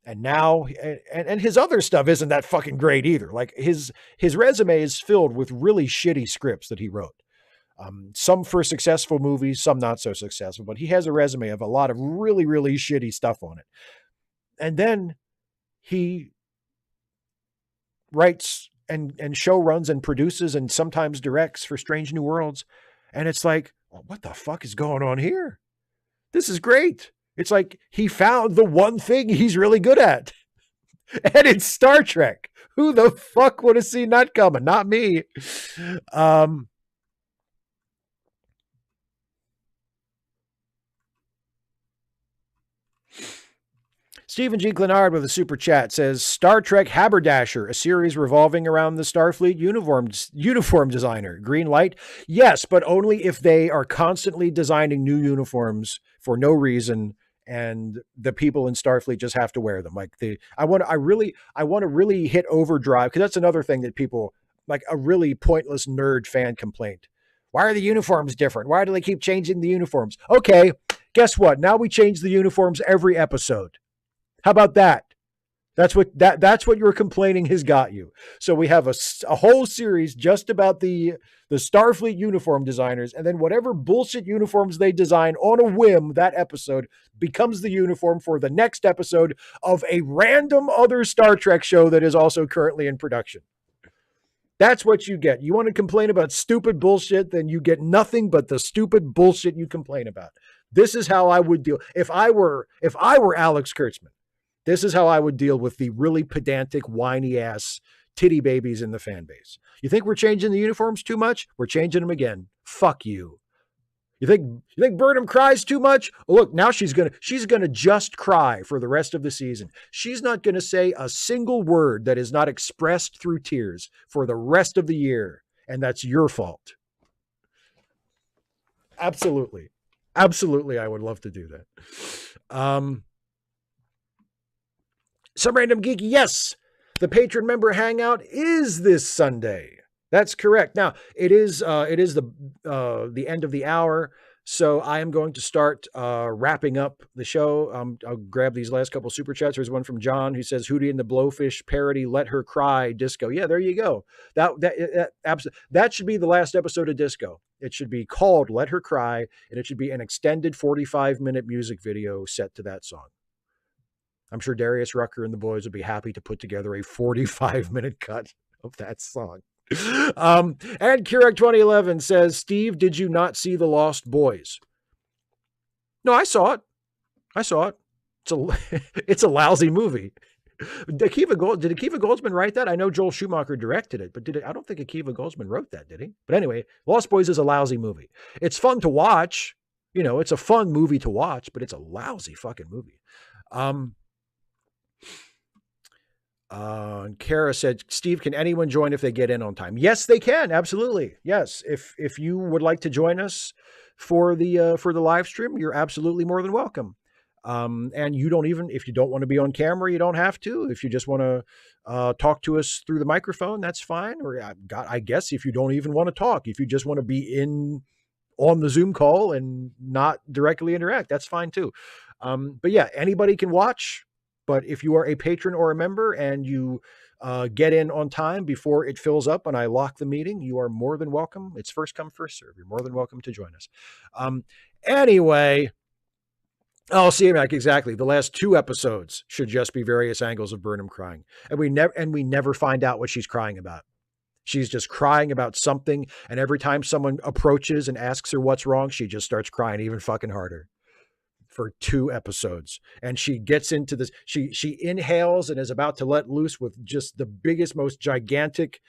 S1: And now, and his other stuff isn't that fucking great either. Like his resume is filled with really shitty scripts that he wrote. Some for successful movies, some not so successful, but he has a resume of a lot of really, really shitty stuff on it. And then he writes and show runs and produces and sometimes directs for Strange New Worlds. And it's like, well, what the fuck is going on here? This is great. It's like he found the one thing he's really good at. And it's Star Trek. Who the fuck would have seen that coming? Not me. Stephen G. Glenard with a super chat says, Star Trek Haberdasher, a series revolving around the Starfleet uniform designer. Green light? Yes, but only if they are constantly designing new uniforms for no reason, and the people in Starfleet just have to wear them. Like I want to really hit overdrive, because that's another thing that people, like a really pointless nerd fan complaint. Why are the uniforms different? Why do they keep changing the uniforms? Okay, guess what? Now we change the uniforms every episode. How about that? That's what your complaining has got you. So we have a whole series just about the Starfleet uniform designers, and then whatever bullshit uniforms they design on a whim, that episode becomes the uniform for the next episode of a random other Star Trek show that is also currently in production. That's what you get. You want to complain about stupid bullshit, then you get nothing but the stupid bullshit you complain about. This is how I would deal. If I were Alex Kurtzman, this is how I would deal with the really pedantic, whiny ass titty babies in the fan base. You think we're changing the uniforms too much? We're changing them again. Fuck you. You think Burnham cries too much? Oh, look, now she's gonna just cry for the rest of the season. She's not gonna say a single word that is not expressed through tears for the rest of the year, and that's your fault. Absolutely. Absolutely, I would love to do that. Some random geek, yes, the patron member hangout is this Sunday. That's correct. Now it is the end of the hour, So I am going to start wrapping up the show. I'll grab these last couple super chats. There's one from John who says Hootie and the Blowfish parody, "Let Her Cry" Disco. Yeah, there you go. That should be the last episode of Disco. It should be called "Let Her Cry," and it should be an extended 45-minute music video set to that song. I'm sure Darius Rucker and the boys would be happy to put together a 45-minute cut of that song. And Kirek 2011 says, Steve, did you not see The Lost Boys? No, I saw it. It's a lousy movie. Did Akiva Goldsman write that? I know Joel Schumacher directed it, but I don't think Akiva Goldsman wrote that, did he? But anyway, Lost Boys is a lousy movie. It's fun to watch. It's a fun movie to watch, but it's a lousy fucking movie. And Kara said, Steve, can anyone join if they get in on time? Yes, they can. Absolutely. Yes. If you would like to join us for the live stream, you're absolutely more than welcome. And if you don't want to be on camera, you don't have to. If you just want to talk to us through the microphone, that's fine. Or I guess if you don't even want to talk, if you just want to be on the Zoom call and not directly interact, that's fine too. But yeah, anybody can watch. But if you are a patron or a member and you get in on time before it fills up and I lock the meeting, you are more than welcome. It's first come, first serve. You're more than welcome to join us. Anyway, see, Mac, exactly. The last 2 episodes should just be various angles of Burnham crying. And we never find out what she's crying about. She's just crying about something. And every time someone approaches and asks her what's wrong, she just starts crying even fucking harder. For 2 episodes, and she gets into this. She inhales and is about to let loose with just the biggest, most gigantic,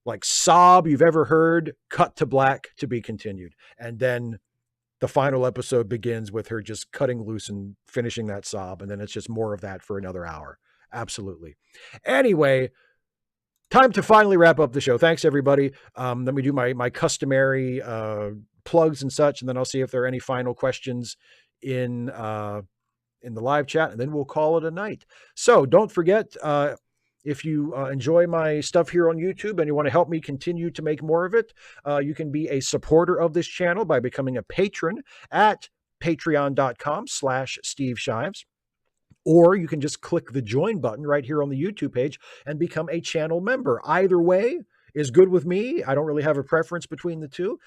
S1: like sob you've ever heard. Cut to black, to be continued, and then the final episode begins with her just cutting loose and finishing that sob, and then it's just more of that for another hour. Absolutely. Anyway, time to finally wrap up the show. Thanks everybody. Let me do my customary plugs and such, and then I'll see if there are any final questions in the live chat, and then we'll call it a night. So don't forget, if you enjoy my stuff here on YouTube and you want to help me continue to make more of it, you can be a supporter of this channel by becoming a patron at patreon.com/Steve Shives. Or you can just click the join button right here on the YouTube page and become a channel member. Either way is good with me. I don't really have a preference between the two.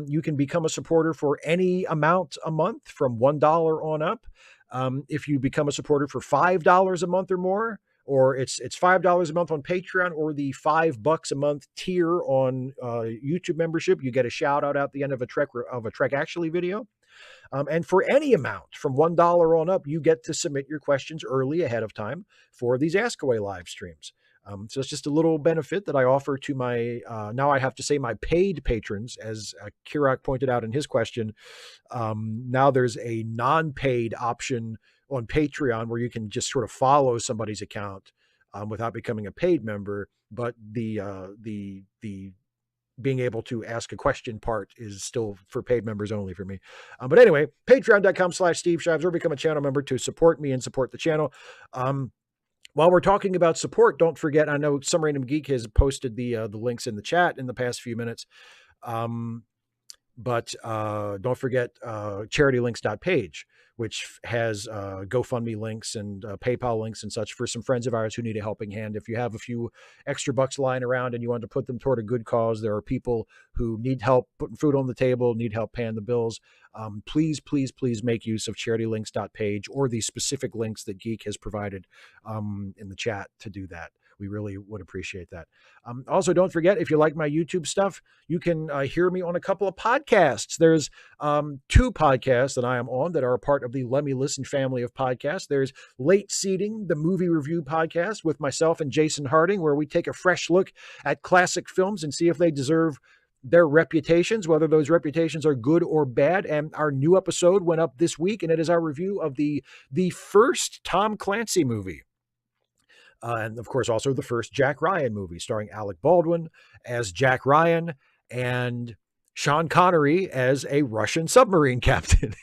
S1: You can become a supporter for any amount a month from $1 on up. If you become a supporter for $5 a month or more, or it's $5 a month on Patreon, or the $5 a month tier on YouTube membership, you get a shout out at the end of a Trek Actually video. And for any amount from $1 on up, you get to submit your questions early ahead of time for these Ask Away live streams. So it's just a little benefit that I offer to my, now I have to say my paid patrons, as Kirak pointed out in his question. Now there's a non-paid option on Patreon where you can just sort of follow somebody's account without becoming a paid member. But the being able to ask a question part is still for paid members only for me. But anyway, patreon.com/Steve Shives, or become a channel member to support me and support the channel. While we're talking about support, don't forget, I know Some Random Geek has posted the links in the chat in the past few minutes. But don't forget charitylinks.page, which has GoFundMe links and PayPal links and such for some friends of ours who need a helping hand. If you have a few extra bucks lying around and you want to put them toward a good cause, there are people who need help putting food on the table, need help paying the bills. Please make use of charitylinks.page or the specific links that Geek has provided in the chat to do that. We really would appreciate that. Also, don't forget, if you like my YouTube stuff, you can hear me on a couple of podcasts. There's 2 podcasts that I am on that are a part of the Let Me Listen family of podcasts. There's Late Seating, the movie review podcast with myself and Jason Harding, where we take a fresh look at classic films and see if they deserve their reputations, whether those reputations are good or bad. And our new episode went up this week, and it is our review of the first Tom Clancy movie. And of course, also the first Jack Ryan movie, starring Alec Baldwin as Jack Ryan and Sean Connery as a Russian submarine captain.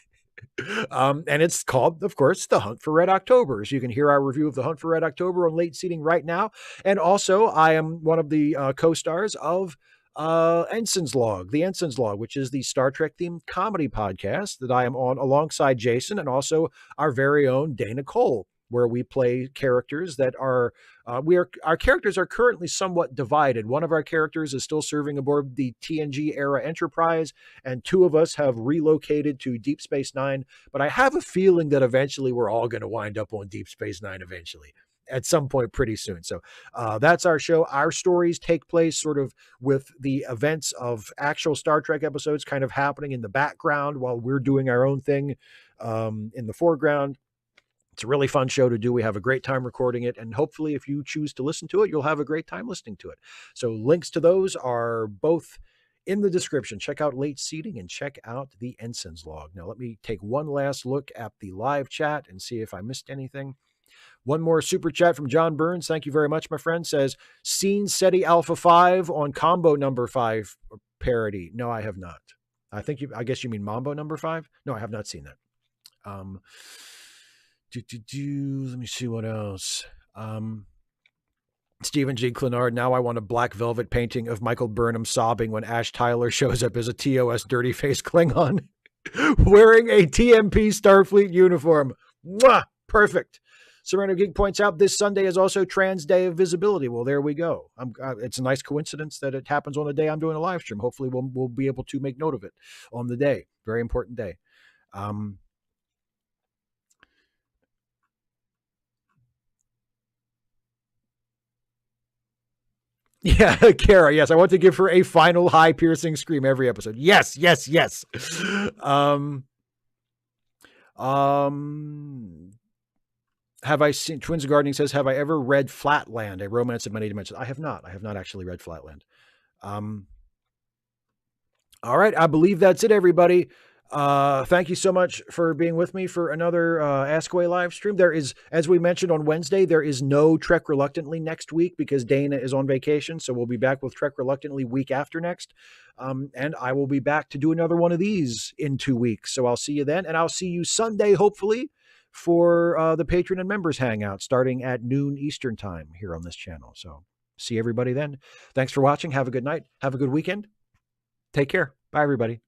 S1: And it's called, of course, The Hunt for Red October. So you can hear our review of The Hunt for Red October on Late Seating right now. And also, I am one of the co-stars of Ensign's Log, the Ensign's Log, which is the Star Trek themed comedy podcast that I am on alongside Jason and also our very own Dana Cole, where we play characters that are our characters are currently somewhat divided. One of our characters is still serving aboard the TNG era Enterprise, and two of us have relocated to Deep Space Nine. But I have a feeling that eventually we're all going to wind up on Deep Space Nine eventually. At some point pretty soon. So that's our show. Our stories take place sort of with the events of actual Star Trek episodes kind of happening in the background while we're doing our own thing in the foreground. It's a really fun show to do. We have a great time recording it. And hopefully, if you choose to listen to it, you'll have a great time listening to it. So links to those are both in the description. Check out Late Seating and check out the Ensign's Log. Now, let me take one last look at the live chat and see if I missed anything. One more super chat from John Burns. Thank you very much, my friend. Says, seen SETI Alpha 5 on Combo number 5 parody. No, I have not. I guess you mean Mambo number 5? No, I have not seen that. Let me see what else. Stephen G. Clenard, now I want a black velvet painting of Michael Burnham sobbing when Ash Tyler shows up as a TOS dirty face Klingon wearing a TMP Starfleet uniform. Mwah! Perfect. Serrano Geek points out this Sunday is also Trans Day of Visibility. Well, there we go. It's a nice coincidence that it happens on the day I'm doing a live stream. Hopefully we'll be able to make note of it on the day. Very important day. Yeah, Kara, yes. I want to give her a final high piercing scream every episode. Yes, yes, yes. Have I seen, Twins of Gardening says, have I ever read Flatland, A Romance of Many Dimensions? I have not. I have not actually read Flatland. All right. I believe that's it, everybody. Thank you so much for being with me for another Ask Away live stream. There is, as we mentioned on Wednesday, there is no Trek Reluctantly next week because Dana is on vacation. So we'll be back with Trek Reluctantly week after next. And I will be back to do another one of these in 2 weeks. So I'll see you then. And I'll see you Sunday, hopefully, for the patron and members hangout starting at noon Eastern time here on this channel. So see everybody then. Thanks for watching. Have a good night. Have a good weekend. Take care. Bye, everybody.